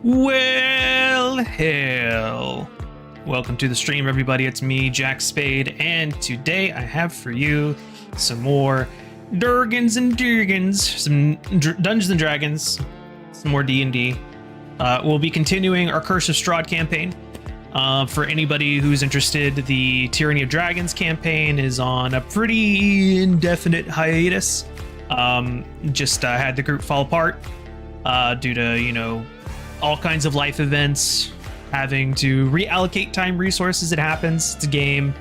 Well, hell. Welcome to the stream, everybody. It's me, Jack Spade, and today I have for you some more Durgans and Durgans, some Dungeons and Dragons, some more D&D. We'll be continuing our Curse of Strahd campaign. For anybody who's interested, the Tyranny of Dragons campaign is on a pretty indefinite hiatus. Just had the group fall apart due to, all kinds of life events, having to reallocate time resources. It happens. It's a game.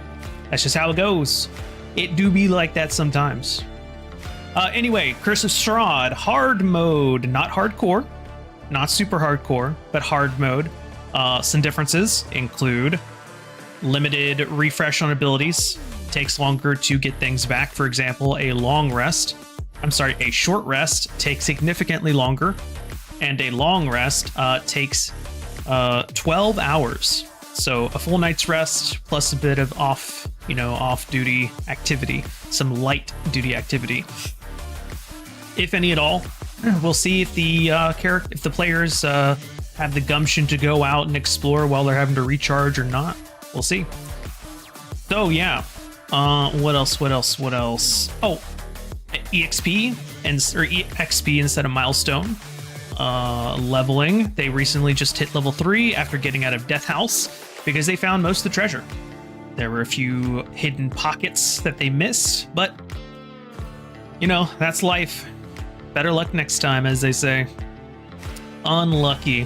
That's just how it goes. It do be like that sometimes. Anyway, Curse of Strahd, hard mode, not hardcore, not super hardcore, but hard mode. Some differences include limited refresh on abilities, takes longer to get things back. For example, a short rest takes significantly longer, and a long rest takes 12 hours. So a full night's rest plus a bit of off-duty activity, some light duty activity, if any at all. We'll see if the players have the gumption to go out and explore while they're having to recharge or not. We'll see. So yeah, what else? Oh, EXP instead of milestone. Leveling. They recently just hit level 3 after getting out of Death House because they found most of the treasure. There were a few hidden pockets that they missed, but that's life. Better luck next time, as they say. Unlucky.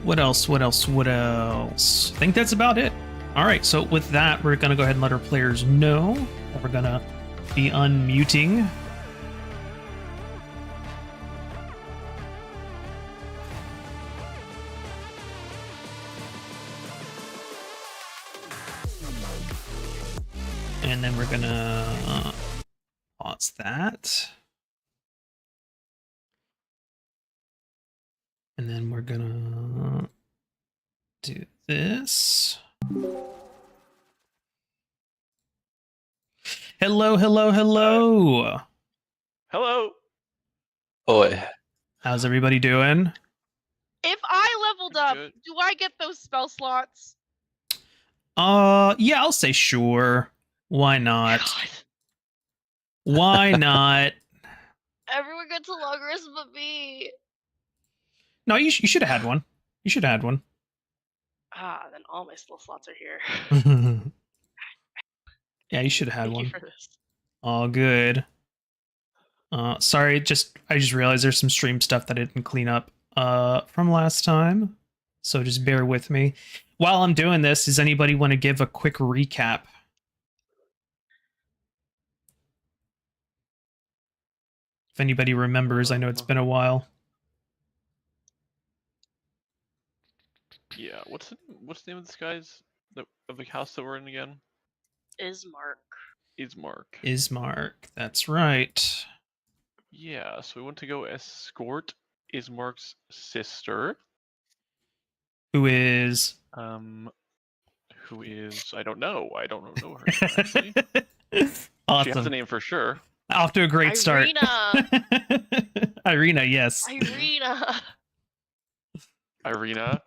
What else? I think that's about it. All right, so with that, we're gonna go ahead and let our players know that we're gonna be unmuting. And then we're gonna pause that. And then we're gonna do this. Hello. Hello. Boy. How's everybody doing? If I leveled up, Good. do I get those spell slots? Yeah, I'll say sure. Why not? God. Why not? Everyone gets a long rest but me. No, you should have had one. You should have had one. Then all my spell slots are here. Yeah, you should have had Thank one. you for this. All good. Sorry, I just realized there's some stream stuff that I didn't clean up from last time. So just bear with me. While I'm doing this, does anybody want to give a quick recap? If anybody remembers, I know it's been a while. Yeah, what's the name of this guy's of the house that we're in again? Ismark. Ismark, that's right. Yeah, so we went to go escort Ismark's sister. Who is I don't know her name, actually. awesome. She has a name for sure. Off to a great start. Irena, yes. Irena.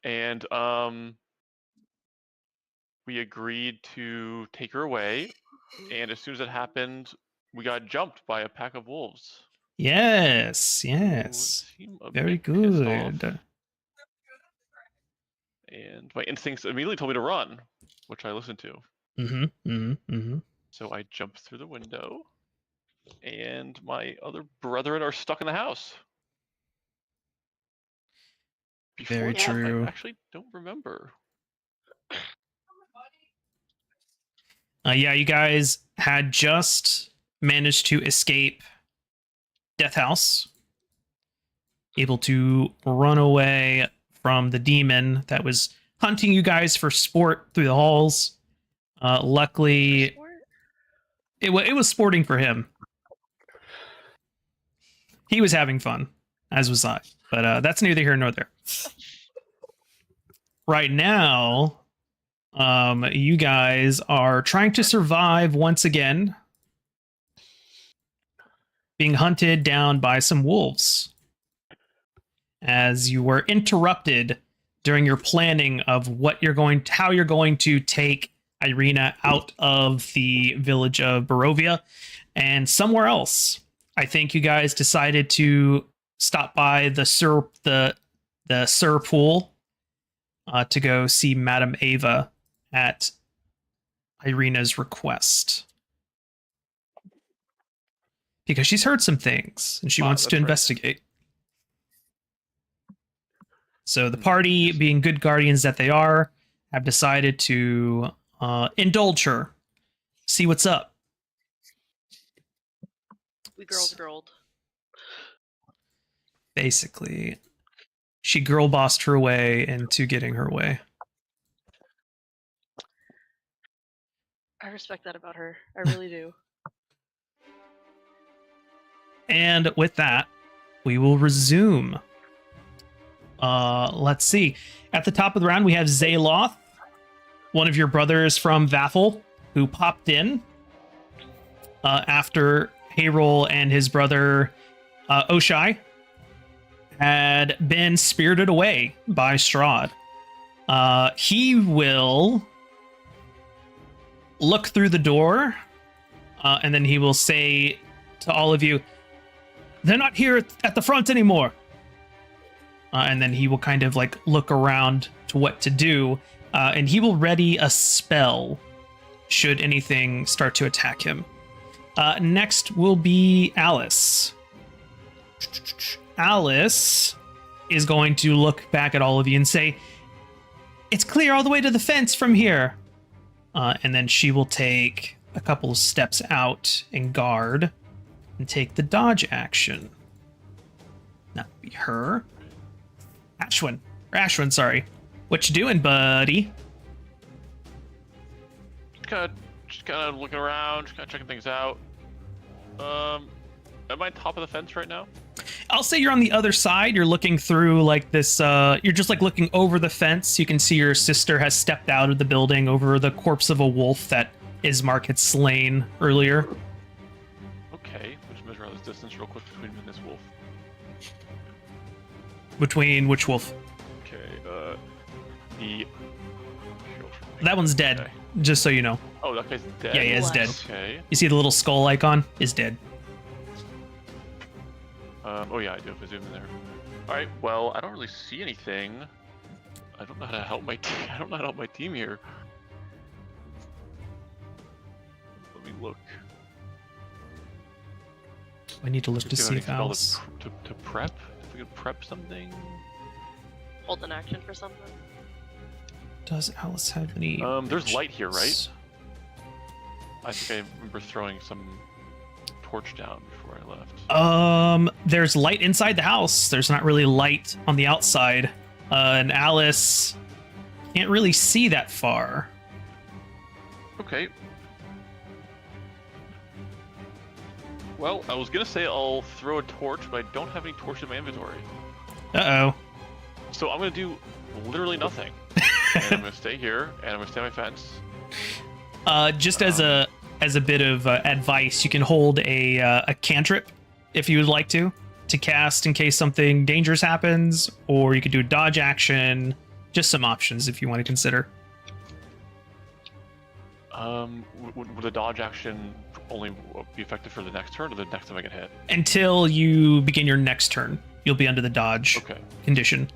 And we agreed to take her away, and as soon as it happened, we got jumped by a pack of wolves. Yes. Very good. And my instincts immediately told me to run, which I listened to. So I jumped through the window, and my other brethren are stuck in the house. Very true. I actually don't remember. Yeah, you guys had just managed to escape Death House, able to run away from the demon that was hunting you guys for sport through the halls. Luckily, it was sporting for him. He was having fun, as was I. But that's neither here nor there. Right now, you guys are trying to survive once again. being hunted down by some wolves. as you were interrupted during your planning of how you're going to take Irena out of the village of Barovia and somewhere else. I think you guys decided to stop by the Sir Pool to go see Madame Ava at Irena's request. Because she's heard some things and she wants to investigate. So the party, being good guardians that they are, have decided to indulge her, see what's up. We girled. Basically, she girl bossed her way into getting her way. I respect that about her. I really do. And with that, we will resume. Let's see. At the top of the round, we have Zaloth, one of your brothers from VAFFL, who popped in after Payroll and his brother Oshai had been spirited away by Strahd. He will look through the door, and then he will say to all of you, "They're not here at the front anymore." And then he will kind of like look around to what to do, and he will ready a spell should anything start to attack him. Next will be Alice. Alice is going to look back at all of you and say, "It's clear all the way to the fence from here." And then she will take a couple of steps out and guard and take the dodge action. That would be her. Ashwin, sorry. What you doing, buddy? Just kind of looking around, just kind of checking things out. Am I top of the fence right now? I'll say you're on the other side. You're looking through like this, you're just like looking over the fence. You can see your sister has stepped out of the building over the corpse of a wolf that Ismark had slain earlier. Okay, we'll just measure out this distance real quick between me and this wolf. Between which wolf? Okay, the... That one's dead, okay. Just so you know. Oh, that guy's dead? Yeah, he is dead. Okay. You see the little skull icon? Is dead. Oh yeah, I do have a zoom in there. Alright, well, I don't really see anything. I don't know how to help my team. I don't know how to help my team here. Let me look. I need to look to see if Alice... To prep? If we could prep something? Hold an action for something. Does Alice have any... there's light here, right? I think I remember throwing some torch down before I left. There's light inside the house. There's not really light on the outside. And Alice can't really see that far. Okay. Well, I was gonna say I'll throw a torch, but I don't have any torch in my inventory. Uh-oh. So I'm gonna do literally nothing. And I'm gonna stay here, and I'm gonna stay on my fence. Just as a bit of advice, you can hold a cantrip if you would like to cast in case something dangerous happens, or you could do a dodge action. Just some options if you want to consider. Would the dodge action only be effective for the next turn, or the next time I get hit? Until you begin your next turn, you'll be under the dodge condition.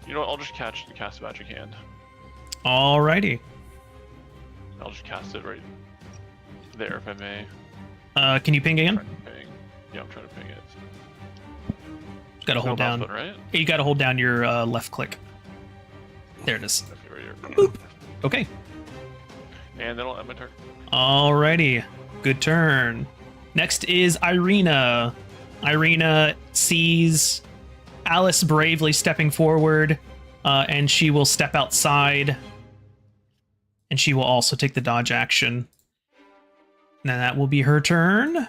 You know what, I'll just cast Magic Hand. Alrighty. I'll just cast it right there, if I may. Can you ping again? Yeah, I'm trying to ping it. Gotta hold down. Button, right? You gotta hold down your left click. There it is. Right here. Boop. Okay. And that'll end my turn. Alrighty. Good turn. Next is Irena. Irena sees Alice bravely stepping forward, and she will step outside, and she will also take the dodge action. Now that will be her turn.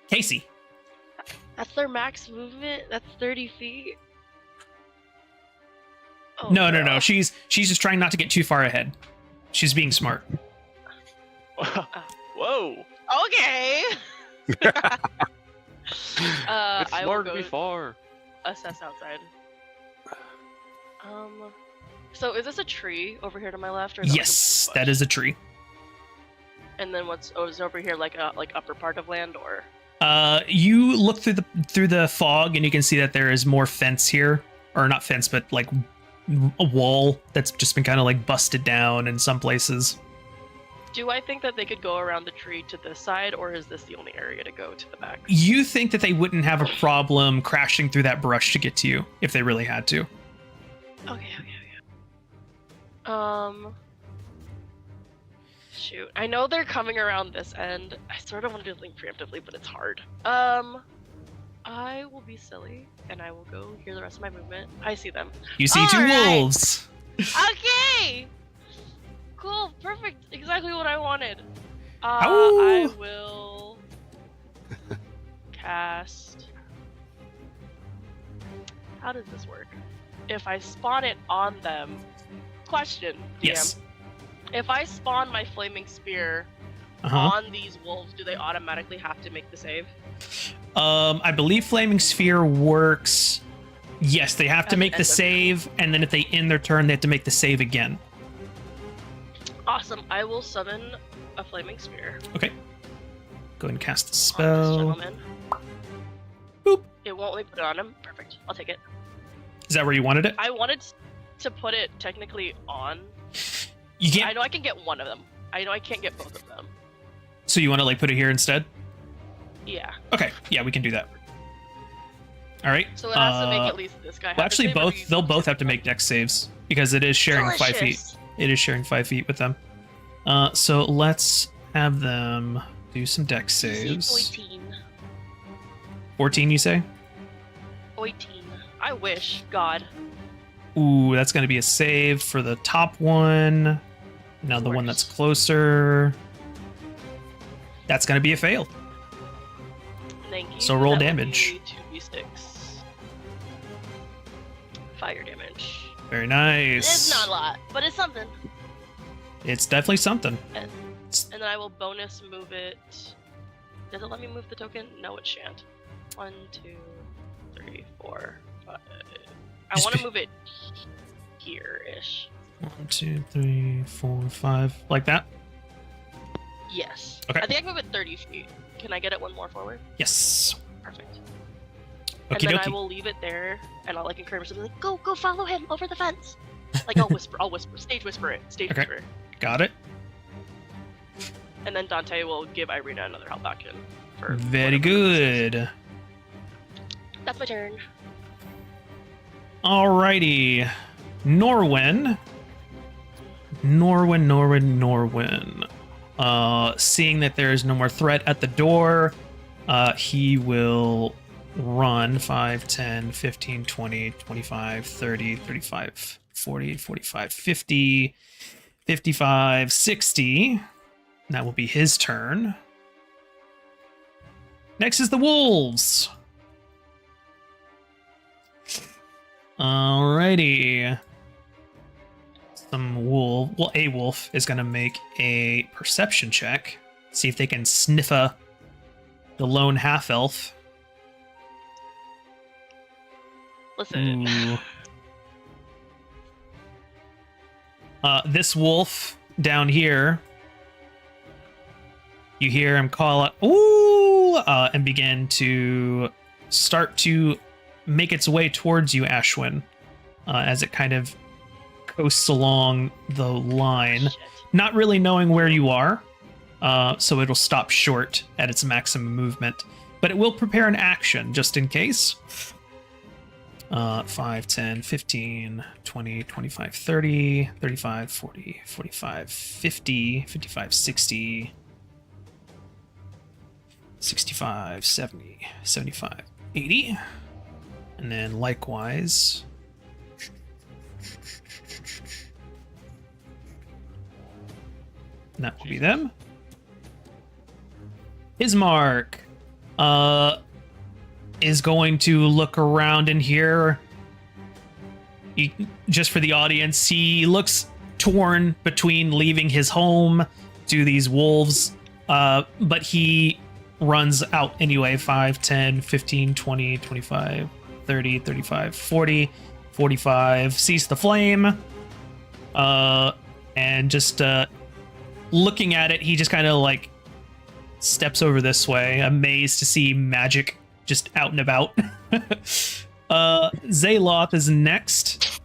Casey. That's their max movement? That's 30 feet? Oh, No. She's just trying not to get too far ahead. She's being smart. Whoa. Okay. It's smart to be far. assess outside. So is this a tree over here to my left, or is Yes, that is a tree. And then what's is over here like upper part of land, or? You look through the fog and you can see that there is more fence here, or not fence, but like a wall that's just been kind of like busted down in some places. Do I think that they could go around the tree to this side, or is this the only area to go to the back? You think that they wouldn't have a problem crashing through that brush to get to you if they really had to. Okay. Shoot. I know they're coming around this end. I sort of want to do something preemptively, but it's hard. I will be silly, and I will go hear the rest of my movement. I see them. You see two wolves. Okay! Cool, perfect. Exactly what I wanted. Ow. I will cast... How does this work? If I spawn it on them... Question, DM. Yes. If I spawn my flaming spear on these wolves, do they automatically have to make the save? I believe Flaming Sphere works. Yes, they have to make the save, and then if they end their turn, they have to make the save again. Awesome. I will summon a flaming spear. Okay. Go ahead and cast the On this spell. gentleman. Boop. It won't let me put it on him. Perfect. I'll take it. Is that where you wanted it? I wanted to put it technically on. You can't. I know I can get one of them. I know I can't get both of them. So you want to like put it here instead? Yeah. Okay. Yeah, we can do that. All right. So it has to make at least this guy. Well, have actually, to save, or do they'll you- both have to make dex saves because it is sharing 5 feet. Delicious. It is sharing 5 feet with them. So let's have them do some dex saves. 14. 14, you say? 14. I wish. God. Ooh, that's going to be a save for the top one. Now the one that's closer. That's going to be a fail. Thank you. So roll That will damage. be 2d6. Fire damage. Very nice. It's not a lot, but it's something. It's definitely something. And then I will bonus move it. Does it let me move the token? No, it shan't. 1, 2, 3, 4, 5. I Just want to be- move it here-ish. 1, 2, 3, 4, 5. Like that? Yes. Okay. I think I can move it 30 feet. Can I get it one more forward? Yes. Perfect. Okie And then I dokie. will leave it there, and I'll like encourage myself, like, go follow him over the fence. Like I'll whisper, stage whisper it, stage Okay. whisper. Got it. And then Dante will give Irena another help action. For Very whatever reason. good. That's my turn. Alrighty. Norwin. Seeing that there is no more threat at the door, he will run 5, 10, 15, 20, 25, 30, 35, 40, 45, 50, 55, 60. That will be his turn. Next is the wolves. Alrighty. A wolf is going to make a perception check. See if they can sniffa the lone half-elf. Listen. Ooh. This wolf down here, you hear him call out, ooh, and begin to start to make its way towards you, Ashwin, as it kind of coasts along the line, Shit. not really knowing where you are, so it'll stop short at its maximum movement, but it will prepare an action just in case. 5, 10, 15, 20, 25, 30, 35, 40, 45, 50, 55, 60, 65, 70, 75, 80. And then likewise, and that will be them. Ismark is going to look around in here. Just for the audience, he looks torn between leaving his home to these wolves, but he runs out anyway. 5, 10, 15, 20, 25, 30, 35, 40, 45. Sees the flame. And just looking at it, he just kind of like steps over this way, amazed to see magic just out and about. Zayloth is next.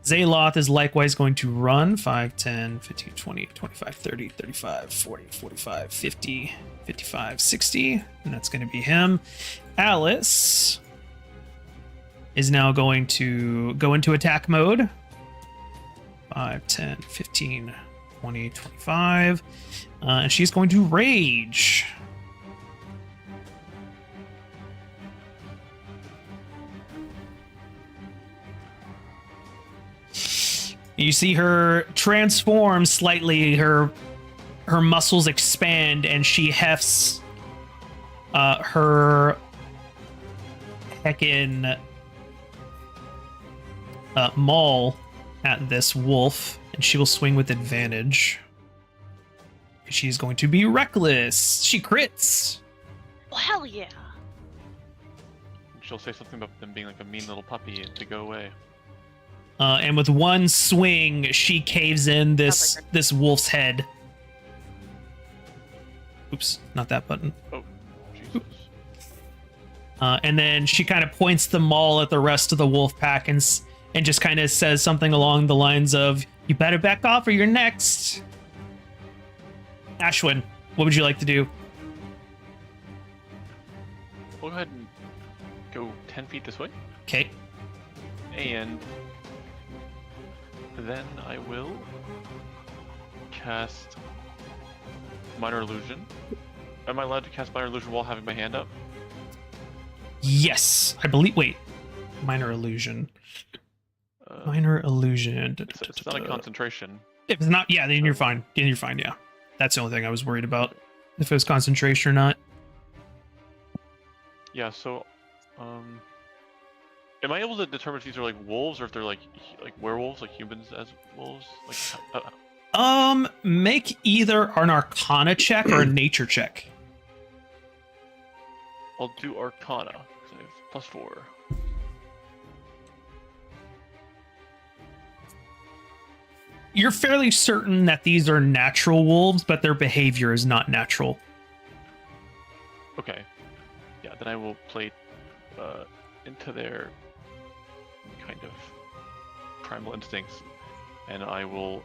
Zayloth is likewise going to run 5, 10, 15, 20, 25, 30, 35, 40, 45, 50, 55, 60. And that's going to be him. Alice is now going to go into attack mode. 5, 10, 15, 20, 25. And she's going to rage. You see her transform slightly, her muscles expand, and she hefts her heckin' maul at this wolf, and she will swing with advantage. She's going to be reckless. She crits. Well, hell yeah. She'll say something about them being like a mean little puppy and to go away. And with one swing, she caves in this Sounds like this wolf's head. Oops, not that button. Oh, Jesus. And then she kind of points the maul at the rest of the wolf pack and just kind of says something along the lines of, "You better back off or you're next." Ashwin, what would you like to do? We'll go ahead and go 10 feet this way. Okay. And then I will cast Minor Illusion. Am I allowed to cast Minor Illusion while having my hand up? Yes, I believe. Wait, minor illusion. Minor illusion. It's not a concentration. If it's not, yeah, then you're fine. Then you're fine. Yeah, that's the only thing I was worried about. If it was concentration or not. Yeah. So, am I able to determine if these are like wolves or if they're like werewolves, like humans as wolves? Like, make either an Arcana check or a Nature check. I'll do Arcana because I have +4. You're fairly certain that these are natural wolves, but their behavior is not natural. Okay. Yeah. Then I will play into their kind of primal instincts, and I will.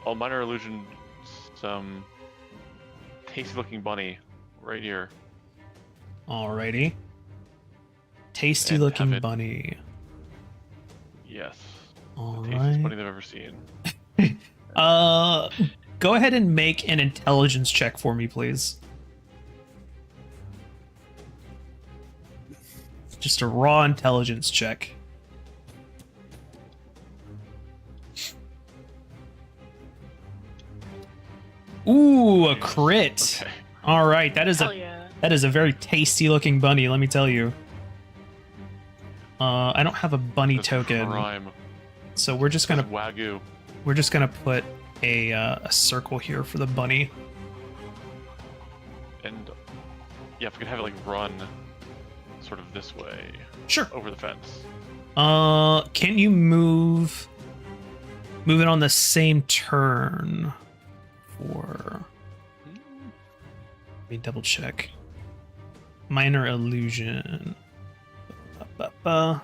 I'll Minor Illusion some tasty-looking bunny right here. Alrighty. Tasty And looking have it- bunny. Yes. All The tastiest bunny right. they've ever seen. Go ahead and make an intelligence check for me, please. Just a raw intelligence check. Ooh, a crit. Okay. All right, that is Hell a yeah. that is a very tasty looking bunny, let me tell you. I don't have a bunny That's token, Prime. so we're just gonna Wagyu. put a circle here for the bunny. And yeah, if we could have it like run sort of this way Sure. over the fence. Can you move it on the same turn? For let me double check. Minor illusion. Ba-ba-ba.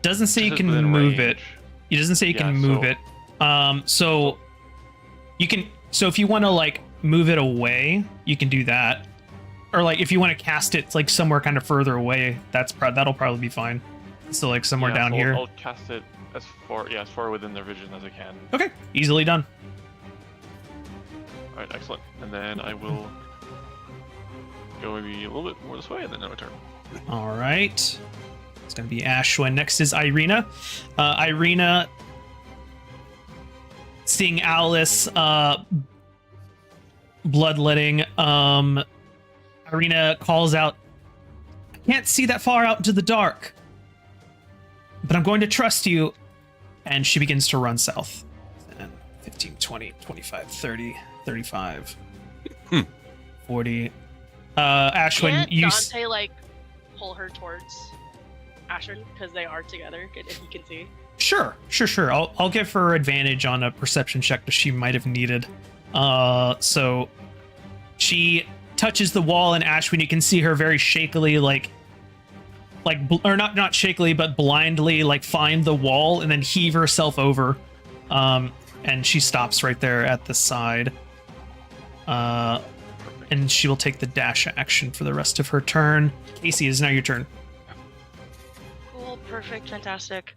Doesn't say you This is can within move it. range. It doesn't say you can Yeah, move so- it. So you can. So if you want to like move it away, you can do that. Or like if you want to cast it like somewhere kind of further away, that'll probably be fine. So like somewhere Yeah, down so here. I'll cast it as far within their vision as I can. Okay, easily done. All right, excellent. And then I will go maybe a little bit more this way, and then my turn. All right. It's going to be Ashwin. Next is Irena. Irena, seeing Alice bloodletting, Irena calls out, "I can't see that far out into the dark." but I'm going to trust you. And she begins to run south. 10, 15, 20, 25, 30, 35, 40. Ashwin, Can't you... Dante, like, pull her towards Ashwin? Because they are together, if you can see. Sure. I'll give her advantage on a perception check that she might have needed. So she touches the wall, and Ashwin, you can see her very shakily, or not shakily, but blindly, like, find the wall and then heave herself over. And she stops right there at the side. And she will take the dash action for the rest of her turn. Casey, is now your turn. Cool, perfect, fantastic.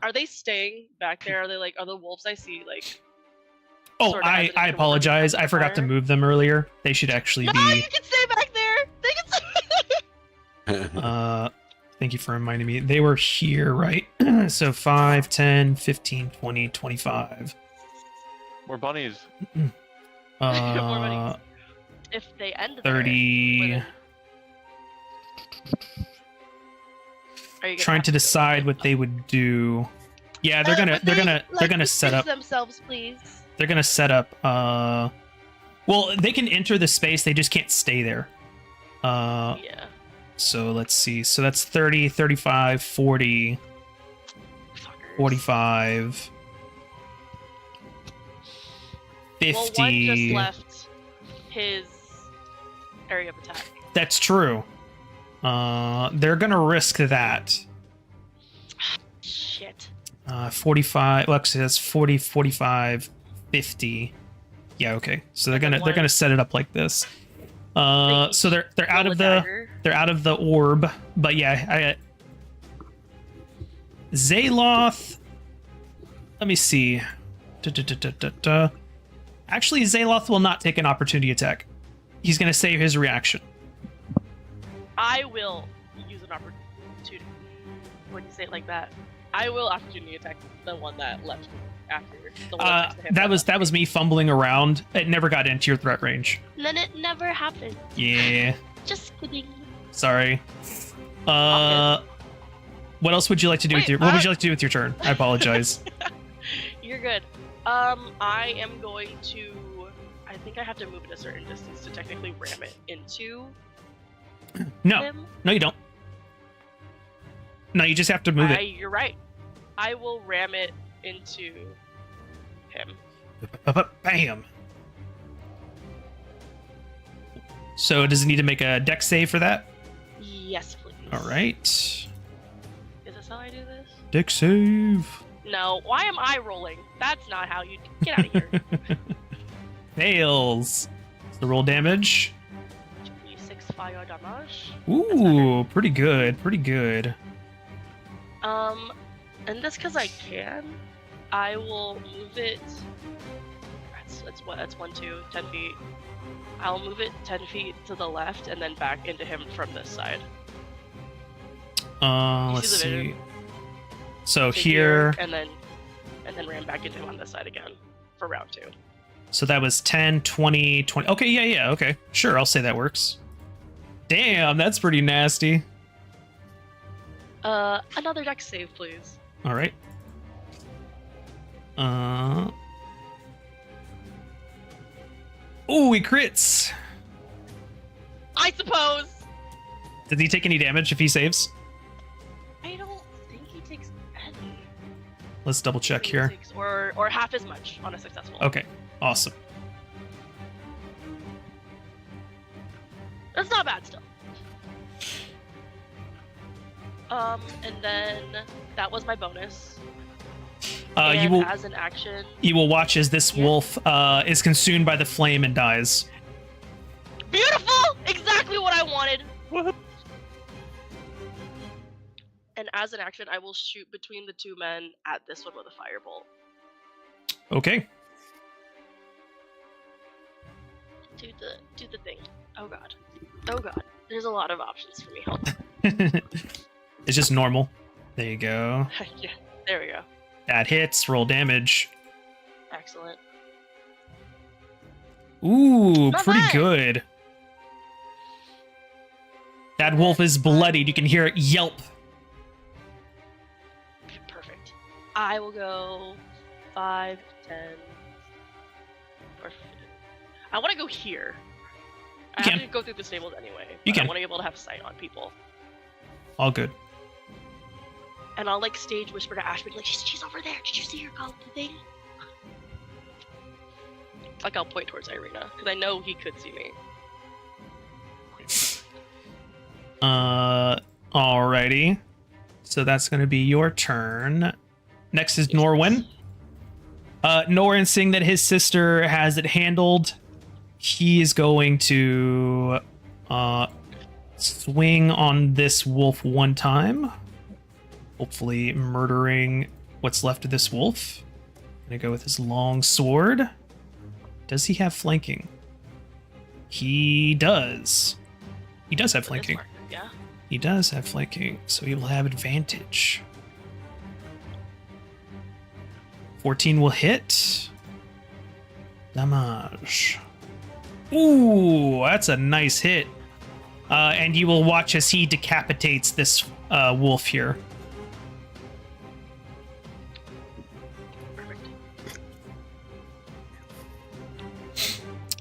Are they staying back there? Are the wolves I see, like... Oh, sort of I hesitant to apologize. I forgot to fire? move them earlier. They should actually No, be... you can stay back there! They can stay... Thank you for reminding me. They were here, right? So 5, 10, 15, 20, 25. More bunnies. More bunnies. If they end 30. there, are you Trying to decide what they would do. Yeah, they're gonna set up themselves, please. They're gonna set up well, they can enter the space, they just can't stay there. Yeah. So let's see. So that's 30, 35, 40, Fuckers. 45, 50. Well, one just left his area of attack. That's true. They're gonna risk that. Shit. 45. Well, actually, that's 40, 45, 50. Yeah, okay. So they're gonna set it up like this. So they're out of the orb, but yeah, Zaloth. Let me see. Actually, Zaloth will not take an opportunity attack. He's gonna save his reaction. I will use an opportunity. When you say it like that, I will opportunity attack the one that left after. The one next to him that was me fumbling around. It never got into your threat range. Then it never happened. Yeah. Just kidding. Sorry. What else would you like to do with your? What would you like to do with your turn? I apologize. You're good. I am going to. I think I have to move it a certain distance to technically ram it into No, him. no, you don't. No, you just have to move it. You're right. I will ram it into him. Bam. So does it need to make a dex save for that? Yes, please. All right. Is this how I do this? Dex save. No. Why am I rolling? That's not how you get out of here. Fails. So roll damage. 26 fire damage. Ooh, pretty good. Pretty good. And just because I can, I will move it. That's 1, 2, 10 feet. I'll move it 10 feet to the left and then back into him from this side. Let's see the see. vision? So To here, and then ran back into him on this side again for round 2. so that was 10, 20, 20. Okay, yeah, okay. Sure, I'll say that works. Damn, that's pretty nasty. Another dex save, please. All right. Ooh, he crits. I suppose. Does he take any damage if he saves? I don't think he takes any. Let's double check here. Or half as much on a successful. Okay, awesome. That's not bad still. And then that was my bonus. You And will as an action. you will watch as this wolf is consumed by the flame and dies. Beautiful! Exactly what I wanted. What? And as an action, I will shoot between the two men at this one with a firebolt. Okay. Do the thing. Oh god. Oh god. There's a lot of options for me. Hold on. It's just normal. There you go. Yeah, there we go. That hits. Roll damage. Excellent. Ooh, Not pretty bad. good. That wolf is bloodied. You can hear it yelp. I will go 5, 10, or I want to go here. I You have can. to go through the stables anyway. You but I can. want to be able to have sight on people. All good. And I'll like stage whisper to Ashby, like, she's over there. Did you see her call the thing? Like I'll point towards Irena, because I know he could see me. Alrighty. So that's going to be your turn. Next is Norwin. Norwin, seeing that his sister has it handled, he is going to swing on this wolf one time. Hopefully murdering what's left of this wolf. Gonna go with his long sword. Does he have flanking? He does. He does have flanking. Yeah. He does have flanking, so he will have advantage. 14 will hit. Damage. Ooh, that's a nice hit. And you will watch as he decapitates this wolf here. Perfect.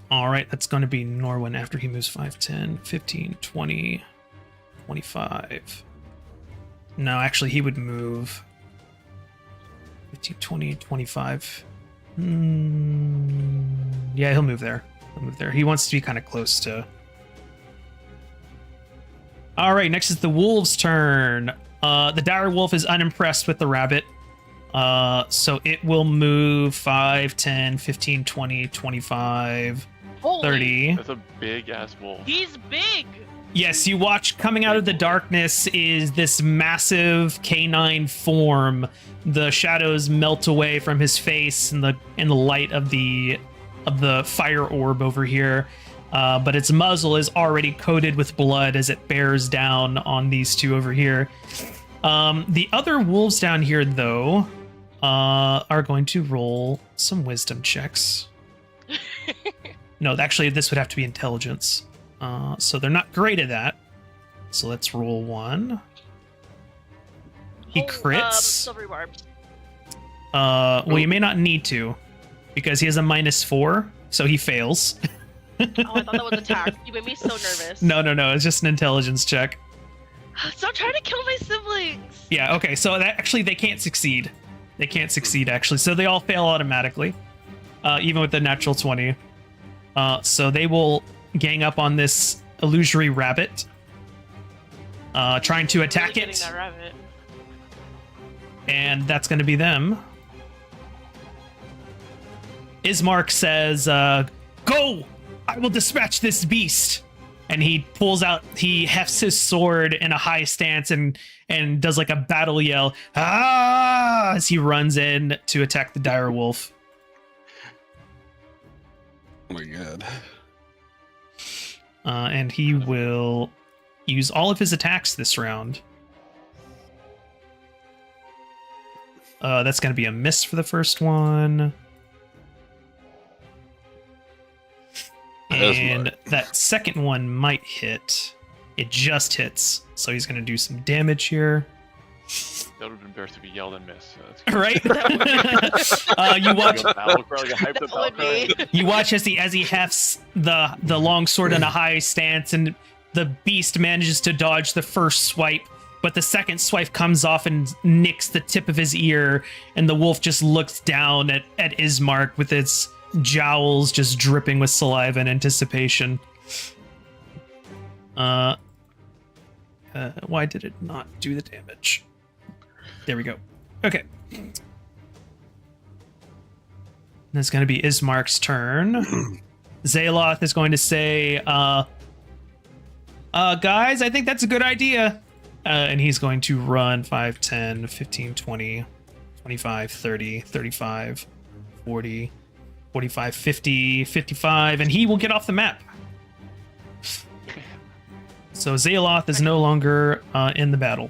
All right, that's going to be Norwin after he moves 5, 10, 15, 20, 25. No, actually, he would move 15, 20, 25. Yeah, he'll move there. He'll move there. He wants to be kind of close to... All right, next is the wolf's turn. The dire wolf is unimpressed with the rabbit. So it will move 5, 10, 15, 20, 25, Holy, 30. That's a big ass wolf. he's big! Yes, you watch coming out of the darkness is this massive canine form. The shadows melt away from his face in the light of the fire orb over here. But its muzzle is already coated with blood as it bears down on these two over here. The other wolves down here, though, are going to roll some wisdom checks. No, actually, this would have to be intelligence. So they're not great at that. So let's roll one. He crits. Silvery barbs. Well, you may not need to, because he has a -4, so he fails. Oh, I thought that was attack. You made me so nervous. No, it's just an intelligence check. Stop trying to kill my siblings! Yeah, okay, so that actually they can't succeed. They can't succeed, actually, so they all fail automatically, even with the natural 20. So they will gang up on this illusory rabbit, trying to attack Really it, getting that rabbit. and that's going to be them. Ismark says, "Go! I will dispatch this beast." And he hefts his sword in a high stance and does like a battle yell, "Ah!" as he runs in to attack the dire wolf. Oh my god. And he will use all of his attacks this round. That's going to be a miss for the first one. And that second one might hit. It just hits. So he's going to do some damage here. That would have been embarrassed if he yelled and missed. So that's Right? You watch. Like a battle cry, like a hyped up That would battle cry. be. You watch as he hefts the long sword in a high stance, and the beast manages to dodge the first swipe, but the second swipe comes off and nicks the tip of his ear, and the wolf just looks down at Ismark with its jowls just dripping with saliva in anticipation. Why did it not do the damage? There we go. Okay. That's going to be Ismark's turn. Zaloth is going to say, guys, I think that's a good idea. And he's going to run 5, 10, 15, 20, 25, 30, 35, 40, 45, 50, 55, and he will get off the map. So Zaloth is no longer in the battle.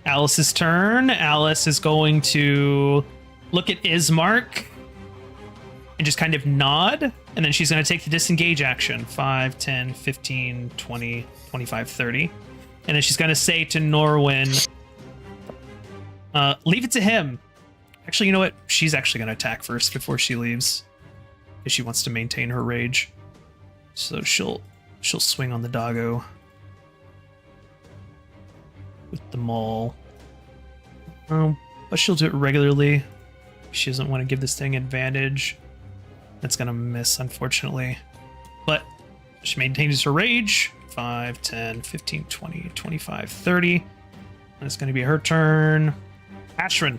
Alice's turn. Alice is going to look at Ismark and just kind of nod, and then she's going to take the disengage action. 5, 10, 15, 20, 25, 30. And then she's going to say to Norwin, leave it to him. Actually, you know what? She's actually going to attack first before she leaves. Because she wants to maintain her rage. So she'll swing on the doggo. With the maul. But she'll do it regularly. She doesn't want to give this thing advantage. That's going to miss, unfortunately. But she maintains her rage. 5, 10, 15, 20, 25, 30. That's going to be her turn. Ashwin.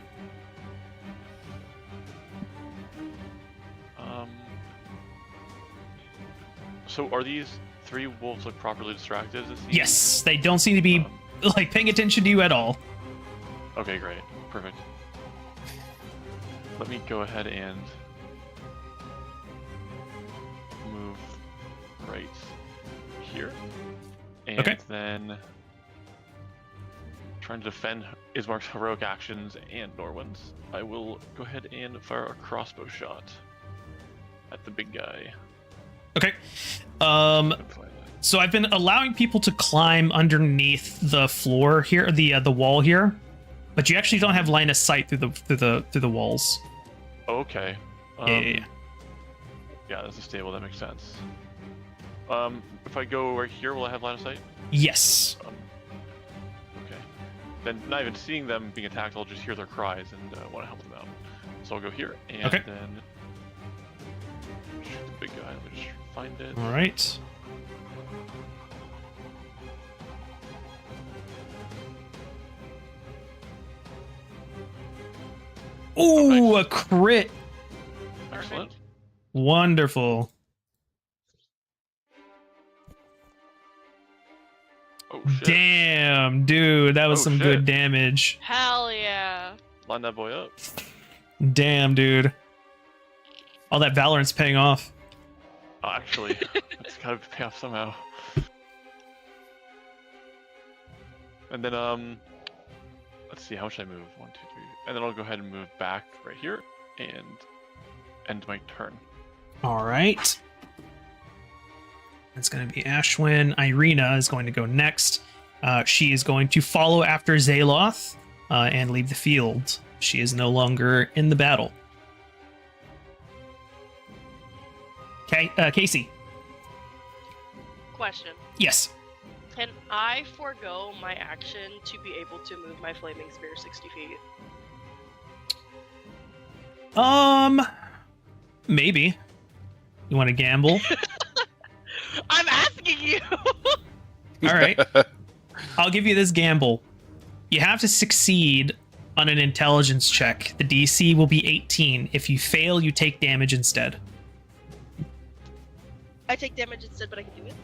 So are these 3 wolves like properly distracted? Yes, they don't seem to be like paying attention to you at all. Okay, great. Perfect. Let me go ahead and move right here. And then trying to defend Ismark's heroic actions and Norwin's, I will go ahead and fire a crossbow shot at the big guy. Okay. So I've been allowing people to climb underneath the floor here, the wall here, but you actually don't have line of sight through the walls. Okay. Yeah, that's a stable. That makes sense. If I go right here, will I have line of sight? Yes. Okay. Then, not even seeing them being attacked, I'll just hear their cries and want to help them out. So I'll go here and then shoot the big guy. Let me just find it. All right. Ooh, nice. A crit. Excellent. Wonderful. Oh shit. Damn, dude, that was some good damage. Hell yeah. Line that boy up. Damn, dude. All that Valorant's paying off. Oh, actually, it's gotta pay off somehow. And then, let's see, how should I move? 1, 2, 3. And then I'll go ahead and move back right here and end my turn. All right. It's going to be Ashwin. Irena is going to go next. She is going to follow after Zaloth and leave the field. She is no longer in the battle. Okay, Casey. Question. Yes. Can I forego my action to be able to move my flaming spear 60 feet? Maybe. You want to gamble? I'm asking you! All right. I'll give you this gamble. You have to succeed on an intelligence check. The DC will be 18. If you fail, you take damage instead. I take damage instead, but I can do it?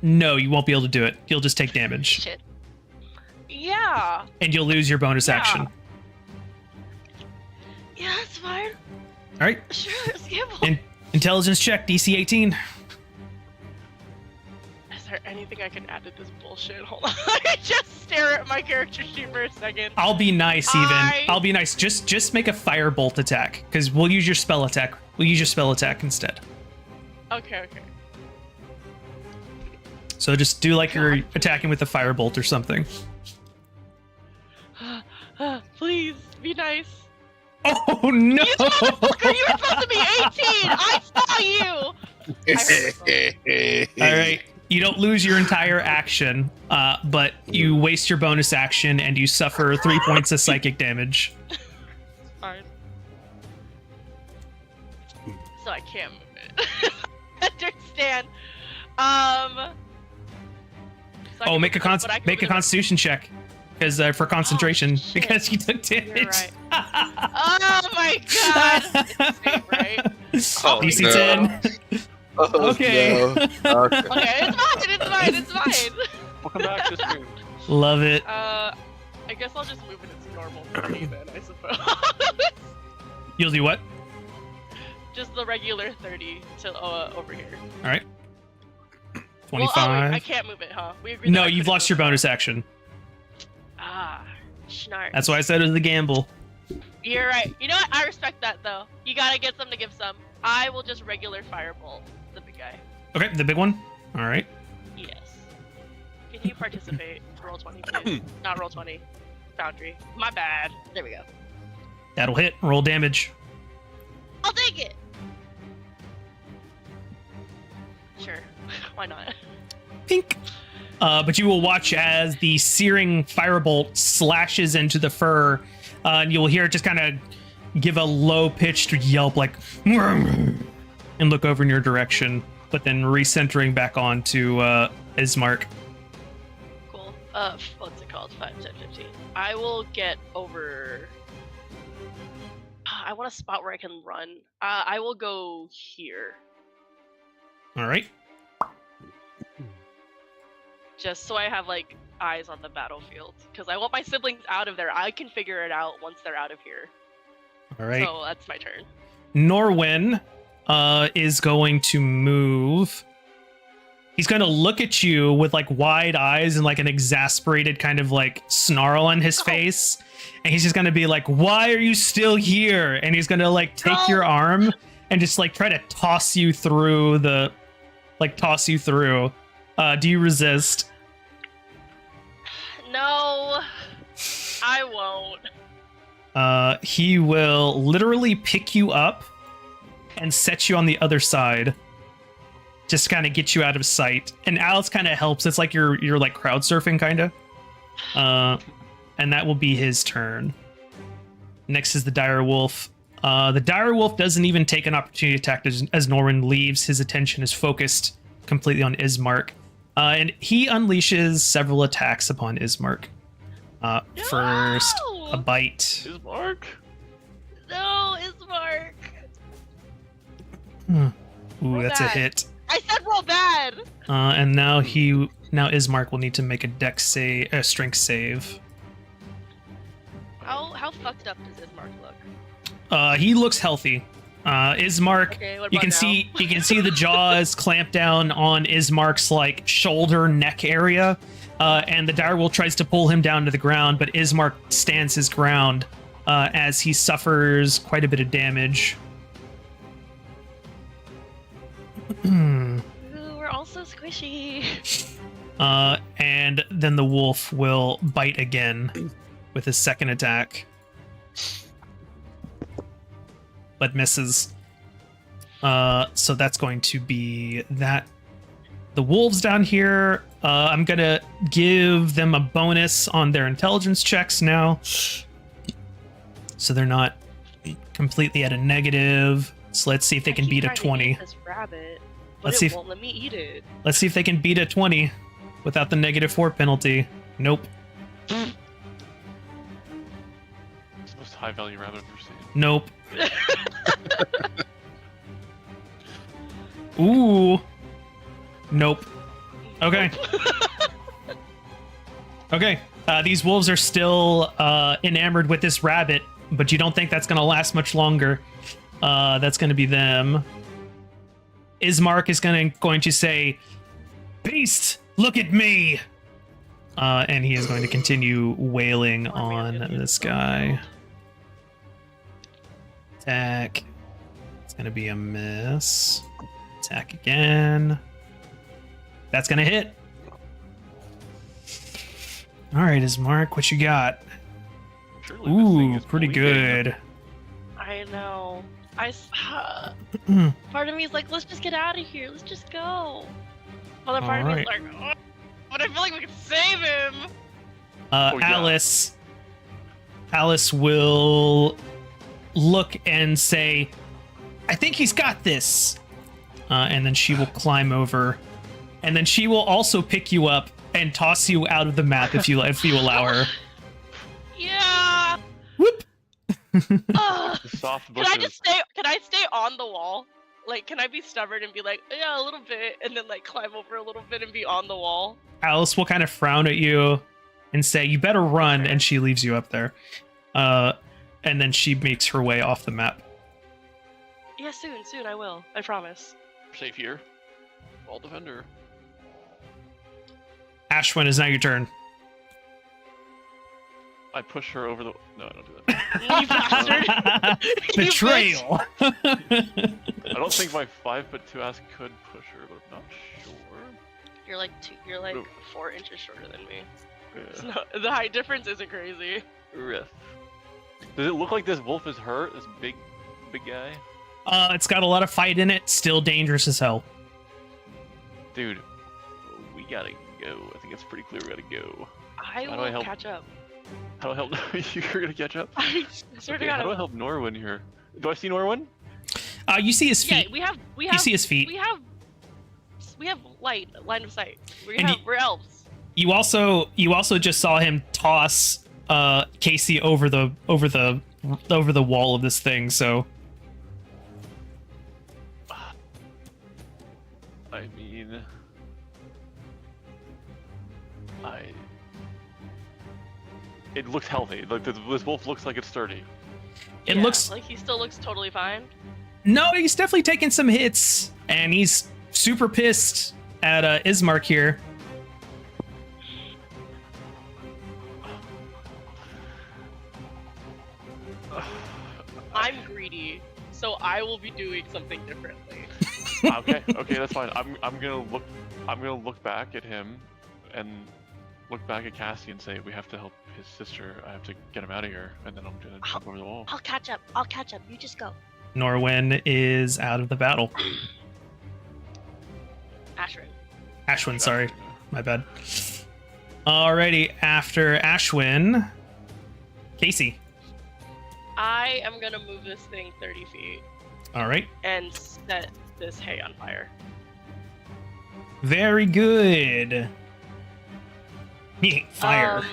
No, you won't be able to do it. You'll just take damage. Shit. Yeah. And you'll lose your bonus action. Yeah, that's fine. All right. Sure, let's gamble. Intelligence check, DC 18. Is there anything I can add to this bullshit? Hold on. I just stare at my character sheet for a second. I'll be nice, I'll be nice. Just make a firebolt attack, because we'll use your spell attack. We'll use your spell attack instead. Okay. So just do like you're attacking with a firebolt or something. Please, be nice. Oh no! You motherfucker, you were supposed to be 18! I saw you! Alright, you don't lose your entire action, but you waste your bonus action and you suffer 3 points of psychic damage. Fine. So I can't move it. Understand. So make a constitution check. Because for concentration, because you took damage. You're right. Oh my god! It's safe, right? DC no. 10. Oh, Okay. No. Okay. Okay, it's fine. Welcome back to stream. Love it. I guess I'll just move it its normal 30 then, I suppose. You'll do what? Just the regular 30 to over here. All right. 25. Well, I can't move it, huh? We agreed. No, you've lost your bonus action. Ah, schnark. That's why I said it was a gamble. You're right. You know what? I respect that though. You gotta get some to give some. I will just regular firebolt the big guy. Okay, the big one. All right. Yes. Can Can you participate? Roll 20, please. Not roll 20. Boundary. My bad. There we go. That'll hit. Roll damage. I'll take it. Sure. Why not? Pink. But you will watch as the searing firebolt slashes into the fur, and you'll hear it just kind of give a low-pitched yelp, like, and look over in your direction, but then recentering back on to Ismark. Cool. What's it called? 5, 10, 15. I will get over. I want a spot where I can run. I will go here. All right. Just so I have, like, eyes on the battlefield. Because I want my siblings out of there. I can figure it out once they're out of here. All right. So that's my turn. Norwin is going to move. He's going to look at you with, like, wide eyes and, like, an exasperated kind of, like, snarl on his face. And he's just going to be like, why are you still here? And he's going to, like, take your arm and just, like, try to toss you through the... Like, toss you through. Do you resist? No, I won't. He will literally pick you up and set you on the other side. Just kind of get you out of sight. And Alice kind of helps. It's like you're like crowd surfing, kind of. And that will be his turn. Next is the dire wolf. The dire wolf doesn't even take an opportunity attack as Norwin leaves. His attention is focused completely on Ismark. And he unleashes several attacks upon Ismark. First, a bite. Ismark? No, Ismark. Ooh, Roll that's bad. a hit. I said roll bad. And now Ismark will need to make a strength save. How fucked up does Ismark look? He looks healthy. Ismark, Okay, what you about can now? see the jaws clamp down on Ismark's like shoulder neck area, and the direwolf tries to pull him down to the ground, but Ismark stands his ground as he suffers quite a bit of damage. Ooh, we're all so squishy. And then the wolf will bite again with his second attack, but misses. So that's going to be that. The wolves down here, I'm going to give them a bonus on their intelligence checks now. So they're not completely at a negative. So let's see if they can beat a 20. This rabbit, but Let's see it if- won't let me eat it. Let's see if they can beat a 20 without the -4 penalty. Nope. It's the most high value rabbit I've ever seen. Nope. Ooh. Nope. Okay. Okay. These wolves are still enamored with this rabbit, but you don't think that's going to last much longer. That's going to be them. Ismark is going to say, "Beast, look at me!" And he is going to continue wailing on this guy. Attack. It's going to be a miss. Attack again. That's going to hit. All right, Ismark, what you got? Surely this thing Ooh, is pretty bleeding. good. I know. Part of me is like, let's just get out of here. Let's just go. Other part of me is Alright. like, oh, but I feel like we can save him. Oh, yeah. Alice will look and say, "I think he's got this." And then she will climb over, and then she will also pick you up and toss you out of the map if you allow her. Yeah. Whoop. Ugh. The soft Can bushes. I just stay? Can I stay on the wall? Like, can I be stubborn and be like, yeah, a little bit, and then like climb over a little bit and be on the wall? Alice will kind of frown at you and say, "You better run," Okay. and she leaves you up there. And then she makes her way off the map. Yeah, soon I will. I promise. Safe here. Wall defender. Ashwin, is now your turn. I push her over the. No, I don't do that. You bastard! You Betrayal. I don't think my 5'2" ass could push her, but I'm not sure. You're like Ooh. 4 inches shorter than me. It's Yeah. not, the height difference isn't crazy. Riff. Does it look like this wolf is hurt? This big guy? It's got a lot of fight in it. Still dangerous as hell. Dude, we gotta go. I think it's pretty clear we gotta go. I How do I will help? catch up. How do I help? You're gonna catch up? I swear to Okay, how do I God. help Norwin here? Do I see Norwin? You see his Yeah, feet. we have. You see his feet. We have line of sight. And We're elves. You also just saw him toss Casey over the wall of this thing. So I mean, it looks healthy. Like this wolf looks like it's sturdy. it Yeah, looks. like he still looks totally fine. No, he's definitely taking some hits, and he's super pissed at Ismark here. I'm greedy, so I will be doing something differently. Okay, that's fine. I'm gonna look back at him, and look back at Cassie and say we have to help his sister. I have to get him out of here, and then I'm gonna jump over the wall. I'll catch up. You just go. Norwin is out of the battle. Ashrin. Sorry, my bad. Alrighty, after Ashwin, Casey. I am gonna move this thing 30 feet All right, and set this hay on fire. very good. Fire.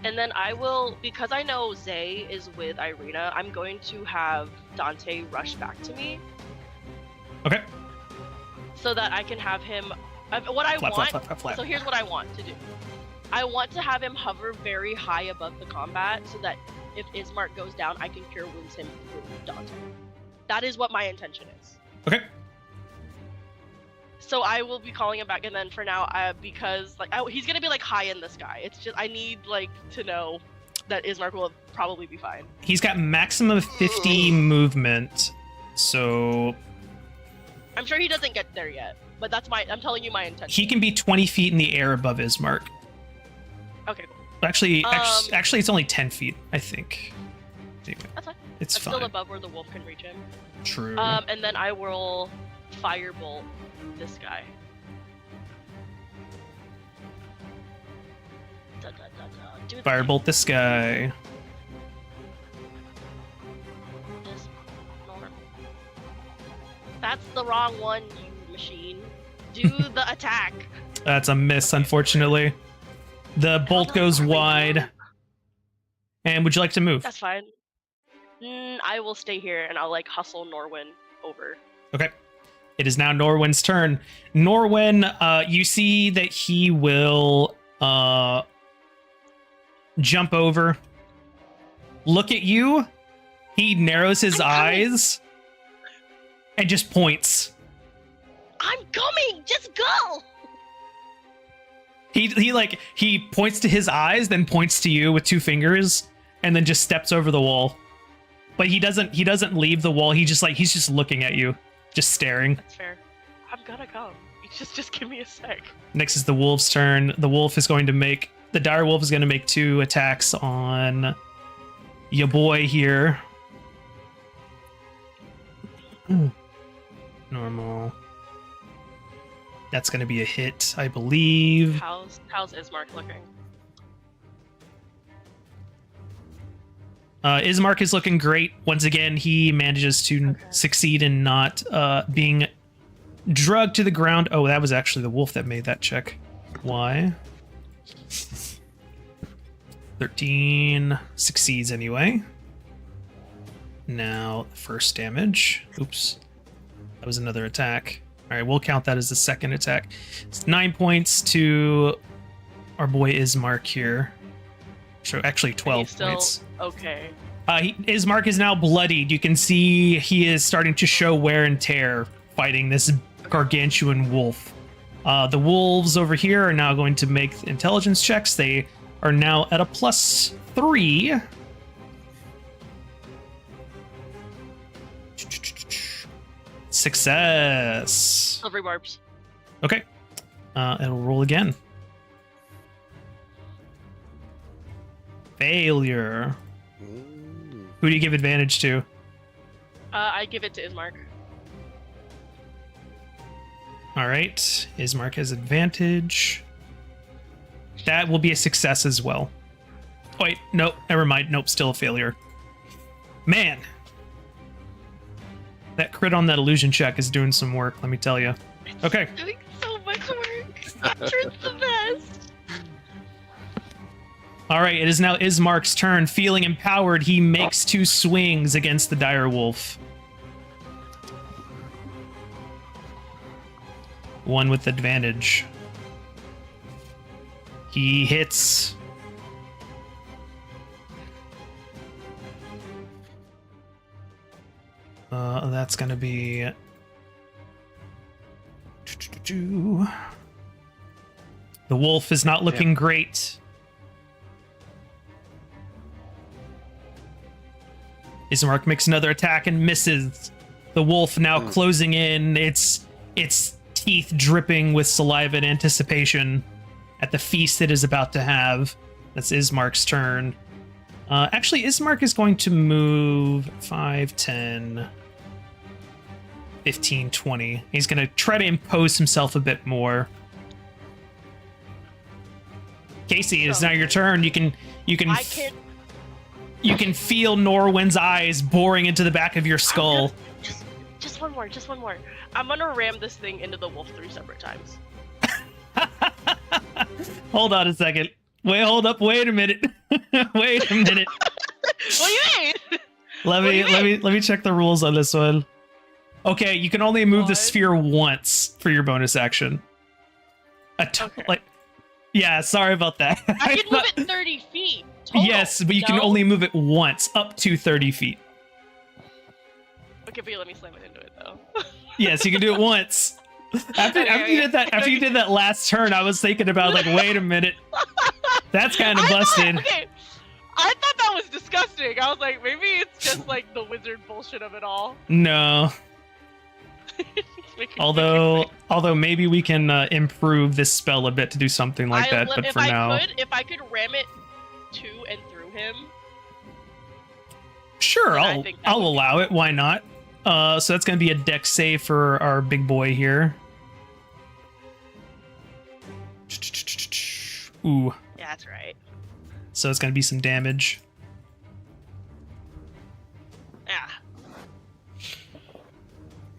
And then I will, because I know Zay is with Irena, I'm going to have Dante rush back to me Okay. so that I can have him. What I want. Flap. So here's what I want to do. I want to have him hover very high above the combat so that if Ismark goes down, I can cure wounds him through Dante. That is what my intention is. Okay. So I will be calling him back, and then for now, because he's gonna be like high in the sky. It's just I need to know that Ismark will probably be fine. He's got maximum 50 movement, so I'm sure he doesn't get there yet, but I'm telling you my intention. he can be 20 feet in the air above Ismark. Okay, cool. Actually, it's only 10 feet, I think. That's fine. It's I'm fine. still above where the wolf can reach him. True. And then I will firebolt this guy. Do Firebolt this guy. this normal. That's the wrong one, you machine. Do the attack. That's a miss, unfortunately. The bolt goes wide. And would you like to move? That's fine. I will stay here and I'll hustle Norwin over. Okay. It is now Norwin's turn. Norwin, you see that he will jump over, look at you. He narrows his eyes and just points. I'm coming. Just go. He points to his eyes, then points to you with 2 fingers, and then just steps over the wall. But he doesn't leave the wall. He's just looking at you, just staring. That's fair. I'm gonna come. Just give me a sec. Next is the wolf's turn. The dire wolf is going to make 2 attacks on your boy here. Normal. That's going to be a hit, I believe. How's Ismark looking? Ismark is looking great. Once again, he manages to succeed in not being drugged to the ground. Oh, that was actually the wolf that made that check. Why? 13 succeeds anyway. Now, first damage. Oops. That was another attack. All right, we'll count that as the second attack. It's 9 points to our boy Ismark here. So actually 12 points. Okay. Ismark is now bloodied. You can see he is starting to show wear and tear fighting this gargantuan wolf. The wolves over here are now going to make intelligence checks. They are now at a +3. Success. Silvery barbs. Okay. It'll roll again. Failure. Who do you give advantage to? I give it to Ismark. All right. Ismark has advantage. That will be a success as well. Wait, nope, never mind. Nope, still a failure. Man. That crit on that illusion check is doing some work, let me tell you. Okay. It's doing so much work. After's the best. All right, it is now Ismark's turn. Feeling empowered, he makes 2 swings against the dire wolf. One with advantage. He hits. That's gonna be... The wolf is not looking great. Ismark makes another attack and misses. The wolf now closing in, its teeth dripping with saliva in anticipation at the feast it is about to have. That's Ismark's turn. Actually, Ismark is going to move 5, 10, 15, 20. He's going to try to impose himself a bit more. Casey, it is now your turn. You can feel Norwin's eyes boring into the back of your skull. Just one more. I'm gonna ram this thing into the wolf 3 separate times. Hold on a second. Wait a minute. Wait a minute. What do you mean? Let me check the rules on this one. Okay, you can only move the sphere once for your bonus action. Yeah, sorry about that. I can move it 30 feet. Total. Yes, but you can only move it once, up to 30 feet. Okay, but you let me slam it into it though. Yes, you can do it once. After you did that last turn, I was thinking about like, wait a minute, that's kind of busted. Okay, I thought that was disgusting. I was like, maybe it's just like the wizard bullshit of it all. No. Although maybe we can improve this spell a bit to do something like that. But for now, if I could ram it to and through him, sure, I'll allow it. Why not? So that's going to be a dex save for our big boy here. Ooh. Yeah, that's right. So it's going to be some damage. Yeah.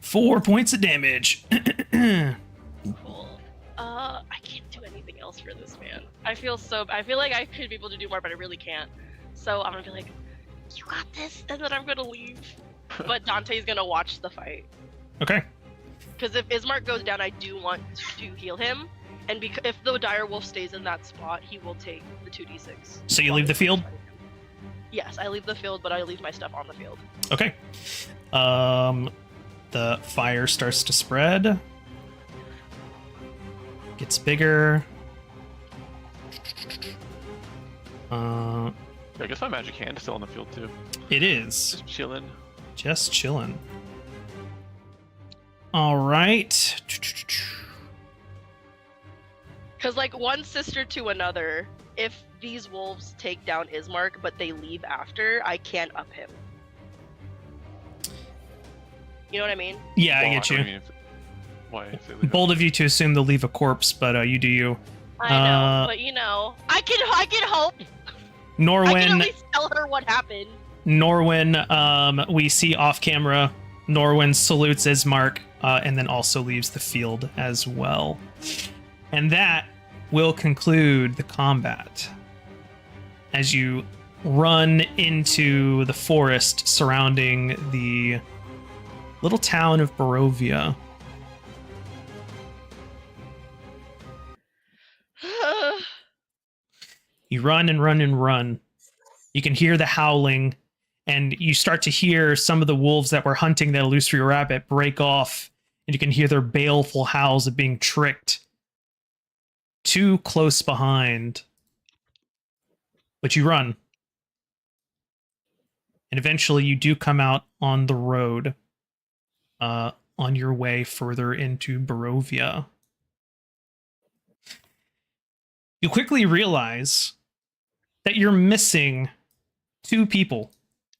4 points of damage. Cool. I can't do anything else for this man. I feel like I could be able to do more, but I really can't. So I'm gonna be like, you got this, and then I'm gonna leave. But Dante's gonna watch the fight. Okay. Because if Ismark goes down, I do want to heal him, and if the dire wolf stays in that spot, he will take the 2d6. So you leave the field? Yes, I leave the field, but I leave my stuff on the field. Okay. The fire starts to spread. Gets bigger. I guess my magic hand is still on the field too. It is. Just chilling. All right. Because like one sister to another, if these wolves take down Ismark, but they leave after, I can't up him. You know what I mean? Yeah, I get you. Bold of you to assume they'll leave a corpse, but you do you. I know, but you know, I can hope. Norwin, I can at least tell her what happened. Norwin, we see off camera. Norwin salutes Ismark, and then also leaves the field as well. And that will conclude the combat. As you run into the forest surrounding the little town of Barovia. You run and run and run. You can hear the howling, and you start to hear some of the wolves that were hunting that illusory rabbit break off, and you can hear their baleful howls of being tricked. Too close behind. But you run. And eventually you do come out on the road. On your way further into Barovia. You quickly realize that you're missing 2 people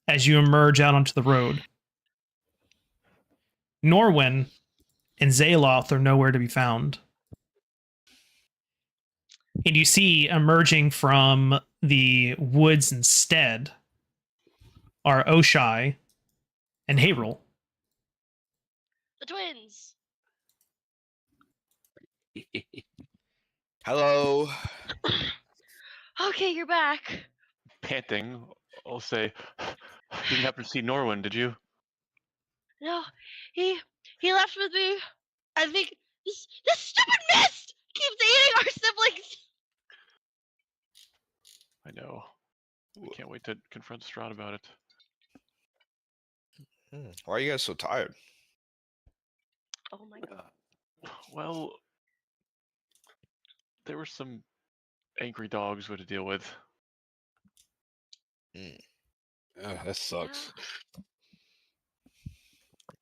as you emerge out onto the road. Norwin and Zaloth are nowhere to be found. And you see emerging from the woods instead are Oshai and Hayrul. The twins. Hello. Okay, you're back. Panting, I'll say, "You didn't happen to see Norwin, did you?" No, he left with me. I think this stupid mist keeps eating our siblings. I know. I can't wait to confront Strahd about it. Why are you guys so tired? Oh my god. Well, there were some angry dogs we had to deal with. That sucks.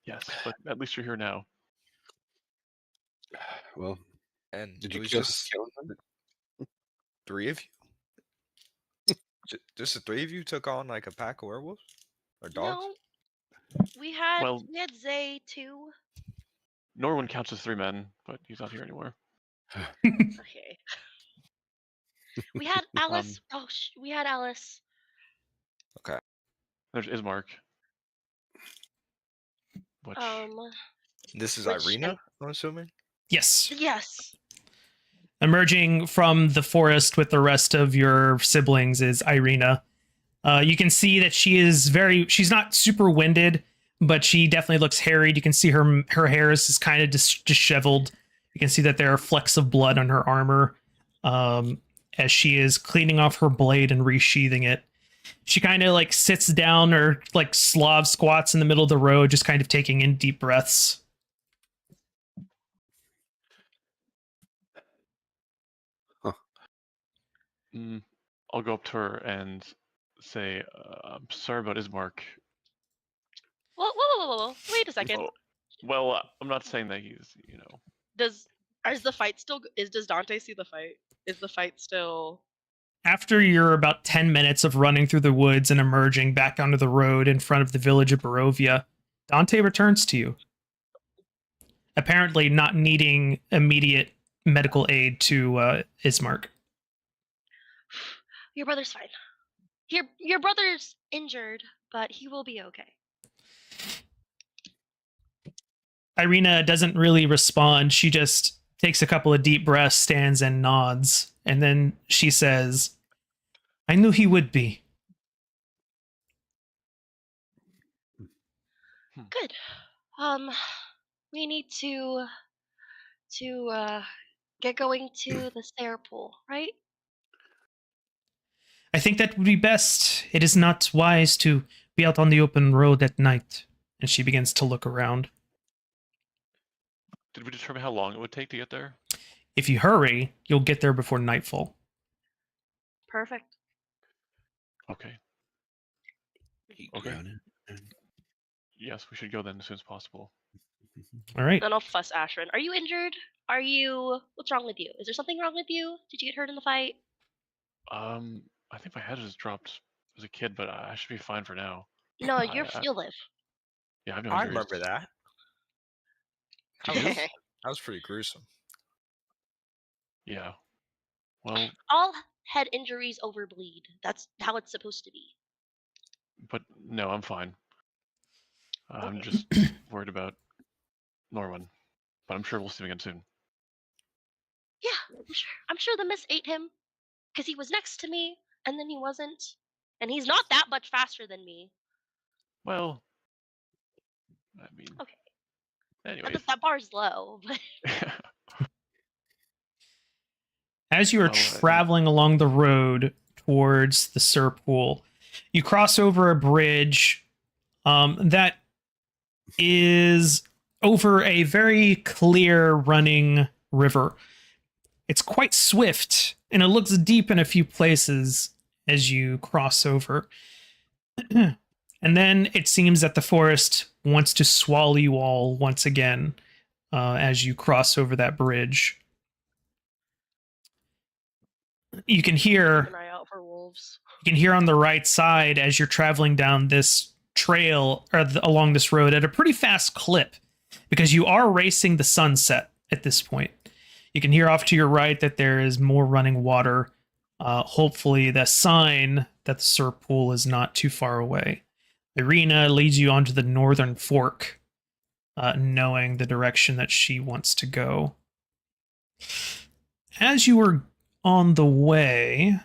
Yes, but at least you're here now. Well, And did it you was kill just them? 3 of you? Just the 3 of you took on like a pack of werewolves or dogs? No, we had Well- Zay too. Norwin counts as 3 men, but he's not here anymore. Okay. We had Alice. We had Alice. There's Ismark. Which, This is Which- Irena, I'm assuming? Yes. Yes. Emerging from the forest with the rest of your siblings is Irena. You can see that she's not super winded, but she definitely looks harried. You can see her hair is kind of disheveled. You can see that there are flecks of blood on her armor as she is cleaning off her blade and resheathing it. She kind of like sits down or like Slav squats in the middle of the road, just kind of taking in deep breaths. I'll go up to her and say, I'm sorry about Ismark. Whoa. Wait a second. Oh, well, I'm not saying that he's, Does the fight still? Does Dante see the fight? Is the fight still? After you're about 10 minutes of running through the woods and emerging back onto the road in front of the village of Barovia, Dante returns to you. Apparently not needing immediate medical aid to Ismark. Your brother's fine. Your brother's injured, but he will be okay. Irena doesn't really respond. She just takes a couple of deep breaths, stands and nods, and then she says, I knew he would be. Good. We need to get going to the stair pool, right? I think that would be best. It is not wise to be out on the open road at night. And she begins to look around. Did we determine how long it would take to get there? If you hurry, you'll get there before nightfall. Perfect. Okay. Keep Okay. grounded. Yes, we should go then as soon as possible. All right. Then I'll fuss Ashrin. Are you injured? What's wrong with you? Is there something wrong with you? Did you get hurt in the fight? I think my head just dropped as a kid, but I should be fine for now. No, I- you'll live. Yeah, I have no I injuries. remember that. That was pretty gruesome. Yeah. Well, All head injuries overbleed. That's how it's supposed to be. but no, I'm fine. I'm Okay. just worried about Norwin, but I'm sure we'll see him again soon. Yeah, I'm sure the mist ate him because he was next to me and then he wasn't, and he's not that much faster than me. Well, I mean, Okay. anyways. That bar's low, but As you are Well, I think- traveling along the road towards the Sur Pool, you cross over a bridge that is over a very clear running river. It's quite swift, and it looks deep in a few places as you cross over. And then it seems that the forest wants to swallow you all once again as you cross over that bridge. you can hear Keep an eye out for wolves. you can hear on the right side as you're traveling down this trail or along this road at a pretty fast clip, because you are racing the sunset at this point. You can hear off to your right that there is more running water. Hopefully, the sign that the Sur Pool is not too far away. Irena leads you onto the northern fork, knowing the direction that she wants to go. As you were on the way,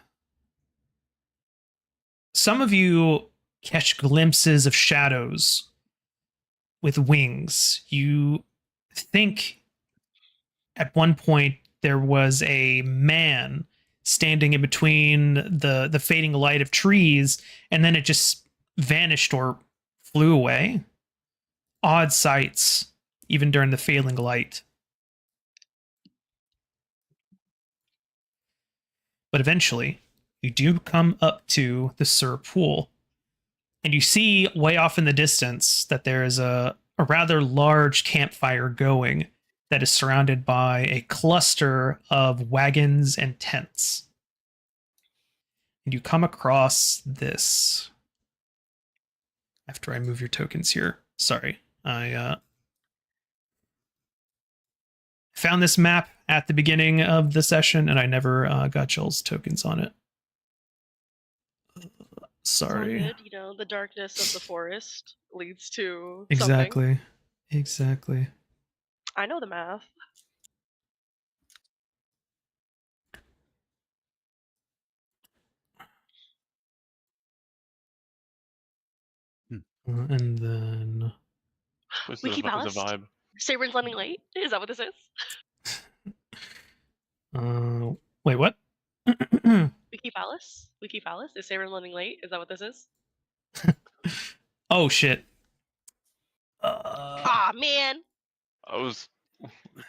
some of you catch glimpses of shadows with wings. You think at one point there was a man standing in between the fading light of trees, and then it just vanished or flew away. Odd sights, even during the failing light. But eventually, you do come up to the Sur Pool, and you see way off in the distance that there is a rather large campfire going that is surrounded by a cluster of wagons and tents. And you come across this. After I move your tokens here. Sorry. I found this map at the beginning of the session, and I never got y'all's tokens on it. Sorry. It's all good, you know, the darkness of the forest leads to Exactly. something. Exactly. I know the math. And then What's We the, keep what's Alice. the vibe? Sabrin's running late? Is that what this is? wait, what? We keep Alice? We keep Alice? Is Sabrin running late? Is that what this is? Oh shit. Ah, man! I was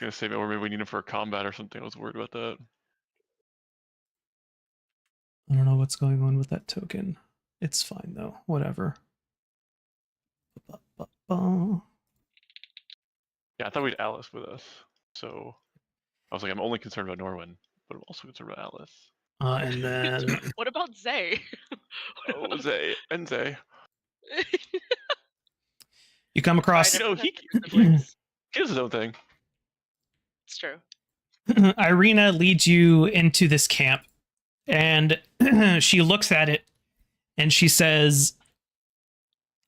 gonna say, or maybe we need him for a combat or something. I was worried about that. I don't know what's going on with that token. It's fine though. Whatever. Yeah, I thought we'd Alice with us. So I was like, I'm only concerned about Norwin, but I'm also concerned about Alice. And then What about Zay? Oh, Zay and Zay. you come across. You know, he Siblings. does his own thing. It's true. Irena leads you into this camp, and she looks at it and she says,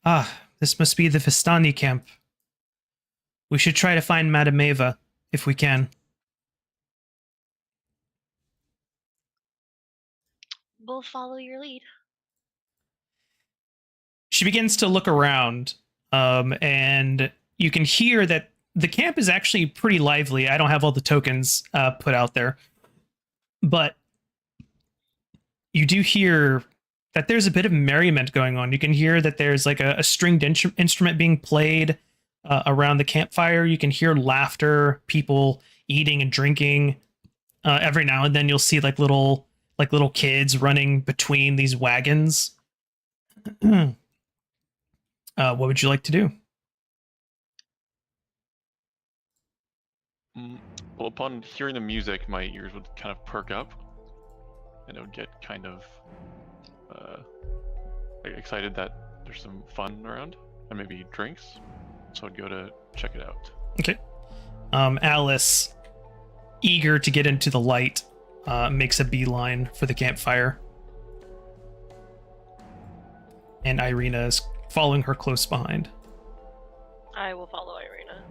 "Ah, this must be the Vistani camp. We should try to find Madame Eva if we can." We'll follow your lead. She begins to look around, and you can hear that the camp is actually pretty lively. I don't have all the tokens put out there, but you do hear that there's a bit of merriment going on. You can hear that there's like a stringed instrument being played around the campfire. You can hear laughter, people eating and drinking. Every now and then you'll see like little kids running between these wagons. What would you like to do? Well, upon hearing the music, my ears would kind of perk up, and it would get kind of excited that there's some fun around, and maybe drinks. So I'd go to check it out. Okay. Alice, eager to get into the light, makes a beeline for the campfire. And Irena is following her close behind. I will follow Irena.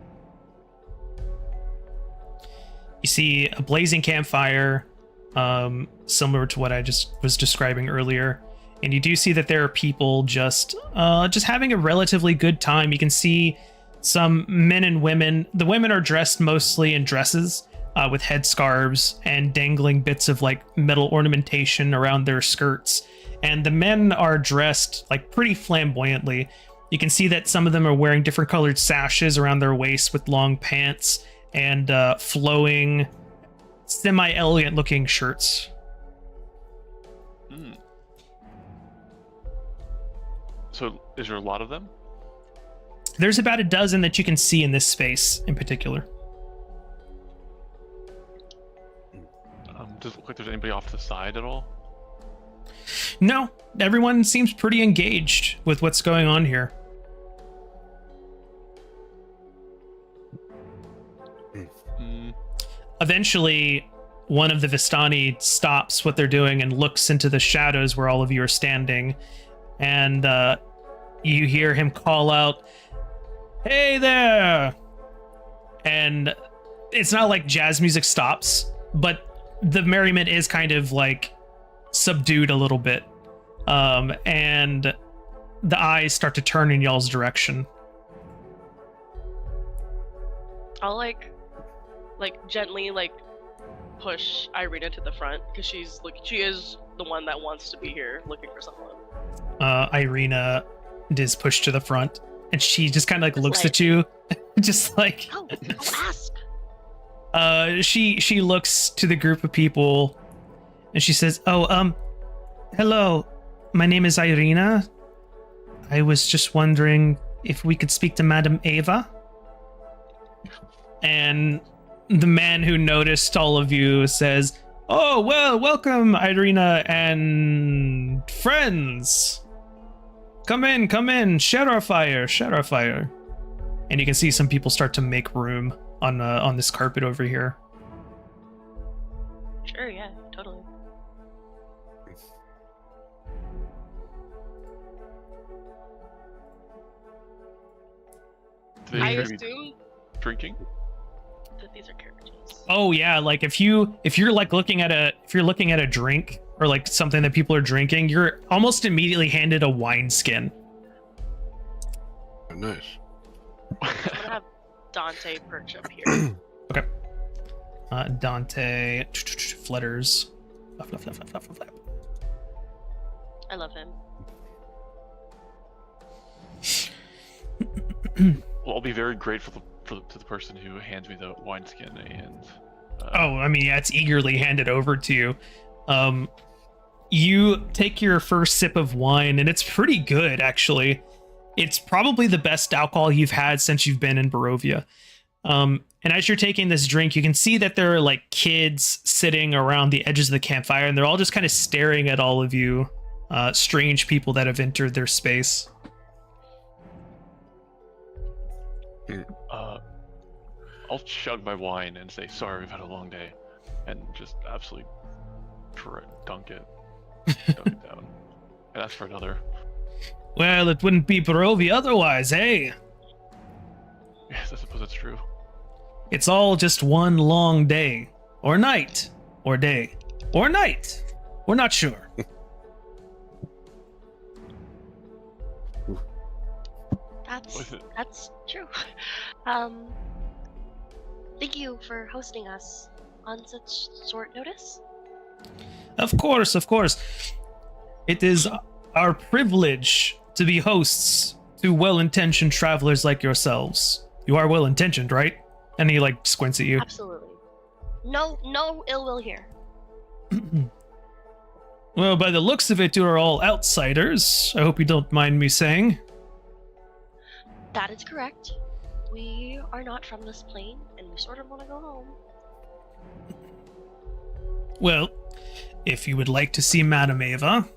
You see a blazing campfire, similar to what I just was describing earlier. And you do see that there are people just having a relatively good time. You can see some men and women. The women are dressed mostly in dresses with headscarves and dangling bits of like metal ornamentation around their skirts. And the men are dressed like pretty flamboyantly. You can see that some of them are wearing different colored sashes around their waists with long pants and flowing, semi-elegant looking shirts. So is there a lot of them? There's about a dozen that you can see in this space in particular. does it look like there's anybody off to the side at all? No, everyone seems pretty engaged with what's going on here. Eventually, one of the Vistani stops what they're doing and looks into the shadows where all of you are standing, and you hear him call out, "Hey there!" And it's not like jazz music stops, but the merriment is kind of like subdued a little bit, and the eyes start to turn in y'all's direction. I'll like gently push Irena to the front because she is the one that wants to be here looking for someone. Irena is pushed to the front, and she just kind of like looks at you, just like. Oh, ask. She looks to the group of people, and she says, "Oh, hello, my name is Irena. I was just wondering if we could speak to Madam Ava." And the man who noticed all of you says, "Oh, well, welcome, Irena and friends. Come in, share our fire. And you can see some people start to make room on this carpet over here. Sure, yeah, totally. I assume drinking that these are carriages. Oh yeah, like if you're looking at a drink or like something that people are drinking, you're almost immediately handed a wineskin. Oh, nice. I'm gonna have Dante perch up here. Okay. Dante flutters. Flap. I love him. Well, I'll be very grateful to the person who hands me the wineskin and. Oh, I mean, yeah, it's eagerly handed over to you. You take your first sip of wine, and it's pretty good, actually. It's probably the best alcohol you've had since you've been in Barovia. And as you're taking this drink, you can see that there are like kids sitting around the edges of the campfire, and they're all just kind of staring at all of you, strange people that have entered their space. I'll chug my wine and say, "Sorry, we've had a long day," and just absolutely dunk it down, and ask for another. Well, it wouldn't be Barovia otherwise, eh? Yes, I suppose that's true. It's all just one long day, or night, or day, or night. We're not sure. That's true. Thank you for hosting us on such short notice. Of course. It is our privilege to be hosts to well-intentioned travelers like yourselves. You are well-intentioned, right? And he like squints at you. Absolutely. No ill will here. Well, by the looks of it, you are all outsiders. I hope you don't mind me saying. That is correct. We are not from this plane, and we sort of want to go home. Well, if you would like to see Madam Ava,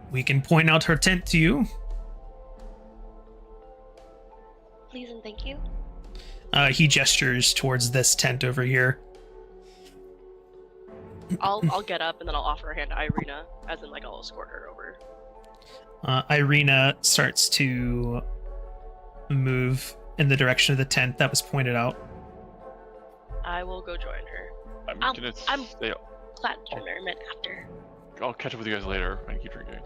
we can point out her tent to you. Please and thank you. He gestures towards this tent over here. I'll get up and then I'll offer a hand to Irena, as in like I'll escort her over. Irena starts to move in the direction of the tent that was pointed out. I will go join her. I'm glad to merriment after. I'll catch up with you guys later and keep drinking.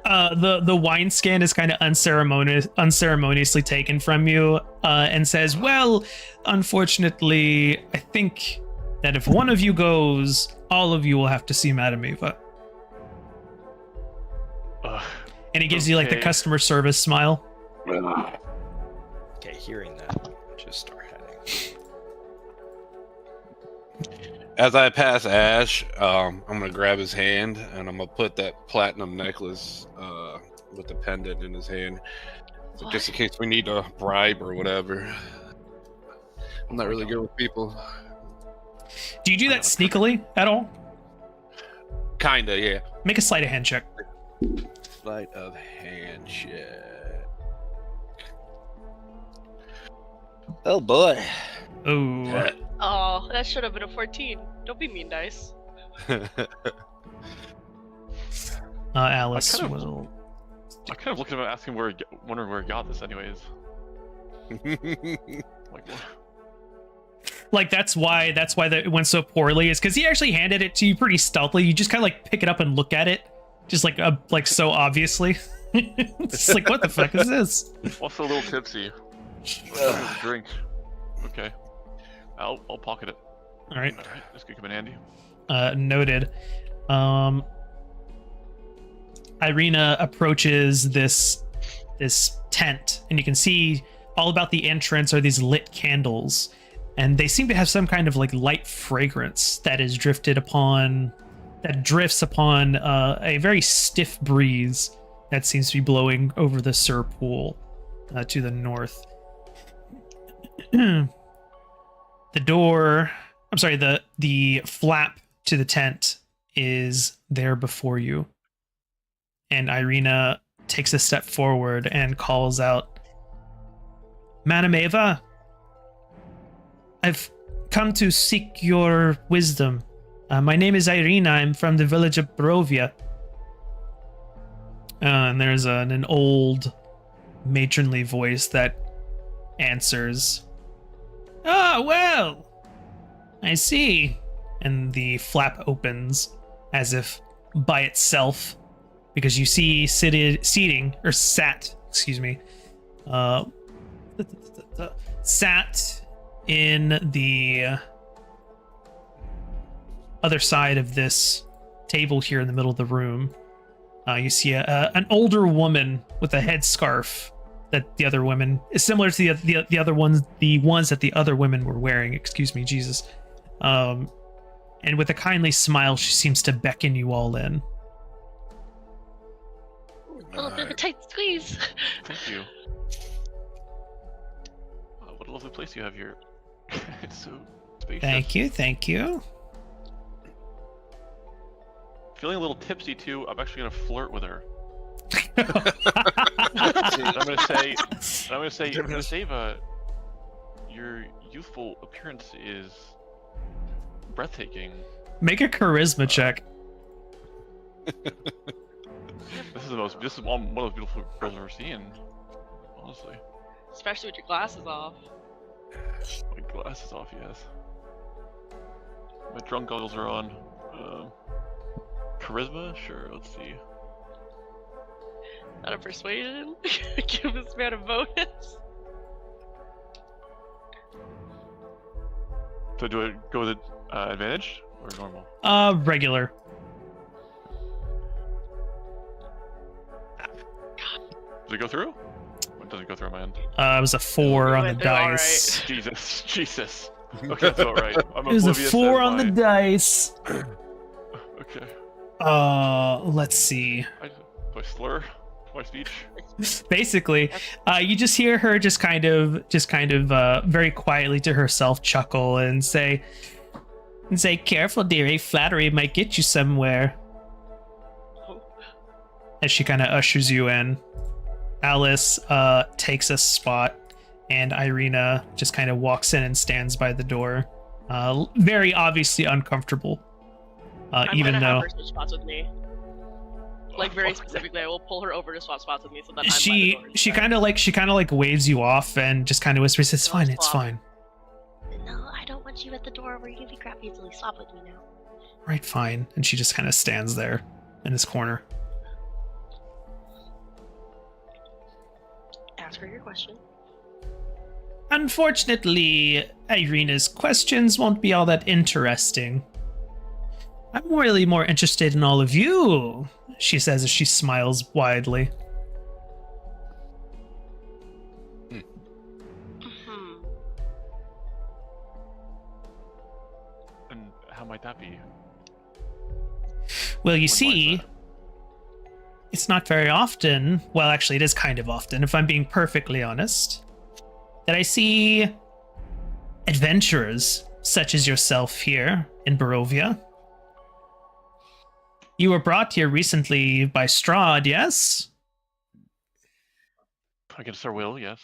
The wineskin is kind of unceremoniously taken from you, and says, "Well, unfortunately, I think that if one of you goes, all of you will have to see Madam Ava." And he gives you like the customer service smile. Okay, hearing that, just start heading. As I pass Ash, I'm gonna grab his hand and I'm gonna put that platinum necklace with the pendant in his hand, so just in case we need a bribe or whatever. I'm not really good with people. Do you do that sneakily at all? Kinda, yeah. Make a sleight of hand check. Sleight of hand check. Oh boy. Oh, Oh, that should have been a 14. Don't be mean, dice. Alice I kind of- will. I kind of looked at him asking wondering where he got this anyways. Like, what? Like that's why that it went so poorly, is because he actually handed it to you pretty stealthily. You just kind of like pick it up and look at it, just like so obviously. It's like, what the fuck is this? Also a little tipsy. Drink. Okay. I'll pocket it. All right, Alright, this could come in handy. noted. Irena approaches this tent, and you can see all about the entrance are these lit candles, and they seem to have some kind of like light fragrance that drifts upon a very stiff breeze that seems to be blowing over the Sur Pool to the north. The flap to the tent is there before you. And Irena takes a step forward and calls out, Madam Eva, I've come to seek your wisdom. My name is Irena. I'm from the village of Barovia. And there's an old matronly voice that answers, "Ah, well, I see." And the flap opens as if by itself, because you see sat in the other side of this table here in the middle of the room. You see an older woman with a headscarf that the other women is similar to the other ones, the ones that the other women were wearing. Excuse me, Jesus. And with a kindly smile, she seems to beckon you all in. A little bit of a tight squeeze. Thank you. What a lovely place you have here. It's so spacious. Thank you. Feeling a little tipsy too. I'm actually gonna flirt with her. I'm gonna say, Miss Ava, your youthful appearance is breathtaking. Make a charisma check. This is one of the most beautiful girls I've ever seen. Honestly. Especially with your glasses off. My glasses off, yes. My drunk goggles are on. Charisma? Sure, let's see. Not a persuasion? Give this man a bonus. So do I go with advantage or normal? Regular. Does it go through? Or does it go through on my end? It was a 4 on the Went through all dice. Jesus. Okay, that's all right. I'm It was a oblivious 4 as on the my- dice. Okay. Let's see. Do I slur my speech? Basically, you just hear her just kind of very quietly to herself chuckle and say, "Careful, dearie. Flattery might get you somewhere." As she kind of ushers you in, Alice takes a spot, and Irena just kind of walks in and stands by the door, very obviously uncomfortable. I'm Even gonna though have her switch spots with me. Like very specifically, I will pull her over to swap spots with me so that I'm by the she door she instead. kind of like waves you off and just kind of whispers, "It's No, fine, it's swap. fine." No, I don't want you at the door where you can be crap easily. Swap with me now. Right, fine. And she just kind of stands there in this corner. Ask her your question. Unfortunately, Irena's questions won't be all that interesting. I'm really more interested in all of you, she says as she smiles widely. Hmm. And how might that be? Well, you When was see, that? it's not very often, well, actually, it is kind of often, if I'm being perfectly honest, that I see adventurers such as yourself here in Barovia. You were brought here recently by Strahd, yes? Against our will, yes.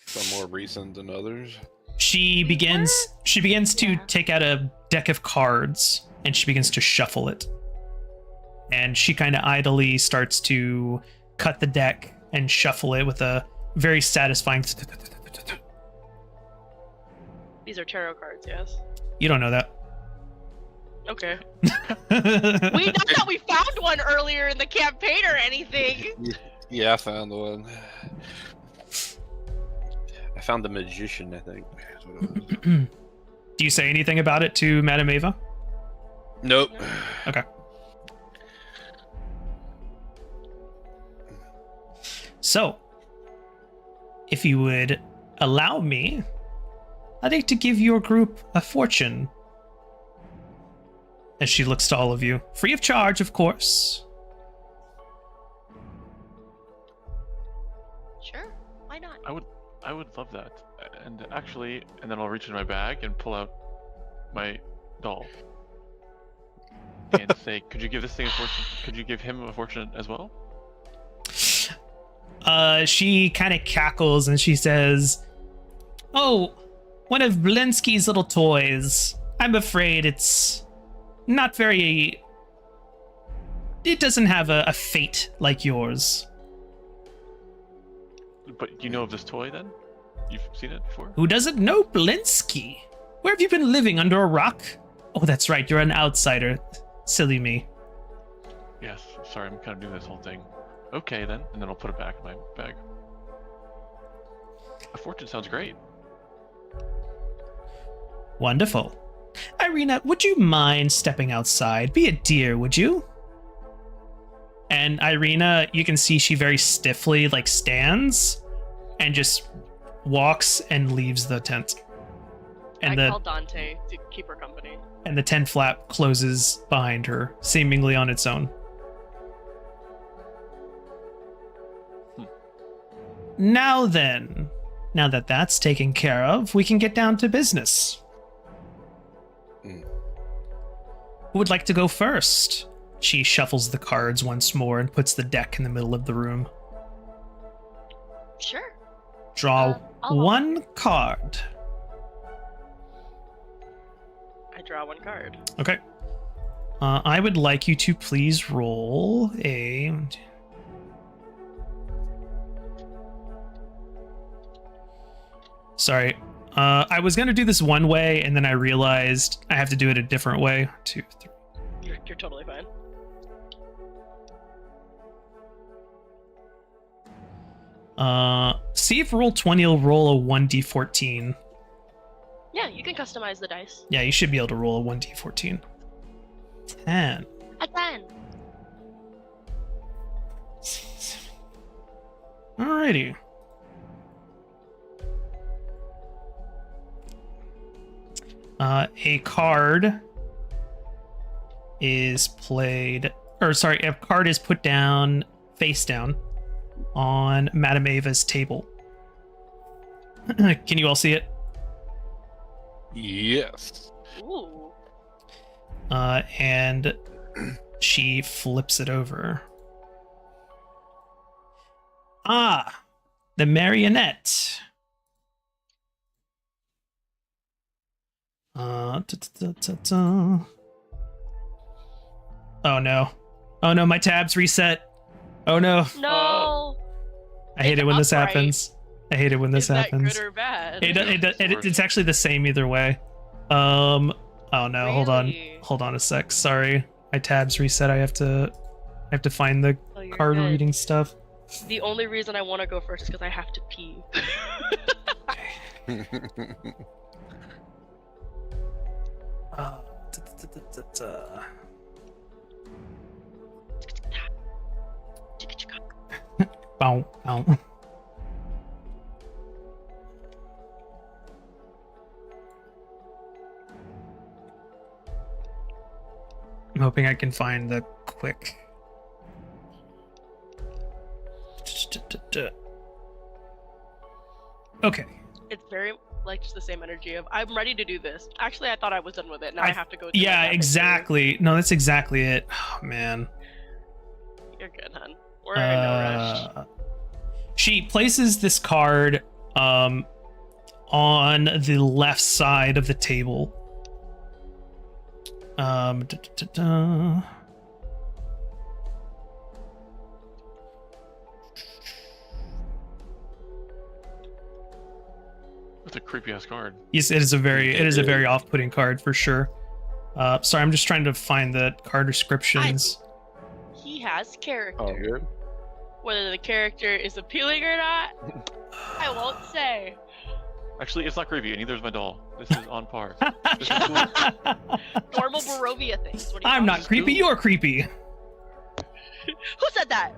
Some more recent than others. She begins to Yeah. take out a deck of cards and she begins to shuffle it. And she kind of idly starts to cut the deck and shuffle it with a very satisfying. These are tarot cards, yes. You don't know that. Okay. We not that we found one earlier in the campaign or anything. Yeah, I found one. I found the magician, I think. That's what it was. Do you say anything about it to Madame Ava? Nope. Okay. So, if you would allow me, I'd like to give your group a fortune. As she looks to all of you. Free of charge, of course. Sure, why not? I would love that. And actually, and then I'll reach in my bag and pull out my doll. And say, could you give this thing a fortune? Could you give him a fortune as well? She kind of cackles and she says, "Oh, one of Blinsky's little toys. I'm afraid it's not very... It doesn't have a fate like yours." But you know of this toy then? You've seen it before? Who doesn't know Blinsky? Where have you been living, under a rock? Oh, that's right, you're an outsider. Silly me. Yes. Sorry, I'm kind of doing this whole thing. Okay then, and then I'll put it back in my bag. A fortune sounds great. Wonderful. Irena, would you mind stepping outside? Be a dear, would you? And Irena, you can see she very stiffly stands and just walks and leaves the tent. And I call Dante to keep her company. and the tent flap closes behind her, seemingly on its own. Now then, now that that's taken care of, we can get down to business. Mm. Who would like to go first? She shuffles the cards once more and puts the deck in the middle of the room. Sure. Draw I'll one card. I draw one card. Okay. I would like you to please roll a... Sorry. I was going to do this one way, and then I realized I have to do it a different way. 2, 3. You're totally fine. See if roll 20 will roll a 1d14. Yeah, you can customize the dice. Yeah, you should be able to roll a 1d14. 10. A 10. Alrighty. A card is played, or sorry, a card is put down face down on Madame Ava's table. Can you all see it? Yes. Ooh. And she flips it over. Ah, the marionette. Oh no. Oh no, my tabs reset. Oh no. No. I hate it when this upright. happens. I hate it when this Is that happens. good or bad? It's actually the same either way. Oh no, hold on. Really? Hold on a sec. Sorry. My tabs reset. I have to find the Oh, you're card good. reading stuff. The only reason I want to go first is because I have to pee. Bow, bow. I'm hoping I can find the quick. Okay. It's very like just the same energy of I'm ready to do this. Actually, I thought I was done with it. Now I have to go. Do Yeah, my epic exactly. No, that's exactly it. Oh man. move. You're good, hun. We're in no rush. She places this card on the left side of the table. That's a creepy ass card. Yes, it is a very off-putting card for sure. Sorry, I'm just trying to find the card descriptions. He has character. Oh, good. Whether the character is appealing or not, I won't say. Actually, it's not creepy, and neither is my doll. This is on par. This is cool. Normal Barovia things. What do you I'm want? not creepy, you're creepy. Who said that?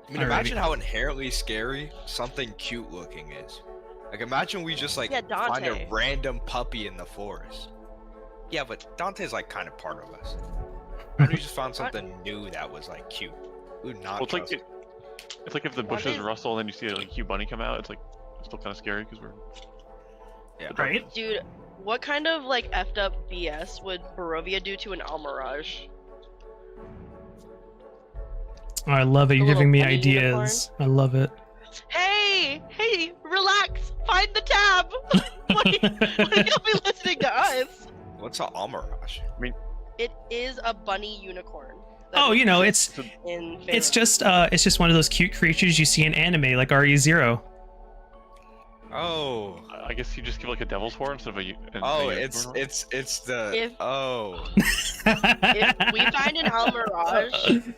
I mean, imagine how inherently scary something cute looking is. Like, imagine we just like Yeah, find a Dante. random puppy in the forest. Yeah, but Dante's like kind of part of us. And we just found something new that was like cute. We would not Well, it's like trust it's like if the What bushes is- rustle and you see a like, cute bunny come out. It's like it's still kind of scary because we're Yeah. Right? Dude, what kind of like effed up BS would Barovia do to an Almirage? Oh, I love it. The You're little giving me bunny ideas. I love it. Hey, relax. Find the tab. Why you'll be listening to us? What's a Almirage? It is a bunny unicorn. that Oh, is you know, it's in it's Faerun. just one of those cute creatures you see in anime like RE0. Oh. I guess you just give like a devil's horn instead of a. Oh, a it's the If- oh. If we find an Almirage,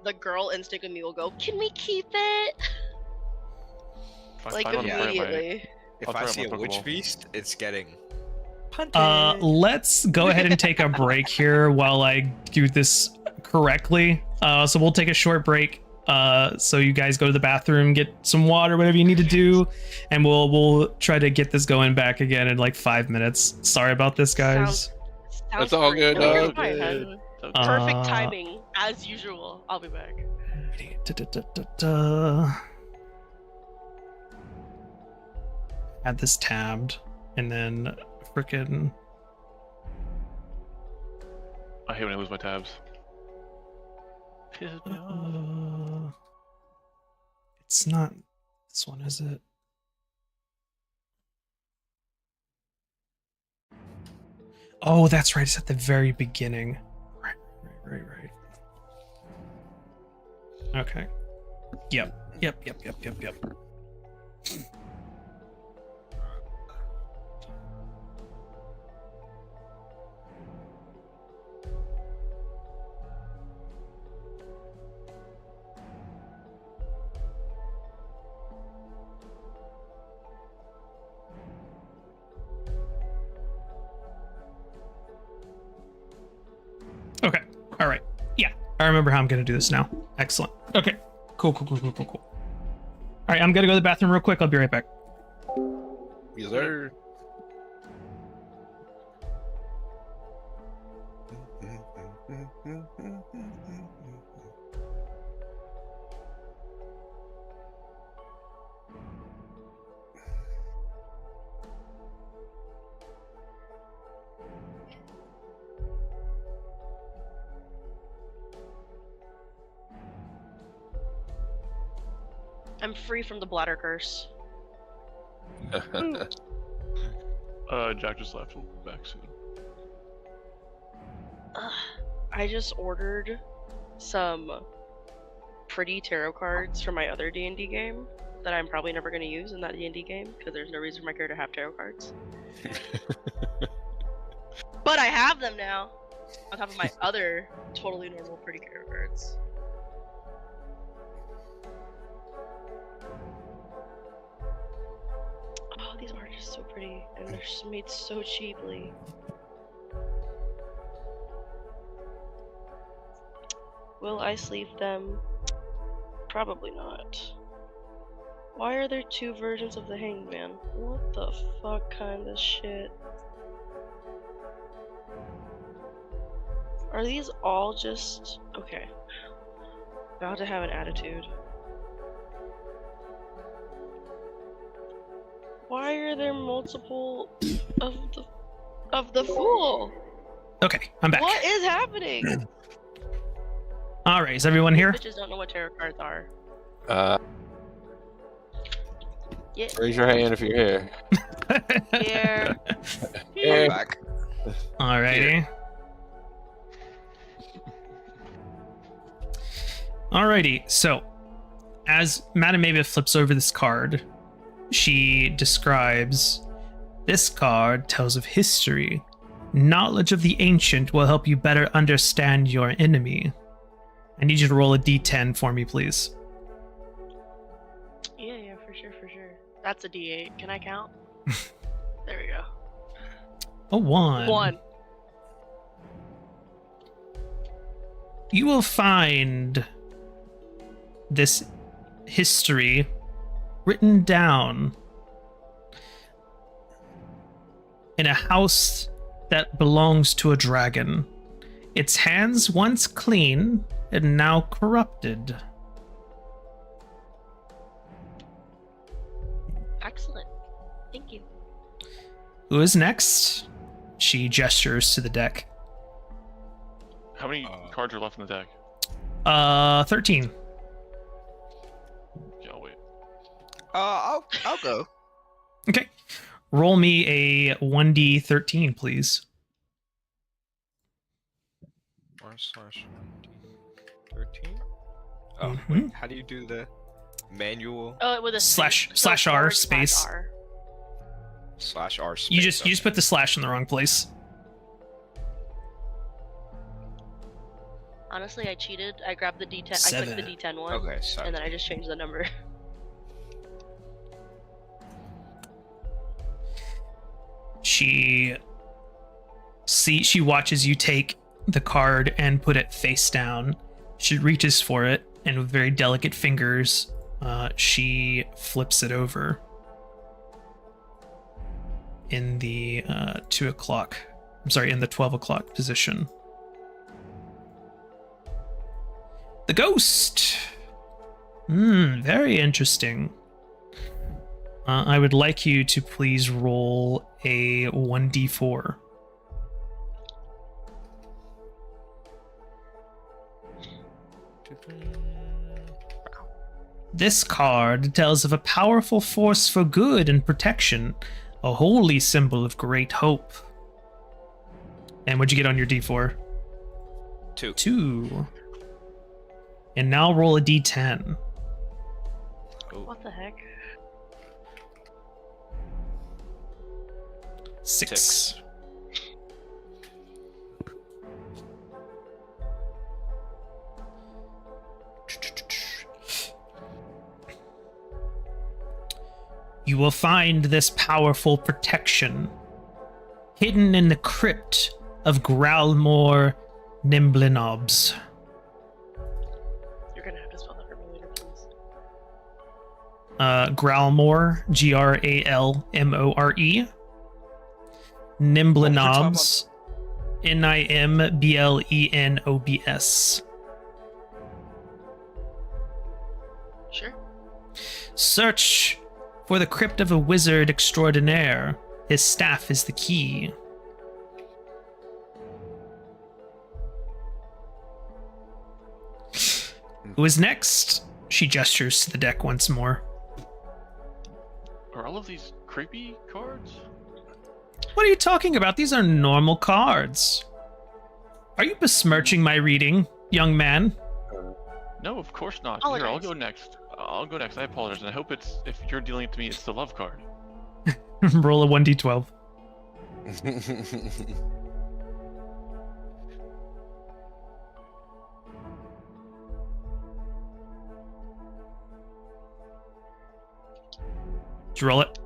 the girl instantly will go, "Can we keep it?" Like Fine, I'll throw it my- immediately. If I'll I throw see a my witch Pokeball. beast, it's getting punted. Let's go ahead and take a break here while I do this correctly. So we'll take a short break. So you guys go to the bathroom, get some water, whatever you need to do, and we'll try to get this going back again in like 5 minutes. Sorry about this, guys. Sounds That's all great. good, No, you're dog. fine, Good. hun. So- Perfect timing, as usual. I'll be back. Add this tabbed, and then frickin' I hate when I lose my tabs. Pisses me off. it's not this one, is it? Oh, that's right. It's at the very beginning. Right. Okay. Yep. Okay. All right. Yeah. I remember how I'm going to do this now. Excellent. Okay. Cool. All right. I'm going to go to the bathroom real quick. I'll be right back. Yes, sir. I'm free from the bladder curse. Jack just left. We'll be back soon. I just ordered some pretty tarot cards for my other D&D game that I'm probably never going to use in that D&D game because there's no reason for my character to have tarot cards. But I have them now on top of my other totally normal pretty tarot cards. Oh, these are just so pretty and they're just made so cheaply. Will I sleeve them? Probably not. Why are there two versions of the Hanged Man? What the fuck kind of shit? Are these all just... Okay. About to have an attitude. Why are there multiple of the fool? Okay, I'm back. What is happening? All right, is everyone here? Bitches don't know what tarot cards are. Yeah. Raise your hand if you're here. Here. I'm back. Alrighty. Alrighty, so as Madame Ava flips over this card, she describes, this card tells of history. Knowledge of the ancient will help you better understand your enemy. I need you to roll a d10 for me, please. Yeah, for sure. That's a D8. Can I count? There we go. A 1. 1. You will find this history written down in a house that belongs to a dragon. Its hands once clean and now corrupted. Excellent. Thank you. Who is next? She gestures to the deck. How many cards are left in the deck? 13. Yeah, I'll wait. I'll go. Okay. Roll me a 1d13, please. /13. Oh, Mhm. wait. How do you do the manual? Oh, with a Slash- so slash R, forward space. slash R. /R space? You just okay. put the slash in the wrong place. Honestly, I cheated. I grabbed the D10. I Seven. clicked the D10 one. Okay, sorry. And then I just changed the number. She watches you take the card and put it face down. She reaches for it, and with very delicate fingers, she flips it over in the 2 o'clock. I'm sorry, in the 12 o'clock position. The ghost. Very interesting. I would like you to please roll a 1d4. This card tells of a powerful force for good and protection, a holy symbol of great hope. And what'd you get on your d4? 2. 2. And now roll a d10. What the heck? 6. You will find this powerful protection hidden in the crypt of Growlmore Nimblinobs. You're gonna have to spell that for me later, please. Growlmore, Gralmore. Nimblinobs, Nimbllenobs. Sure. Search for the crypt of a wizard extraordinaire. His staff is the key. Who is next? She gestures to the deck once more. Are all of these creepy cards? What are you talking about? These are normal cards. Are you besmirching my reading, young man? No, of course not. Apologize. Here, I'll go next. I apologize, and I hope if you're dealing it to me, it's the love card. Roll a 1d12. Did you roll it?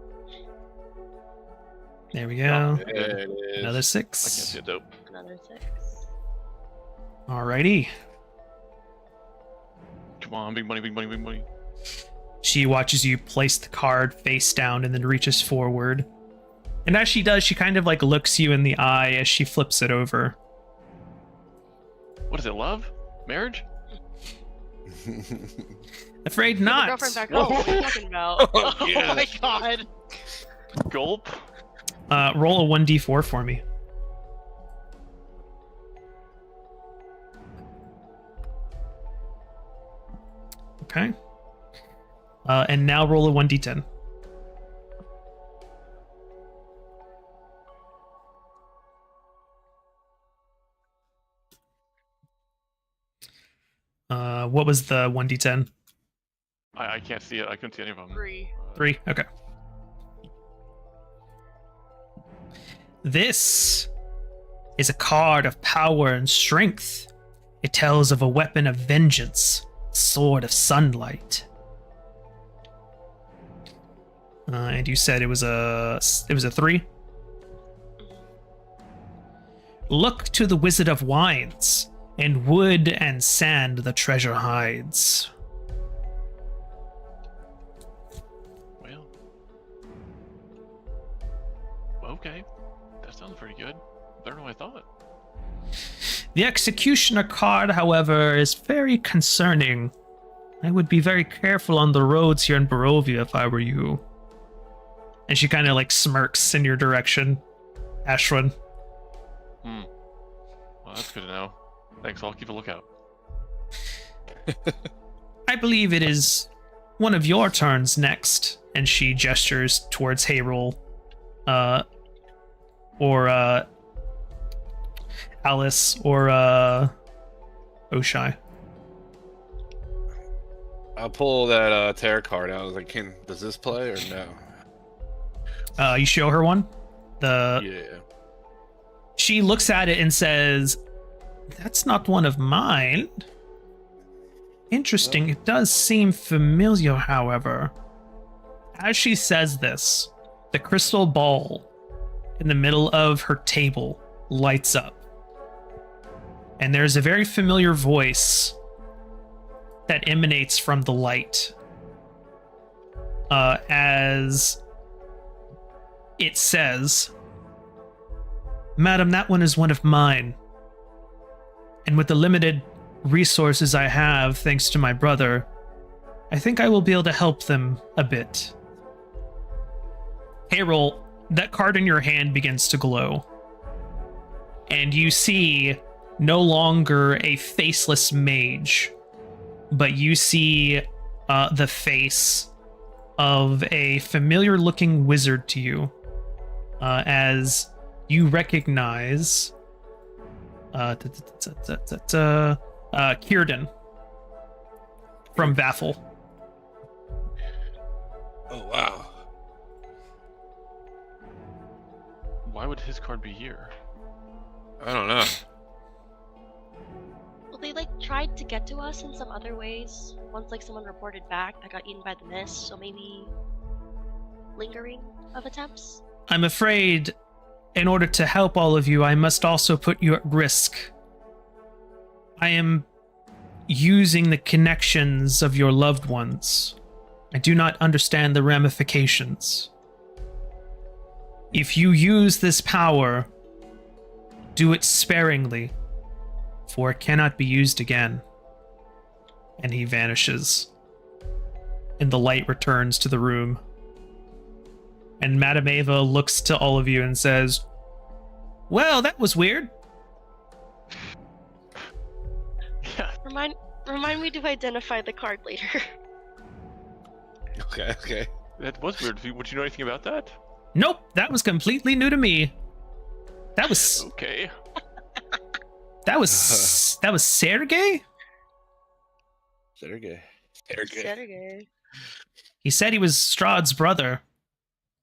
There we go. There it is. Another I can't 6. see a dope. Another 6. Alrighty. Come on, big money, big money, big money. She watches you place the card face down and then reaches forward. And as she does, she kind of like looks you in the eye as she flips it over. What is it, love? Marriage? Afraid Your not. girlfriend back home. What are you talking about? Oh, Oh yes. my god. Gulp. Roll a 1d4 for me. Okay. And now roll a 1d10. What was the 1d10? I can't see it. I couldn't see any of them. 3. 3? Okay. This is a card of power and strength. It tells of a weapon of vengeance, sword of sunlight. And you said it was a 3? Look to the Wizard of Wines. In wood and sand the treasure hides. Well. Okay. That sounds pretty good. Better than what I thought. The Executioner card, however, is very concerning. I would be very careful on the roads here in Barovia if I were you. And she kind of like smirks in your direction, Ashwin. Well, that's good to know. Thanks, I'll keep a lookout. I believe it is one of your turns next. And she gestures towards Hayrol. Or Alice, or Oshai. I'll pull that tarot card out. I was like, does this play or no? You show her one? Yeah. She looks at it and says, "That's not one of mine." Interesting. It does seem familiar, however. As she says this, the crystal ball in the middle of her table lights up. And there's a very familiar voice that emanates from the light. As it says, "Madam, that one is one of mine. And with the limited resources I have, thanks to my brother, I think I will be able to help them a bit." Hayrol, that card in your hand begins to glow. And you see no longer a faceless mage, but you see the face of a familiar-looking wizard to you, as you recognize Kierden from VAFFL. Oh, wow. Why would his card be here? I don't know. Well, they like tried to get to us in some other ways. Once like someone reported back that got eaten by the mist, so maybe lingering of attempts. I'm afraid, in order to help all of you, I must also put you at risk. I am using the connections of your loved ones. I do not understand the ramifications. If you use this power, do it sparingly, for it cannot be used again. And he vanishes. And the light returns to the room. And Madame Ava looks to all of you and says, "Well, that was weird." Yeah. Remind me to identify the card later. Okay. That was weird. Would you know anything about that? Nope, that was completely new to me. That was Okay. Sergey? Sergey. Saturday. He said he was Strahd's brother.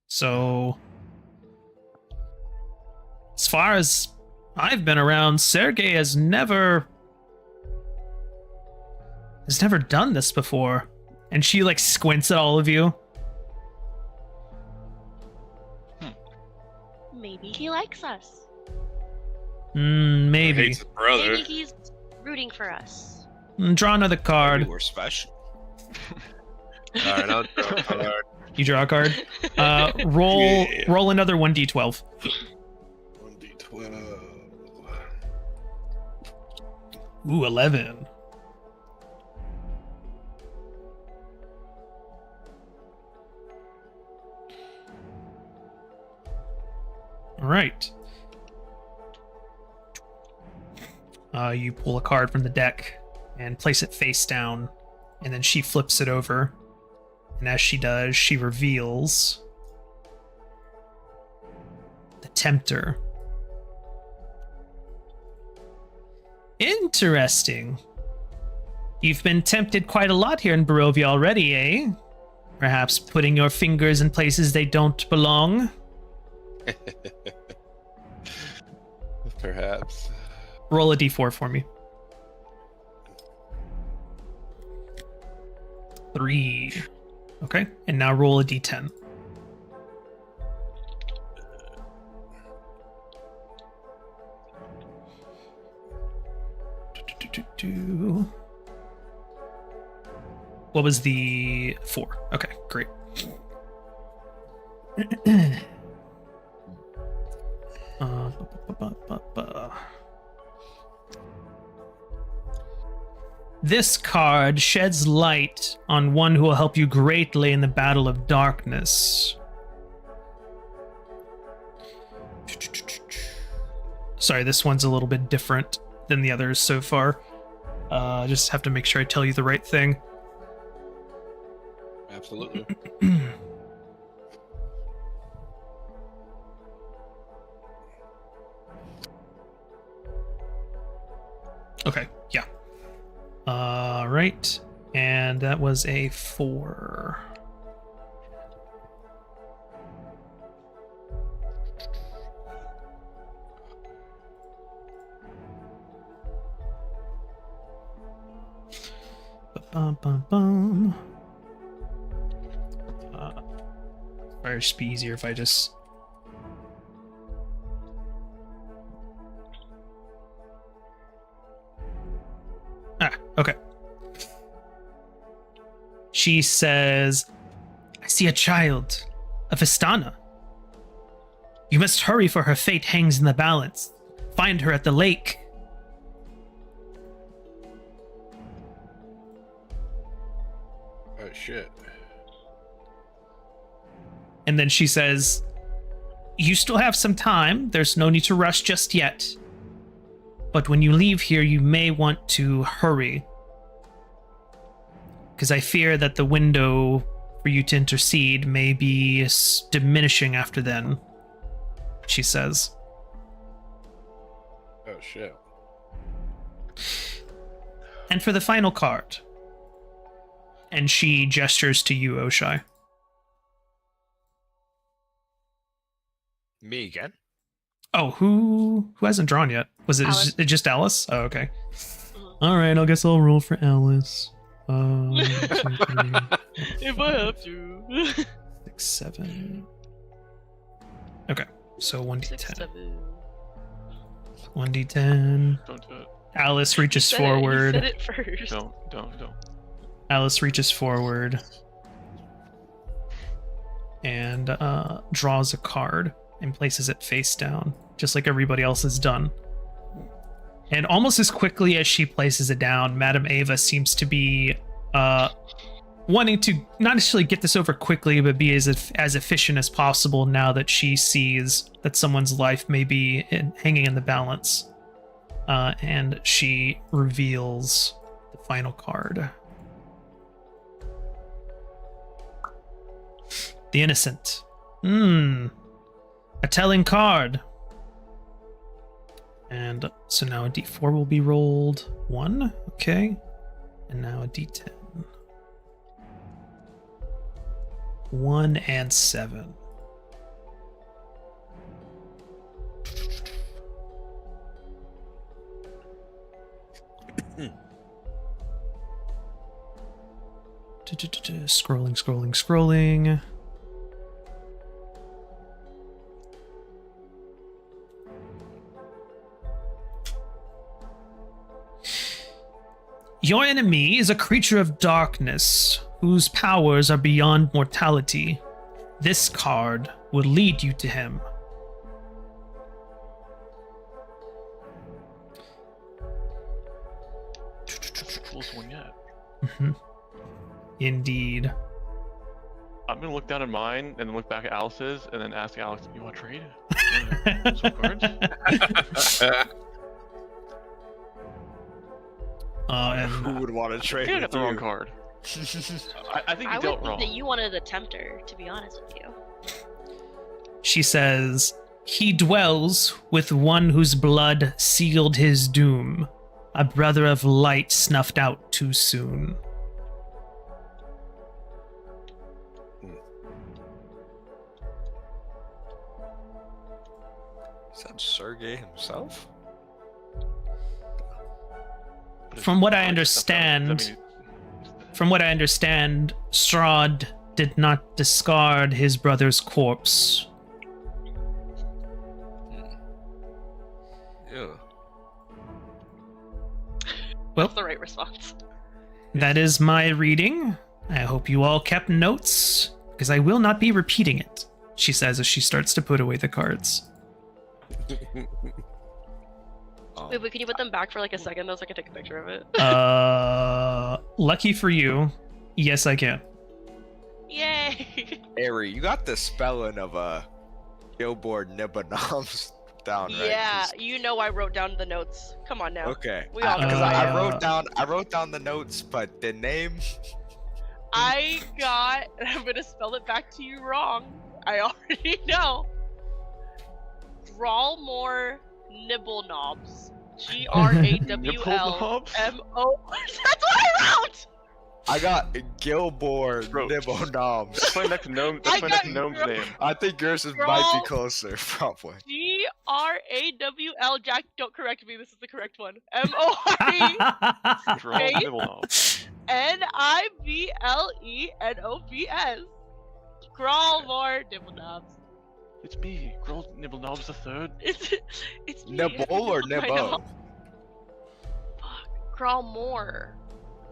So, as far as I've been around, Sergey has never done this before. And she like squints at all of you. Maybe he likes us. Maybe. Hates his brother. Maybe he's rooting for us. Draw another Maybe card. we're special. Alright, I'll draw a card. You draw a card. Roll Yeah. roll another 1d12. 1d12. Ooh, 11. All right. You pull a card from the deck and place it face down, and then she flips it over. And as she does, she reveals the Tempter. Interesting. You've been tempted quite a lot here in Barovia already, eh? Perhaps putting your fingers in places they don't belong? Perhaps. Roll a d4 for me. 3. Okay, and now roll a d10. What was the 4? Okay, great. This card sheds light on one who will help you greatly in the battle of darkness. Sorry, this one's a little bit different than the others so far. Just have to make sure I tell you the right thing. Absolutely. Okay, yeah. Right. And that was a 4. Ba-bum-bum-bum. Probably just be easier if I just... Okay. She says, I see a child, a Vistana. You must hurry, for her fate hangs in the balance. Find her at the lake. Oh, shit. And then she says, you still have some time. There's no need to rush just yet. But when you leave here, you may want to hurry. Because I fear that the window for you to intercede may be diminishing after then, she says. Oh, shit. And for the final card. And she gestures to you, Oshai. Me again? Oh, who hasn't drawn yet? Was it Alice. just Alice? Oh, okay. All right, I guess I'll roll for Alice. 1, 2, 3, 4, If I have to. 6, 7. Okay, so 1d10. 1d10. Don't do it. Alice reaches You forward. said it first. Don't. Alice reaches forward and draws a card and places it face down, just like everybody else has done. And almost as quickly as she places it down, Madame Ava seems to be wanting to not necessarily get this over quickly, but be as efficient as possible now that she sees that someone's life may be hanging in the balance. And she reveals the final card. The Innocent. A telling card. And so now a d4 will be rolled. 1, okay. And now a d10. 1 and 7. Scrolling. Your enemy is a creature of darkness, whose powers are beyond mortality. This card will lead you to him. That's the coolest one yet. Indeed. I'm gonna look down at mine and then look back at Alice's and then ask Alex, "You want to trade?" So cards? Who And would want to I trade think I got with the wrong you? card. I think I you would dealt think wrong. that you wanted a tempter, to be honest with you. she says, "He dwells with one whose blood sealed his doom, a brother of light snuffed out too soon." Is that Sergey himself? But if From what I cards stuff out, does that understand, mean- From what I understand, Strahd did not discard his brother's corpse. Ew. Well, That's the right response. that is my reading. I hope you all kept notes, because I will not be repeating it, she says as she starts to put away the cards. Wait, can you put them back for like a second though so I can take a picture of it? Lucky for you, yes I can. Yay! Ari, you got the spelling of Billboard Nibbanoms down, right? Yeah, 'Cause- you know I wrote down the notes. Come on now. Okay. We all know Because that. I wrote down the notes, but the name. I got, and I'm gonna spell it back to you wrong. I already know. Drawlmore Nibble Knobs. GRAWLMO. That's what I wrote! I got Gilboard Bro. Nibbanoms. That's my next gnome. I That's my next got gnome's you. name. I think yours might Scroll. be closer, probably. GRAWL. Jack, don't correct me. This is the correct one. MORE Draw Hey. nibble knob. NIBLENOBS. Crawlmore Nibble Knobs. It's me, Grold Nibble Knobs the third. It's me. Nibble or My Nibbo? knob. Fuck. Crawlmore.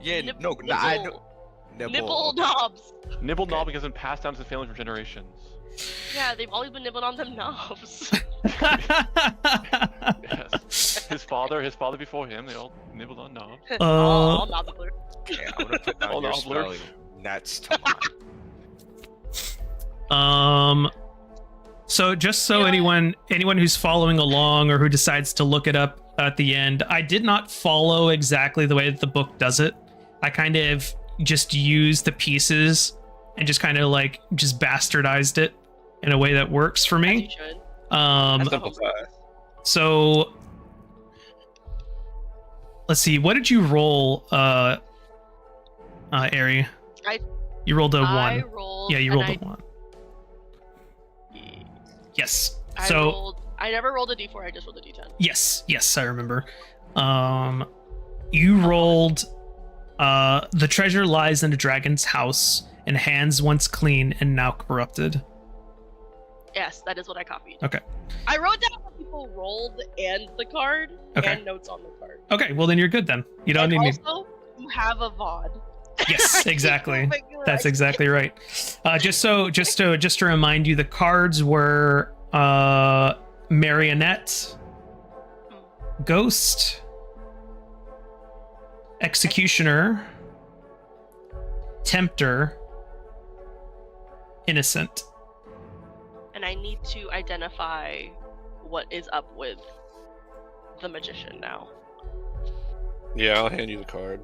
Yeah, Nib- no, I know. Nibble knobs. Nibble knobbing has been passed down to the family for generations. Yeah, they've always been nibbling on them knobs. Yes. His father before him, they all nibbled on knobs. Oh, knobbler. Okay, I'm gonna put down Hold your on, Blur. spelling next to mine. So just so You know anyone who's following along or who decides to look it up at the end, I did not follow exactly the way that the book does it. I kind of just used the pieces and just kind of like just bastardized it in a way that works for As me. you should. Sympathize. So let's see, what did you roll, Ari? You rolled a I one. rolled. Yeah, you and rolled a one. Yes. I never rolled a d4. I just rolled a d10. Yes, I remember. You rolled the treasure lies in a dragon's house, and hands once clean and now corrupted. Yes, that is what I copied. Okay. I wrote down what people rolled and the card Okay. and notes on the card. Okay, well then you're good then. You don't and need me. also, you have a VOD. Yes, exactly. That's exactly. exactly right. Just to remind you, the cards were Marionette, Ghost, Executioner, Tempter, Innocent. And I need to identify what is up with the magician now. Yeah, I'll hand you the card.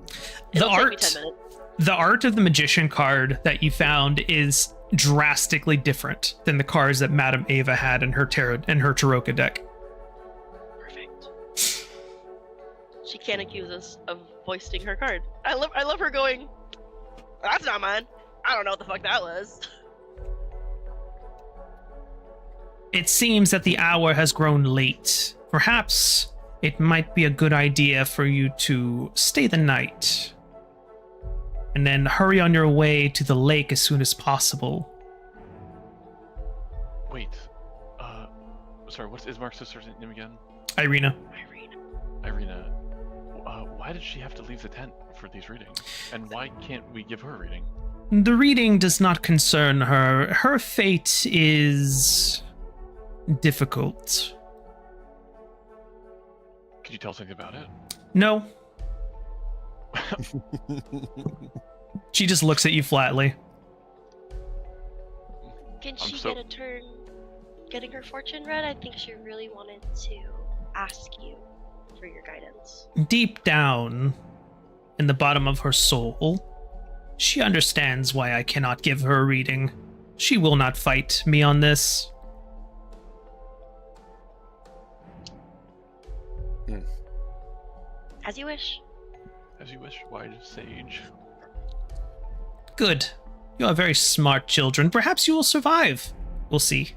It'll take me 10 minutes. The art of the magician card that you found is drastically different than the cards that Madame Ava had in her tarot and her Taroka deck. Perfect. She can't accuse us of foisting her card. I love her going, that's not mine. I don't know what the fuck that was. It seems that the hour has grown late. Perhaps it might be a good idea for you to stay the night and then hurry on your way to the lake as soon as possible. Wait. Sorry, what's Ismark's sister's name again? Irena. Irena. Why did she have to leave the tent for these readings? And why can't we give her a reading? The reading does not concern her. Her fate is difficult. Could you tell us anything about it? No. She just looks at you flatly. Can I'm she so- get a turn getting her fortune read. I think she really wanted to ask you for your guidance. Deep down, in the bottom of her soul, she understands why I cannot give her a reading. She will not fight me on this. As you wish. As you wish, wise sage. Good. You are very smart children. Perhaps you will survive. We'll see.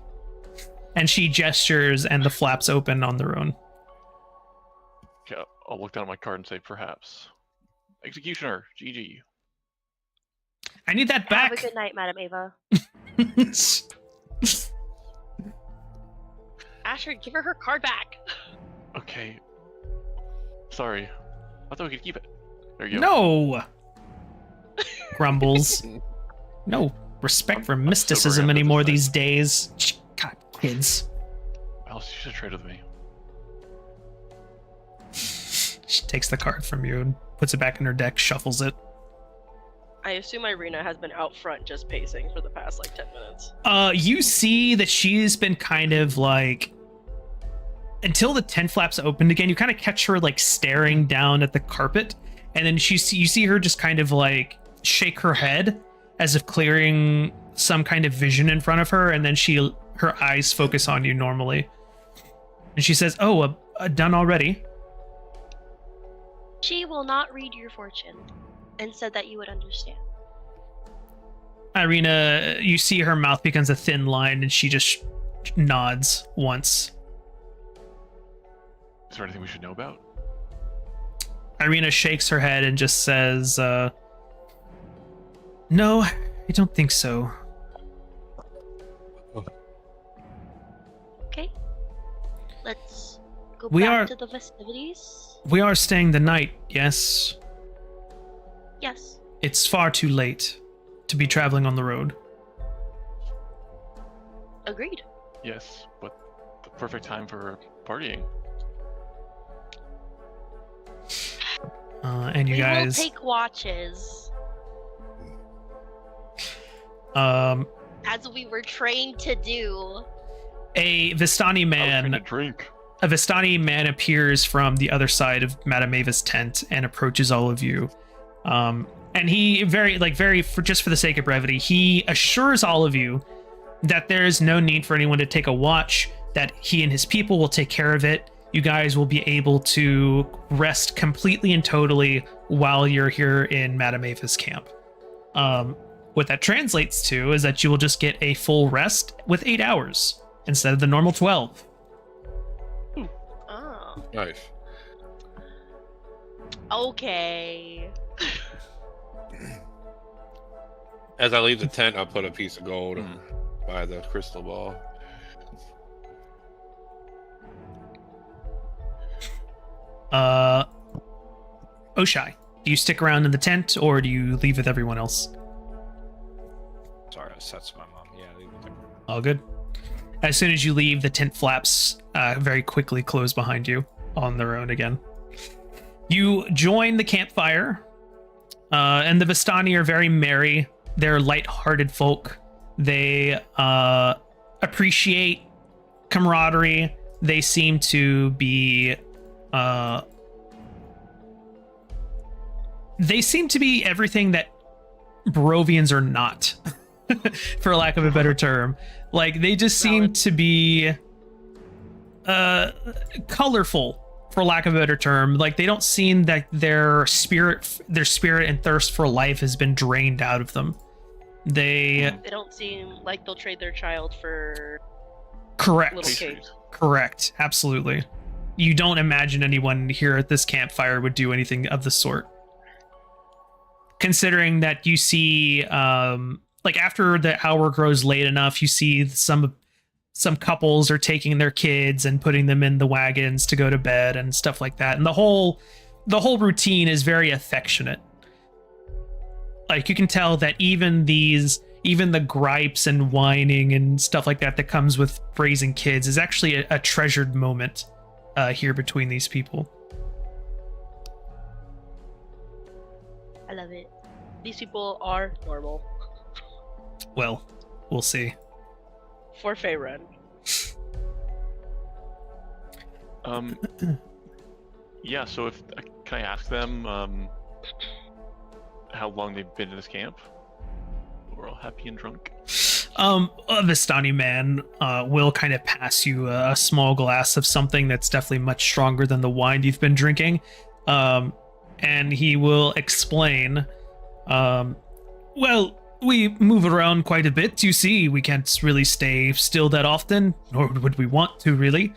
And she gestures and the flaps open on their own. Okay, I'll look down at my card and say, perhaps. Executioner, GG. I need that back. Have a good night, Madam Ava. Asher, give her card back. Okay. Sorry. I thought we could keep it. There you go. No! Grumbles. No respect for mysticism sober anymore this these days. God, kids. Well, she should trade with me. She takes the card from you and puts it back in her deck, shuffles it. I assume Irena has been out front just pacing for the past, 10 minutes. You see that she's been kind of until the tent flaps opened again, you kind of catch her staring down at the carpet, and then you see her just kind of shake her head as if clearing some kind of vision in front of her, and then her eyes focus on you normally. And she says, "Oh, done already?" She will not read your fortune, and said that you would understand. Irena, you see her mouth becomes a thin line, and she just nods once. Is there anything we should know about? Irena shakes her head and just says, "No, I don't think so." Okay. Let's go We back are- to the festivities. We are staying the night, yes? Yes. It's far too late to be traveling on the road. Agreed. Yes, but the perfect time for partying. And you We guys, will take watches, as we were trained to do. a Vistani Man. man, Drink. a Vistani man appears from the other side of Madame Ava's tent and approaches all of you. And he just for the sake of brevity, he assures all of you that there is no need for anyone to take a watch, that he and his people will take care of it. You guys will be able to rest completely and totally while you're here in Madame Ava's camp. What that translates to is that you will just get a full rest with 8 hours instead of the normal 12. Oh. Nice. Okay. As I leave the tent, I'll put a piece of gold by the crystal ball. Oshai, do you stick around in the tent or do you leave with everyone else? Sorry, that's my mom. Yeah, leave it there. All good. As soon as you leave, the tent flaps very quickly close behind you on their own again. You join the campfire, and the Vistani are very merry. They're light-hearted folk. They appreciate camaraderie. They seem to be everything that Barovians are not, for lack of a better term. They just seem to be colorful, for lack of a better term. They don't seem that their spirit and thirst for life has been drained out of them. They don't seem like they'll trade their child for correct. little kids. Correct. Absolutely. You don't imagine anyone here at this campfire would do anything of the sort. Considering that you see, after the hour grows late enough, you see some couples are taking their kids and putting them in the wagons to go to bed and stuff like that. And the whole routine is very affectionate. You can tell that even the gripes and whining and stuff like that comes with raising kids is actually a treasured moment here between these people. I love it. These people are normal. Well, we'll see. For Faerun. Um, yeah, so if can I ask them how long they've been in this camp? We're all happy and drunk. A Vistani man will kind of pass you a small glass of something that's definitely much stronger than the wine you've been drinking. And he will explain, well, we move around quite a bit. You see, we can't really stay still that often, nor would we want to, really.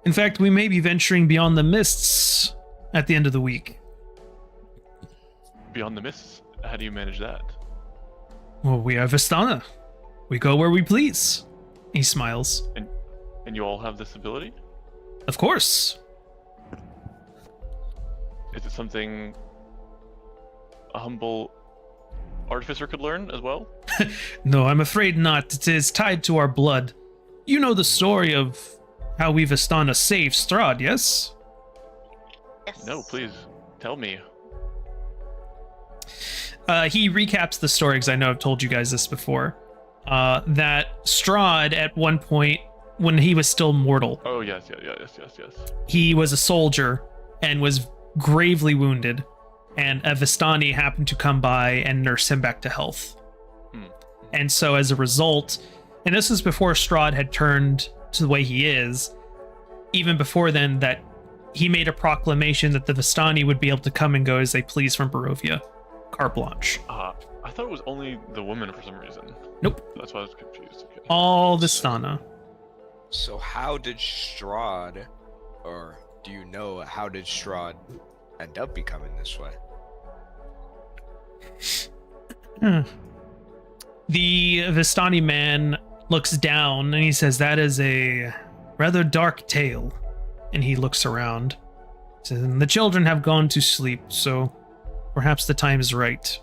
In fact, we may be venturing beyond the mists at the end of the week. Beyond the mists? How do you manage that? Well, we are Vistana. We go where we please. He smiles. And you all have this ability? Of course. Is it something a humble artificer could learn as well? No, I'm afraid not. It is tied to our blood. You know the story of how we Vistana saved Strahd, yes? Yes. No, please tell me. He recaps the story, because I know I've told you guys this before. That Strahd, at one point, when he was still mortal, Oh yes. he was a soldier and was gravely wounded, and a Vistani happened to come by and nurse him back to health. And so as a result, and this was before Strahd had turned to the way he is, even before then, that he made a proclamation that the Vistani would be able to come and go as they please from Barovia. Carte blanche. I thought it was only the woman for some reason. Nope. That's why I was confused. Okay. All Vistana. So how did Strahd, or do you know how did Strahd end up becoming this way? The Vistani man looks down and he says, that is a rather dark tale. And he looks around. He says, the children have gone to sleep, so perhaps the time is right.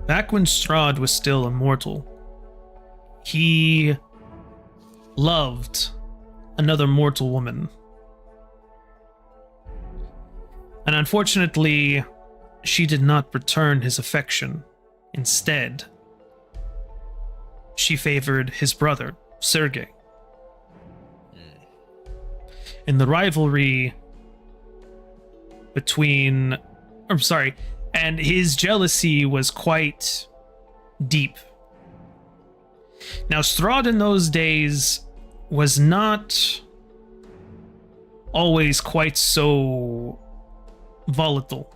Back when Strahd was still immortal, he loved another mortal woman. And unfortunately, she did not return his affection. Instead, she favored his brother, Sergei. And the rivalry between... I'm sorry, and his jealousy was quite deep. Now, Strahd in those days was not always quite so volatile.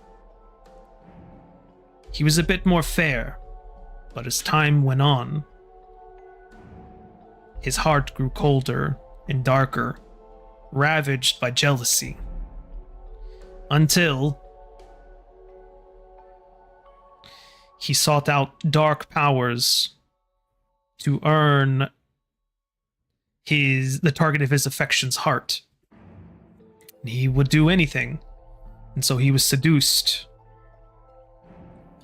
He was a bit more fair, but as time went on, his heart grew colder and darker, ravaged by jealousy. Until he sought out dark powers to earn the target of his affection's heart. He would do anything, and so he was seduced.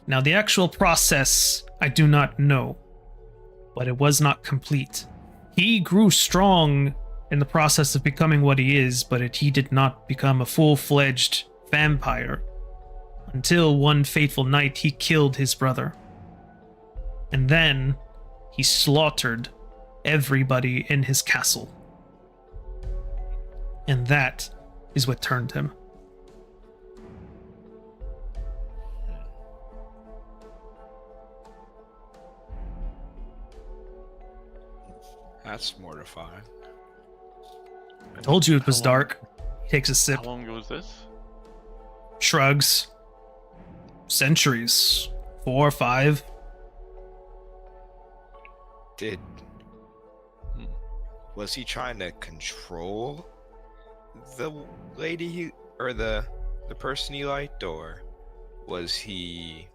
Now, the actual process, I do not know, but it was not complete. He grew strong in the process of becoming what he is, but he did not become a full-fledged vampire until one fateful night he killed his brother. And then he slaughtered everybody in his castle. And that is what turned him. That's mortifying. I told you it was How long- dark. He takes a sip, How long ago was this? shrugs. Centuries. 4 or 5. Was he trying to control the lady or the person he liked, or was he,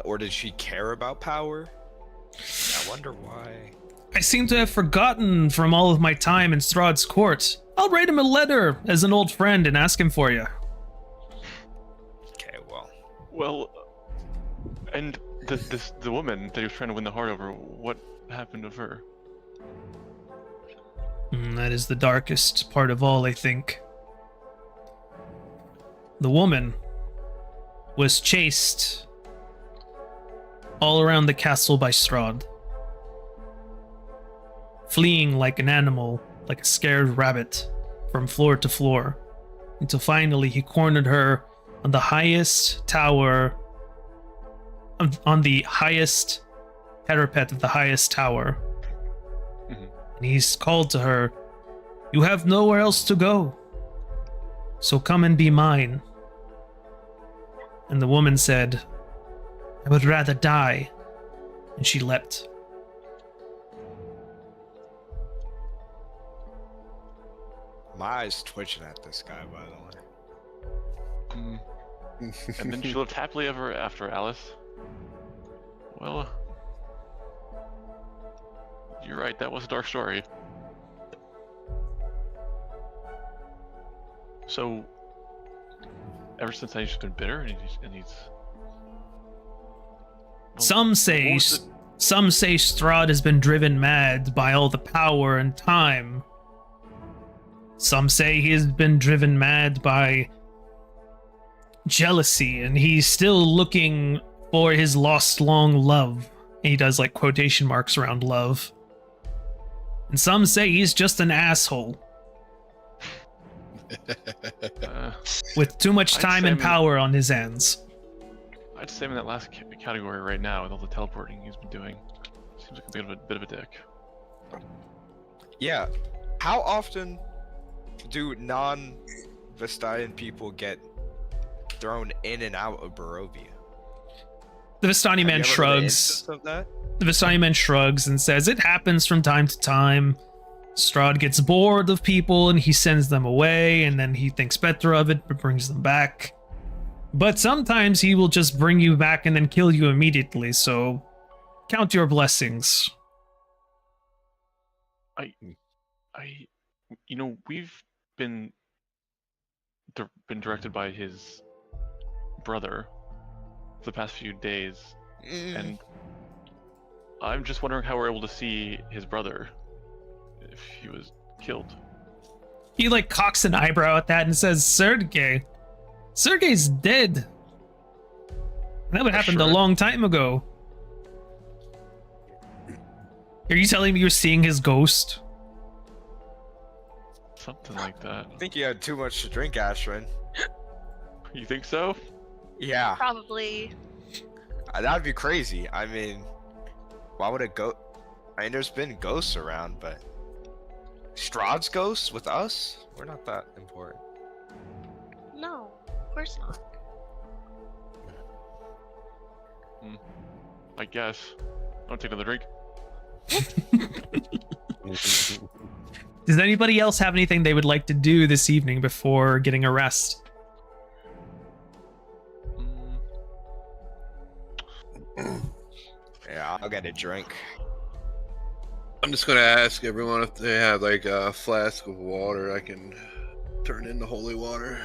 or did she care about power? I wonder why. I seem to have forgotten from all of my time in Strahd's court. I'll write him a letter as an old friend and ask him for you. Okay, well, Well, and the woman that he was trying to win the heart over, what happened of her? That is the darkest part of all, I think. The woman was chased all around the castle by Strahd. fleeing like an animal, like a scared rabbit, from floor to floor, until finally he cornered her on the highest tower, on the highest parapet of the highest tower. And he's called to her, "You have nowhere else to go, so come and be mine." And the woman said, "I would rather die." And she leapt. My eyes twitching at this guy, by the way. And then she lived happily ever after, Alice. Well, you're right, that was a dark story. So, ever since then he's just been bitter, and he's well, Some say Strahd has been driven mad by all the power and time. Some say he has been driven mad by jealousy, and he's still looking for his lost long love. And he does like quotation marks around love. And some say he's just an asshole with too much time and power on his hands. I'd say him in that last category right now with all the teleporting he's been doing. Seems like a bit of a dick. Yeah. How often do non-Vestayan people get thrown in and out of Barovia? The Vistani man shrugs. The Vistani man shrugs and says it happens from time to time. Strahd gets bored of people and he sends them away, and then he thinks better of it but brings them back. But sometimes he will just bring you back and then kill you immediately, so count your blessings. You know, we've been directed by his brother for the past few days, and I'm just wondering how we're able to see his brother if he was killed. He like cocks an eyebrow at that and says, Sergei's dead. That would happened a long time ago. Are you telling me you're seeing his ghost? Something like that. I think you had too much to drink, Ashwin. You think so? Yeah. Probably. That'd be crazy. I mean, why would it go? I mean, there's been ghosts around, but Strahd's ghost with us? We're not that important. No, of course not. I guess. I'll take another drink. Does anybody else have anything they would like to do this evening before getting a rest? Yeah, I'll get a drink. I'm just gonna ask everyone if they have like a flask of water I can turn into holy water.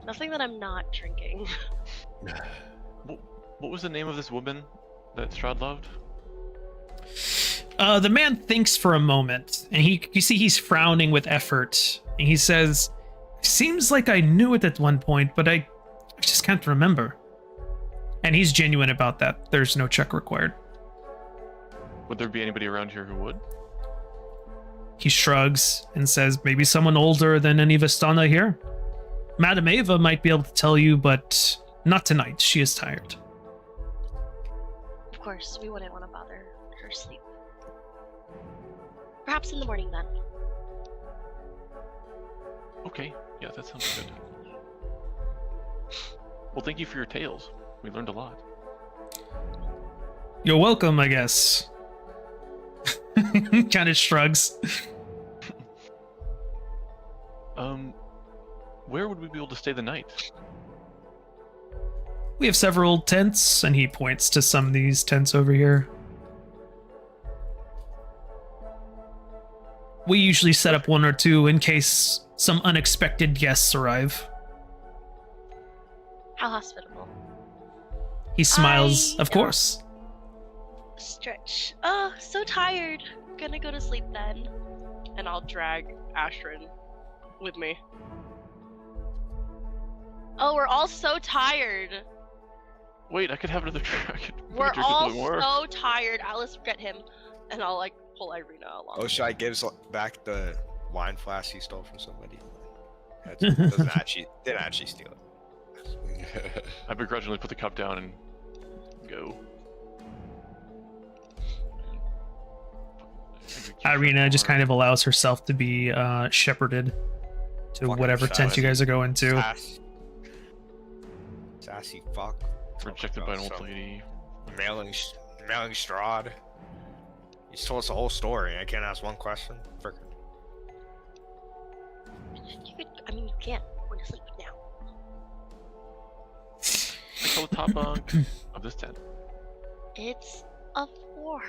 Nothing that I'm not drinking. What was the name of this woman that Strahd loved? The man thinks for a moment, and you see he's frowning with effort, and he says, "Seems like I knew it at one point, but I just can't remember." And he's genuine about that. There's no check required. Would there be anybody around here who would? He shrugs and says, "Maybe someone older than any Vistana here. Madame Ava might be able to tell you, but not tonight. She is tired." Of course, we wouldn't want to bother her sleep. Perhaps in the morning then. Okay, yeah, that sounds good. Well, thank you for your tales. We learned a lot. You're welcome, I guess. Kind of shrugs. Where would we be able to stay the night? We have several tents, and he points to some of these tents over here. We usually set up one or two in case some unexpected guests arrive. How hospitable. He smiles, of course. Stretch. Oh, so tired. Gonna go to sleep then. And I'll drag Ashrin with me. Oh, we're all so tired. Wait, I could have another drink. We're all so tired. Alice, get him, and I'll like pull Irena along. Oshai gives back the wine flask he stole from somebody. Didn't actually steal it. I begrudgingly put the cup down and go. Irena just kind of allows herself to be shepherded to Fucking whatever tent you guys are going to. Sassy fuck. Rejected by an old lady. Mailing Strahd. He told us the whole story. I can't ask one question. Frickin'. You can't. We're to sleep now. I call the top bunk of this tent. It's a 4.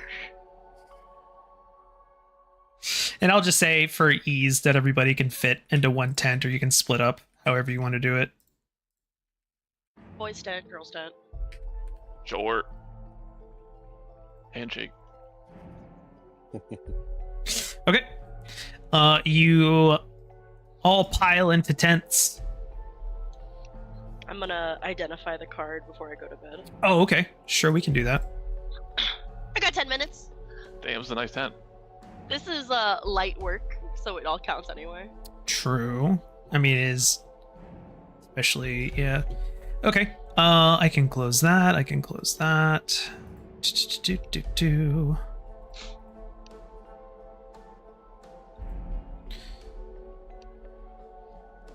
And I'll just say for ease that everybody can fit into one tent, or you can split up however you want to do it. Boys tent, girls tent. Short. Handshake. Okay. You all pile into tents. I'm gonna identify the card before I go to bed. Oh, okay. Sure, we can do that. I got 10 minutes. Damn, it's a nice tent. This is light work, so it all counts anyway. True. I mean, it is. Especially, yeah. Okay. I can close that. I can close that.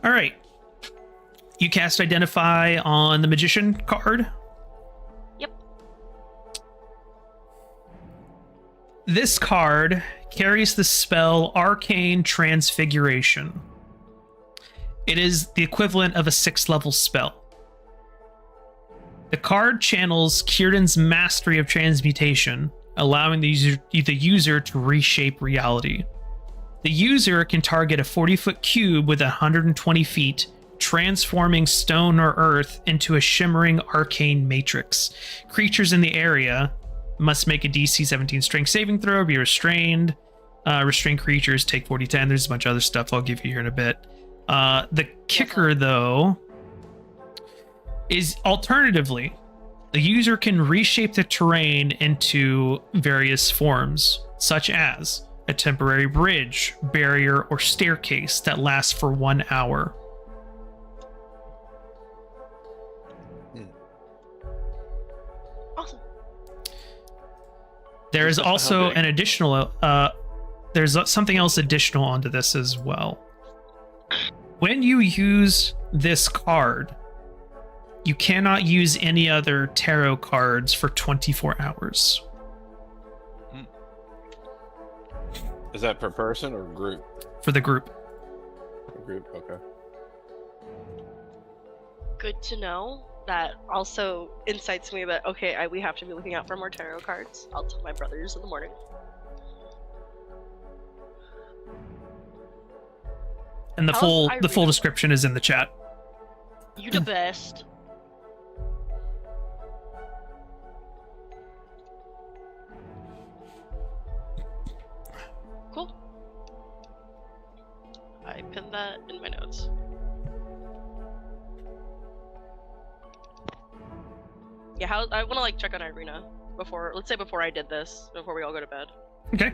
All right. You cast Identify on the Magician card. Yep. This card carries the spell Arcane Transfiguration. It is the equivalent of a 6th level spell. The card channels Kieran's mastery of transmutation, allowing the user to reshape reality. The user can target a 40-foot cube with 120 feet, transforming stone or earth into a shimmering arcane matrix. Creatures in the area must make a DC 17 strength saving throw or be restrained. Restrained creatures take 40-10. There's a bunch of other stuff I'll give you here in a bit. The kicker, though, is alternatively, the user can reshape the terrain into various forms, such as a temporary bridge, barrier, or staircase that lasts for 1 hour. Awesome. There is also an additional, there's something else additional onto this as well. When you use this card, you cannot use any other tarot cards for 24 hours. Is that per person or group? For the group. Per group, okay. Good to know. That also incites me that, okay, we have to be looking out for more tarot cards. I'll tell my brothers in the morning. And the full description is in the chat. You the best. Cool. I pinned that in my notes. Yeah, I want to like check on Irena before I did this, before we all go to bed. Okay.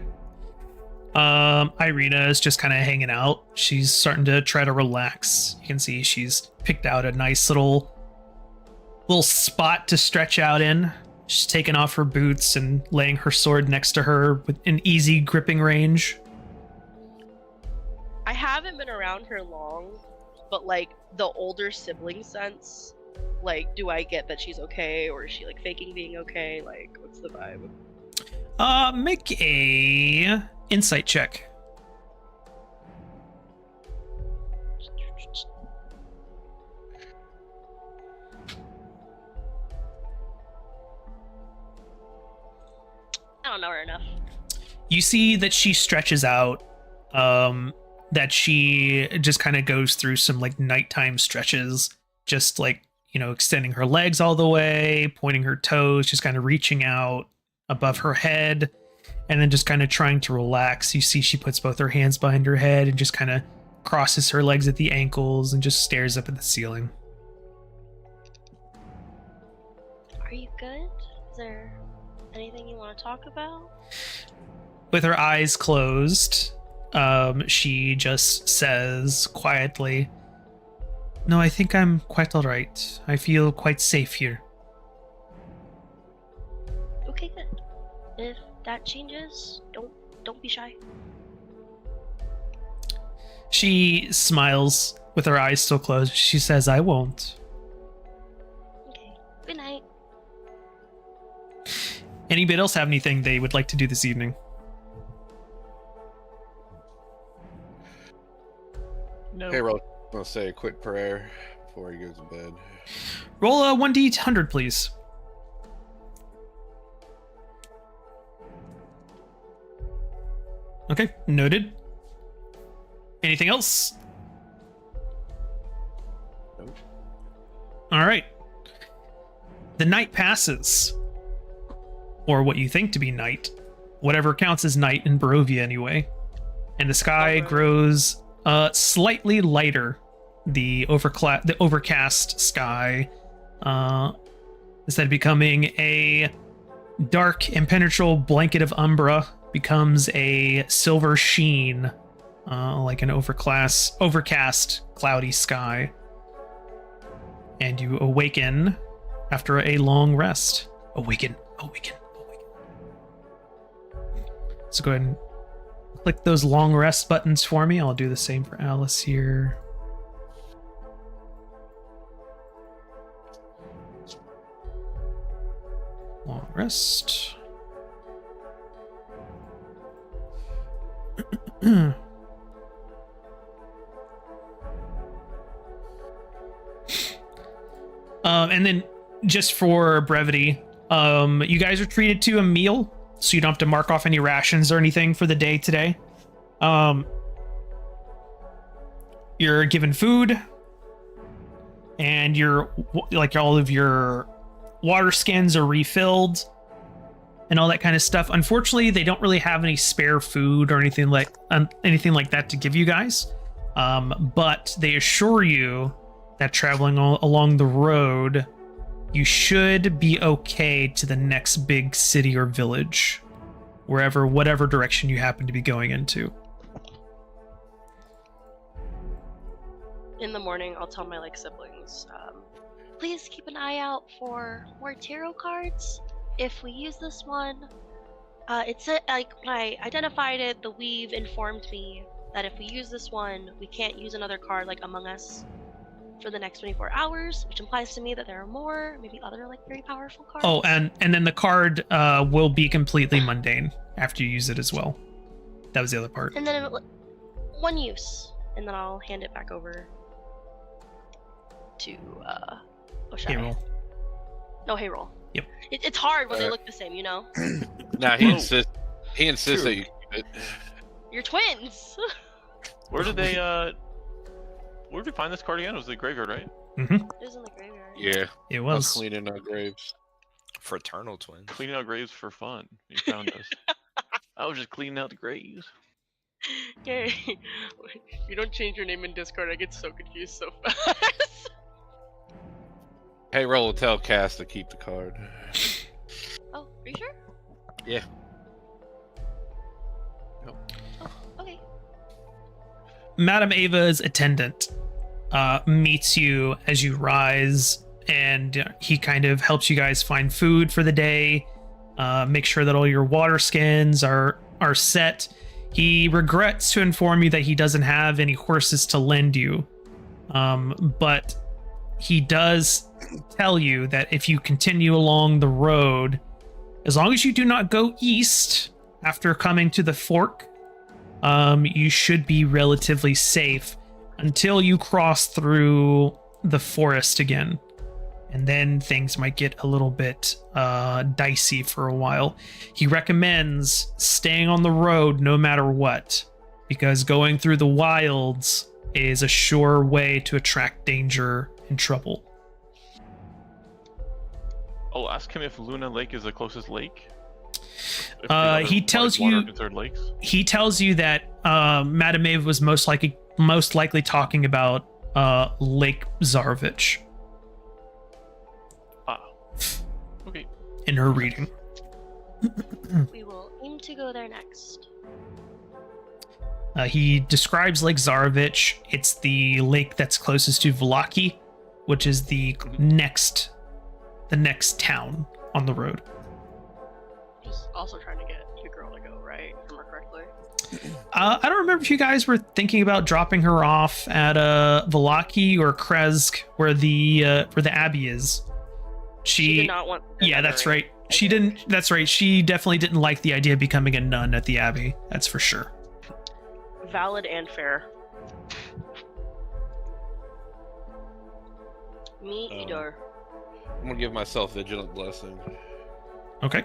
Irena is just kind of hanging out. She's starting to try to relax. You can see she's picked out a nice little spot to stretch out in. She's taken off her boots and laying her sword next to her with an easy gripping range. I haven't been around her long, but like the older sibling sense, like, do I get that she's okay, or is she like faking being okay? Like, what's the vibe? Make a insight check. I don't know her enough. You see that she stretches out, that she just kind of goes through some like nighttime stretches, just like, you know, extending her legs all the way, pointing her toes, just kind of reaching out above her head, and then just kind of trying to relax. You see she puts both her hands behind her head and just kind of crosses her legs at the ankles and just stares up at the ceiling. you good? Is there anything you want to talk about? With her eyes closed, she just says quietly, "No, I think I'm quite all right. I feel quite safe here." Okay, good. If that changes, don't be shy. She smiles with her eyes still closed. She says, "I won't." Okay. Good night. Anybody else have anything they would like to do this evening? No. Hey, Ro, I'll say a quick prayer before he goes to bed. Roll a 1d100, please. Okay, noted. Anything else? Nope. All right. The night passes, or what you think to be night, whatever counts as night in Barovia anyway, and the sky grows slightly lighter. The overcast sky, instead of becoming a dark, impenetrable blanket of umbra, becomes a silver sheen, like an overcast, cloudy sky. And you awaken after a long rest. Awaken. So go ahead and click those long rest buttons for me. I'll do the same for Alice here. Long rest. And then just for brevity, you guys are treated to a meal, so you don't have to mark off any rations or anything for the day today. You're given food, and all of your water skins are refilled and all that kind of stuff. Unfortunately, they don't really have any spare food or anything like that to give you guys. But they assure you that traveling along the road, you should be okay to the next big city or village, whatever direction you happen to be going into. In the morning, I'll tell my siblings, please keep an eye out for more tarot cards. If we use this one, when I identified it, the weave informed me that if we use this one, we can't use another card like Among Us for the next 24 hours, which implies to me that there are more, maybe other very powerful cards. Oh, and then the card will be completely mundane after you use it as well. That was the other part. And then one use, and then I'll hand it back over to Hey, roll. No, hey, roll. Yep. It's hard when they look the same, you know? Nah, he insists that you keep it. You're twins! Where did they find this card again? It was the graveyard, right? Mm-hmm. It was in the graveyard. Yeah, It I was was. cleaning out graves. Fraternal twins. Cleaning out graves for fun. You found us. I was just cleaning out the graves. Okay. If you don't change your name in Discord, I get so confused so fast. Hey, Roll, tell Cass to keep the card. Oh, are you sure? Yeah. Oh, okay. Madame Ava's attendant meets you as you rise, and he kind of helps you guys find food for the day, make sure that all your water skins are set. He regrets to inform you that he doesn't have any horses to lend you, but he does tell you that if you continue along the road, as long as you do not go east after coming to the fork, you should be relatively safe until you cross through the forest again. And then things might get a little bit dicey for a while. He recommends staying on the road no matter what, because going through the wilds is a sure way to attract danger and trouble. I'll ask him if Luna Lake is the closest lake. He tells you he tells you that Madame Ava was most likely talking about Lake Zarvich. Ah. Okay. in her reading. We will aim to go there next. He describes Lake Zarovich. It's the lake that's closest to Vlaki, which is the next town on the road. He's also trying to get your girl to go, right? If I remember correctly. I don't remember if you guys were thinking about dropping her off at Vlaki or Kresk, where the abbey is. She did not want. Yeah, that's right. She didn't. That's right. She definitely didn't like the idea of becoming a nun at the abbey. That's for sure. Valid and fair. Me either. I'm gonna give myself vigilant blessing. Okay.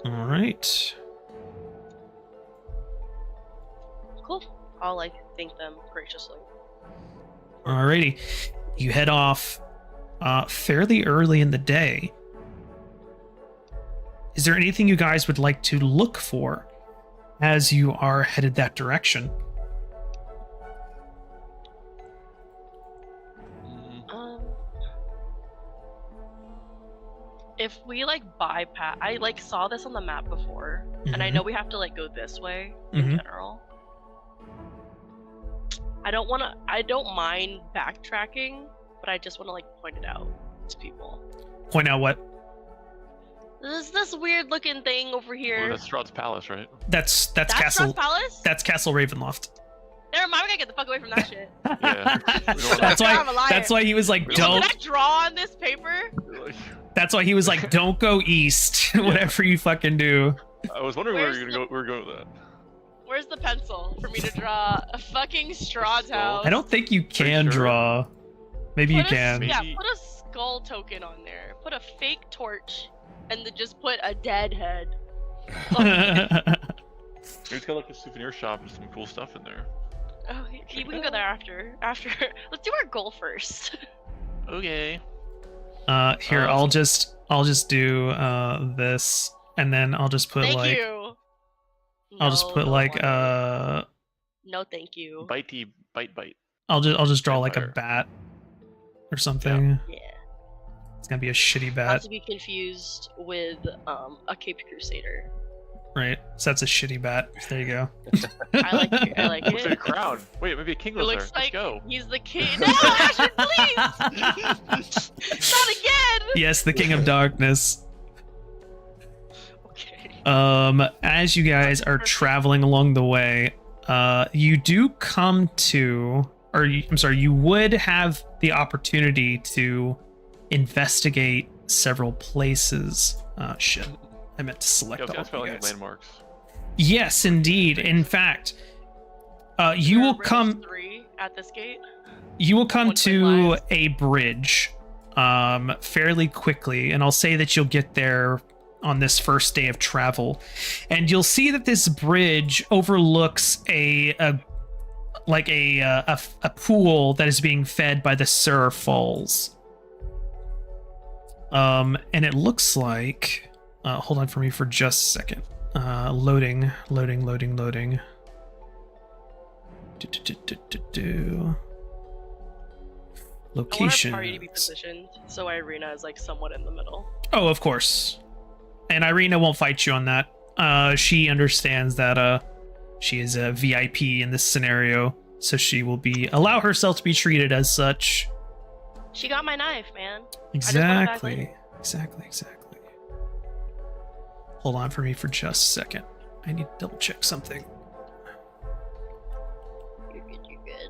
All right. Cool. I'll like thank them graciously. Alrighty. You head off fairly early in the day. Is there anything you guys would like to look for as you are headed that direction? If we like bypass, I like saw this on the map before, and I know we have to like go this way in general. I don't mind backtracking, but I just want to like point it out to people. Point out what? There's this weird looking thing over here. Well, that's Strahd's palace, right? That's Castle. Strahd's Palace? That's Castle Ravenloft. Never mind, we gotta get the fuck away from that shit. Yeah. That's why he was like, Did don't. Did I draw on this paper? That's why he was like, don't go east. Whatever you fucking do. I was wondering where we were going with that. Where's the pencil for me to draw a fucking Strahd's house? I don't think you can Pretty sure. draw. Maybe you can. Yeah, put a skull token on there. Put a fake torch, and then just put a dead head. Maybe it's got like a souvenir shop and some cool stuff in there. Oh, we can go there after. Let's do our goal first. Okay. Here, I'll just do this, and then I'll just put Thank like you. I'll just put like no, thank you. Bitey, bite. I'll just draw like a Vampire. bat or something. Yeah. It's gonna be a shitty Not bat, to be confused with a Caped Crusader. right? So that's a shitty bat. There you go. I like it. Looks like a crown. Wait, maybe a king It lives there. looks Let's like go. he's the king. No, Ashton, please! Not again! Yes, the King of Darkness. Okay. As you guys are traveling along the way, you do come to, you would have the opportunity to investigate several places. Shit. I meant to select all of you guys. Landmarks. Yes, indeed. In fact, you will come. 3 at this gate. You will come 1 to live. a bridge, fairly quickly, and I'll say that you'll get there on this first day of travel, and you'll see that this bridge overlooks a pool that is being fed by the Sur Falls. And it looks like. Hold on for me for just a second. Loading. Location. I want our party to be positioned so Irena is like somewhat in the middle. Oh, of course. And Irena won't fight you on that. She understands that she is a VIP in this scenario, so she will allow herself to be treated as such. She got my knife, man. Exactly. Hold on for me for just a second. I need to double check something. You're good.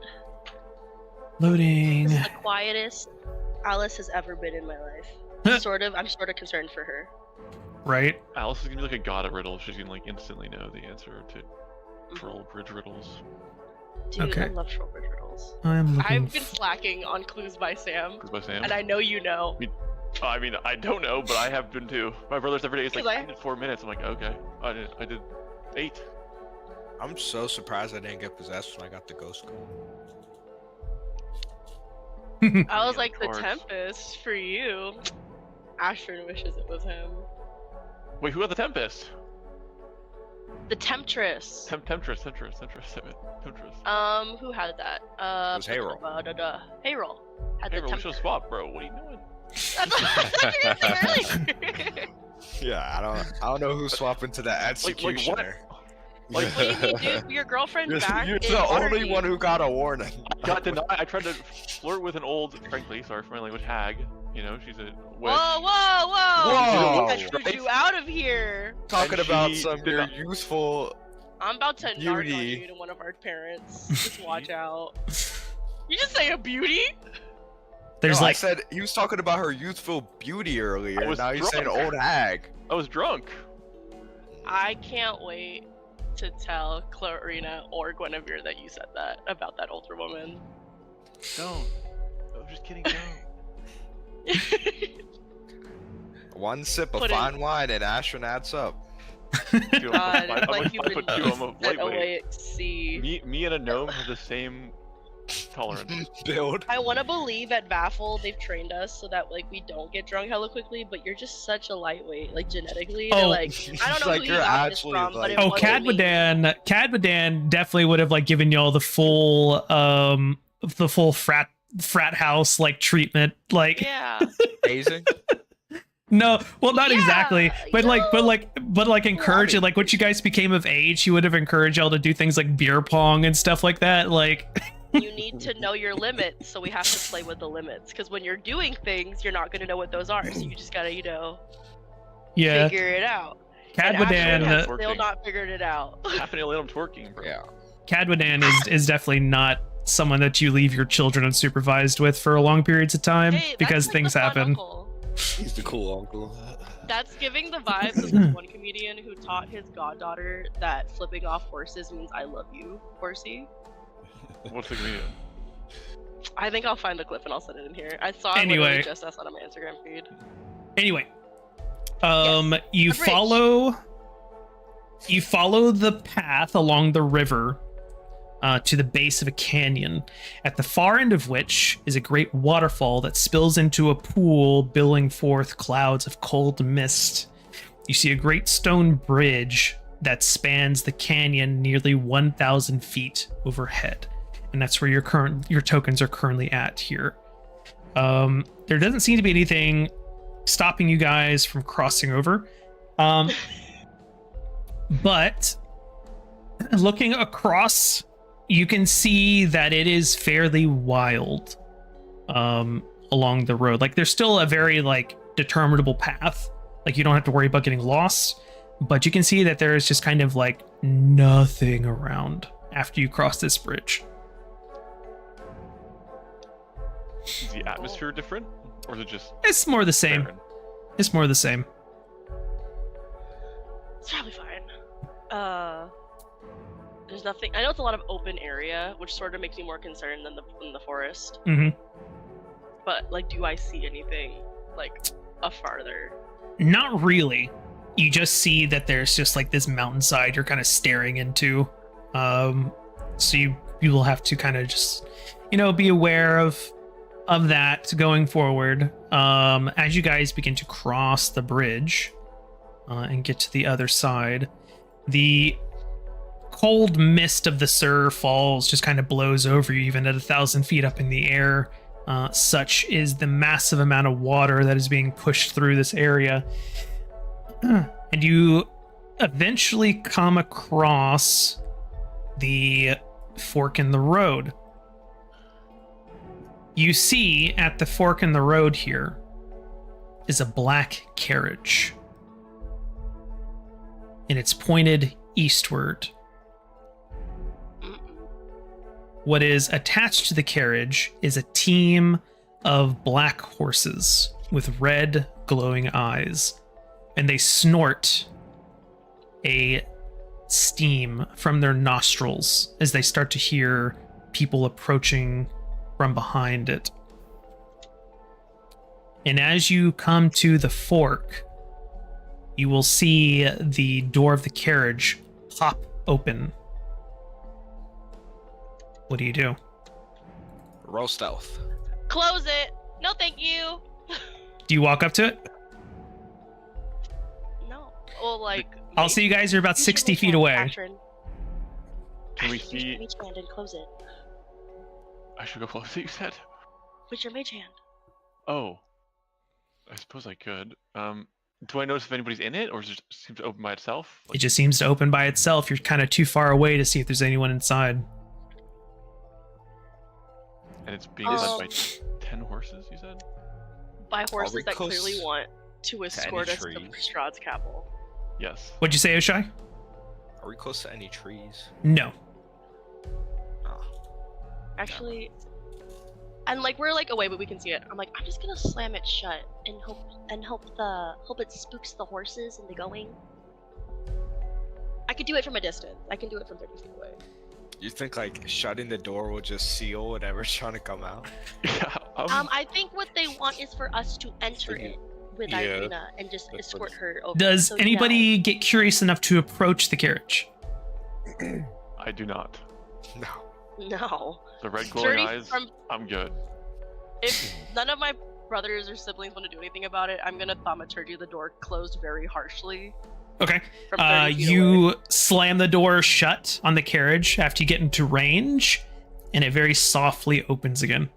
Loading. This is the quietest Alice has ever been in my life. I'm sort of concerned for her. Right? Alice is gonna be like a god at riddles. She's gonna like instantly know the answer to troll bridge riddles. Dude, Okay. I love troll bridge riddles. I'm I've been slacking on Clues by Sam, Clues by Sam. and I know you know. I mean, I don't know, but I have been too. My brother's every day is like, 'Cause I did 4 minutes. I'm like, okay. I did 8. I'm so surprised I didn't get possessed when I got the ghost card. I was Yeah, like, of the course. Tempest for you. Ashton wishes it was him. Wait, who had the Tempest? The Temptress. Temptress. Who had that? was Hayrol. Hayrol had Hey, the bro, we should Temptress. swap, bro. What are you doing? That's what you said earlier. Yeah, I don't know who's swapping to the executioner. What do you mean, dude? Your girlfriend back You're is the only Waterdeep. one who got a warning. Got denied. I tried to flirt with an old, frankly, sorry for my language, hag. You know, she's a witch. Whoa, whoa, whoa! Whoa. I screwed you out of here. Talking And about she some did your not- youthful. I'm about to narc on Beauty. you to one of our parents. Just watch out. You just say a beauty? There's No, I like said he was talking about her youthful beauty earlier. I was Now he's saying drunk. old hag. I was drunk. I can't wait to tell Irena or Guinevere that you said that about that older woman. Don't. I'm just kidding. Don't. One sip of Put it- fine wine and Ashton adds up. Dude, God, I'm it's like like you've been 5'2", I'm a set lightweight. away at sea. Me and a gnome have the same tolerance. Build. I want to believe at VAFFL they've trained us so that like we don't get drunk hella quickly, but you're just such a lightweight, like genetically. They're Oh. like, I don't know Like, who you you're got this actually, from, but like- it oh, wasn't me. Cadwadan definitely would have like given y'all the full frat house like treatment. Like Yeah. Hazing. no, well not Yeah, exactly, but like encourage I it. Like once you guys became of age, he would have encouraged y'all to do things like beer pong and stuff like that. Like You need to know your limits, so we have to play with the limits. Because when you're doing things, you're not going to know what those are. So you just gotta, yeah, figure it out. And Ashton Cadwadan. has uh, still not figured it out. Happening to let him twerking, bro. Yeah. Cadwadan is definitely not someone that you leave your children unsupervised with for long periods of time Hey, that's because like things the fun happen. uncle. He's the cool uncle. That's giving the vibes of this one comedian who taught his goddaughter that flipping off horses means I love you, horsey. What's the comedian? I think I'll find the clip and I'll send it in here. I saw it Anyway. literally just on my Instagram feed. Anyway, Yes, you the bridge. follow the path along the river to the base of a canyon, at the far end of which is a great waterfall that spills into a pool, billowing forth clouds of cold mist. You see a great stone bridge that spans the canyon nearly 1,000 feet overhead, and that's where your tokens are currently at here. There doesn't seem to be anything stopping you guys from crossing over, but looking across, you can see that it is fairly wild along the road. Like there's still a very like determinable path. Like you don't have to worry about getting lost, but you can see that there is just kind of like nothing around after you cross this bridge. Is the atmosphere different? Or is it just It's more the same. barren? It's more the same. It's probably fine. There's nothing. I know it's a lot of open area, which sort of makes me more concerned than the forest. hmm But like, do I see anything like a farther? Not really. You just see that there's just like this mountainside you're kind of staring into. So you will have to kind of just, be aware of that going forward. As you guys begin to cross the bridge and get to the other side, the cold mist of the Sur Falls just kind of blows over you, even at 1,000 feet up in the air. Such is the massive amount of water that is being pushed through this area. And you eventually come across the fork in the road. You see at the fork in the road here is a black carriage. And it's pointed eastward. What is attached to the carriage is a team of black horses with red glowing eyes, and they snort a steam from their nostrils as they start to hear people approaching from behind it. And as you come to the fork, you will see the door of the carriage pop open. What do you do? Roll stealth. Close it. No, thank you. Do you walk up to it? No. Well, like. I'll see you guys are about use your 60 mage feet hand, away. Katrin. Can we Use your see? mage hand and close it I should go close. You said. with your mage hand. Oh. I suppose I could. Do I notice if anybody's in it, or does it just seem to open by itself? It just seems to open by itself. You're kind of too far away to see if there's anyone inside. And it's being led by 10 horses, you said? By horses that close clearly want to escort us to trees? Strahd's capital. Yes. What'd you say, Oshai? Are we close to any trees? No. Oh. Actually, and like we're like away, but we can see it. I'm like, I'm just gonna slam it shut and hope it spooks the horses into going. I could do it from a distance. I can do it from 30 feet away. You think like shutting the door will just seal whatever's trying to come out? Yeah. I think what they want is for us to enter it with Yeah, Irena and just that's escort what- her over. Does So, anybody get curious enough to approach the carriage? I do not. No. Yeah. No. The red glowing 30 eyes, from I'm good. if none of my brothers or siblings want to do anything about it, I'm gonna thaumaturgy the door closed very harshly. Okay. From 30 feet away. You slam the door shut on the carriage after you get into range, and it very softly opens again.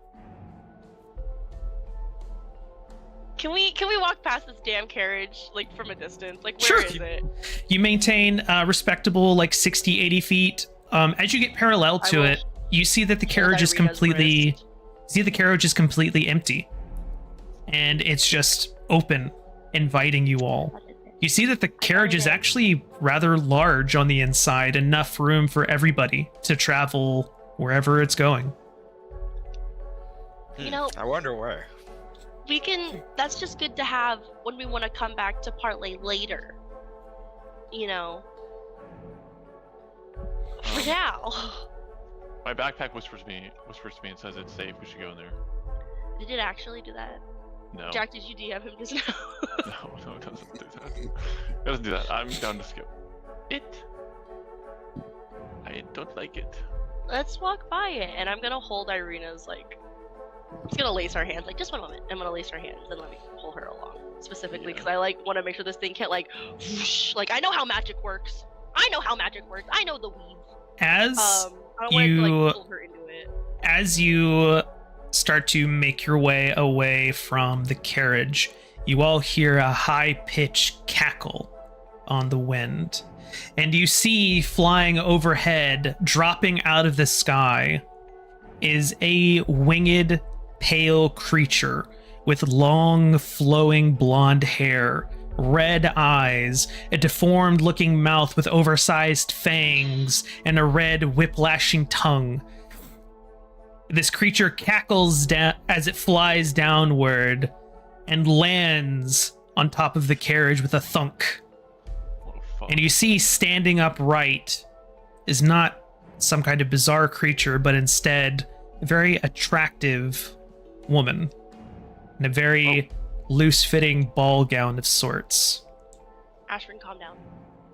Can we walk past this damn carriage like from a distance? Like Sure. where is it? You maintain respectable like 60, 80 feet. As you get parallel I to will it, you see that the hold carriage is Irena's completely wrist. completely empty. And it's just open, inviting you all. You see that the carriage is actually rather large on the inside, enough room for everybody to travel wherever it's going. You know, I wonder where. we can. That's just good to have when we want to come back to parlay later. You know. For now. My backpack whispers to me and says it's safe. We should go in there. Did it actually do that? No. Jack, did you DM him just now? No, it doesn't do that. It doesn't do that. I'm down to skip. I don't like it. Let's walk by it, and I'm gonna hold Irena's like. I'm just gonna lace our hands. Like, just one moment. I'm gonna lace her hands and let me pull her along specifically because I like want to make sure this thing can't like, whoosh. Like I know how magic works. I know the weave. As I don't want to like pull her into it. as you start to make your way away from the carriage, you all hear a high-pitched cackle on the wind. And you see flying overhead, dropping out of the sky, is a winged, pale creature with long, flowing blonde hair, red eyes, a deformed-looking mouth with oversized fangs, and a red, whip-lashing tongue. This creature cackles down as it flies downward and lands on top of the carriage with a thunk. Oh, fuck. And you see standing upright is not some kind of bizarre creature, but instead a very attractive woman in a very loose-fitting ball gown of sorts. Ashrin, calm down.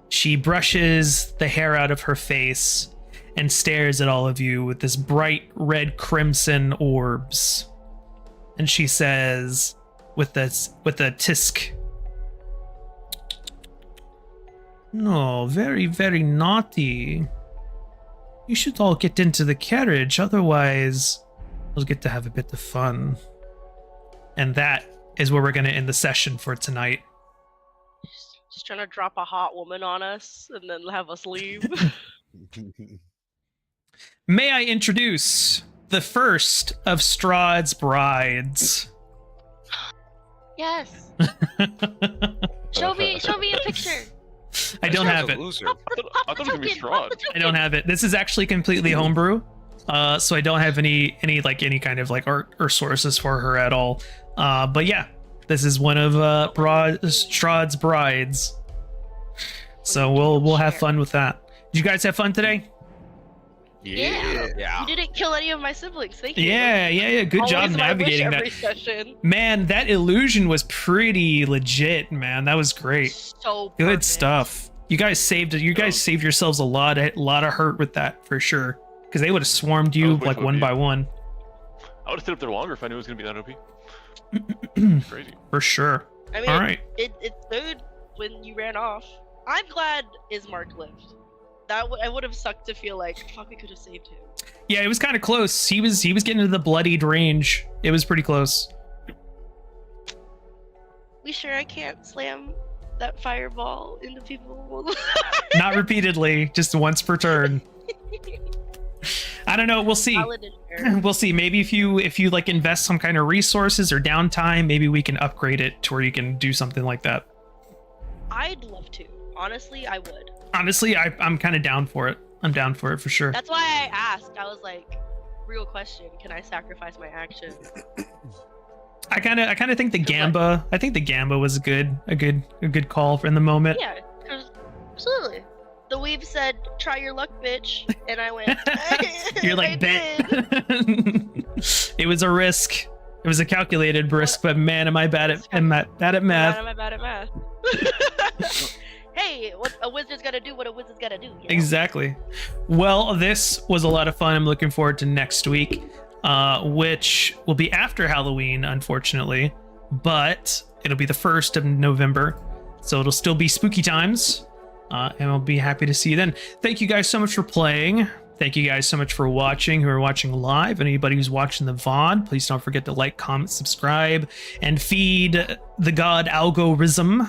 She brushes the hair out of her face and stares at all of you with this bright red crimson orbs. And she says with a tisk, "No, very, very naughty. You should all get into the carriage, otherwise we'll get to have a bit of fun." And that is where we're going to end the session for tonight. Just trying to drop a hot woman on us and then have us leave. May I introduce the first of Strahd's brides? Yes. Show me a picture. I don't have it. Loser. I thought it was gonna be Strahd. I don't have it. This is actually completely homebrew, so I don't have any kind of like art or sources for her at all. But yeah, this is one of Strahd's brides. So we'll have fun with that. Did you guys have fun today? Yeah. You didn't kill any of my siblings. Thank you. Yeah. Good job Always my wish navigating every that. session. Man, that illusion was pretty legit, man. That was great. So Good perfect. stuff. You guys saved yourselves a lot of hurt with that for sure. Because they would have swarmed you way like too one OP. by one. I would have stayed up there longer if I knew it was gonna be that OP. It's crazy. For sure. I mean, All right. it's good when you ran off. I'm glad Ismark lived. It would have sucked to feel like, fuck, we could have saved him. Yeah, it was kind of close. He was getting to the bloodied range. It was pretty close. We sure I can't slam that fireball into people? Not repeatedly, just once per turn. I don't know. We'll see. Paladin fair. We'll see. Maybe if you like invest some kind of resources or downtime, maybe we can upgrade it to where you can do something like that. I'd love to. Honestly, I would. Honestly, I'm kind of down for it. I'm down for it for sure. That's why I asked. I was like, real question, can I sacrifice my action? I kind of think the Gamba. I think the Gamba was a good call in the moment. Yeah, absolutely. The weeb said, "Try your luck, bitch," and I went. You're like, bet. It was a risk. It was a calculated risk, but man, am I bad at math. Am I bad at math? Hey, what a wizard's gotta do, what a wizard's gotta do. You know? Exactly. Well, this was a lot of fun. I'm looking forward to next week, which will be after Halloween, unfortunately, but it'll be the 1st of November, so it'll still be spooky times, and I'll be happy to see you then. Thank you guys so much for playing. Thank you guys so much for watching, who are watching live. Anybody who's watching the VOD, please don't forget to like, comment, subscribe, and feed the god algorithm.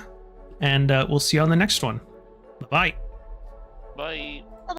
And we'll see you on the next one. Bye-bye. Bye.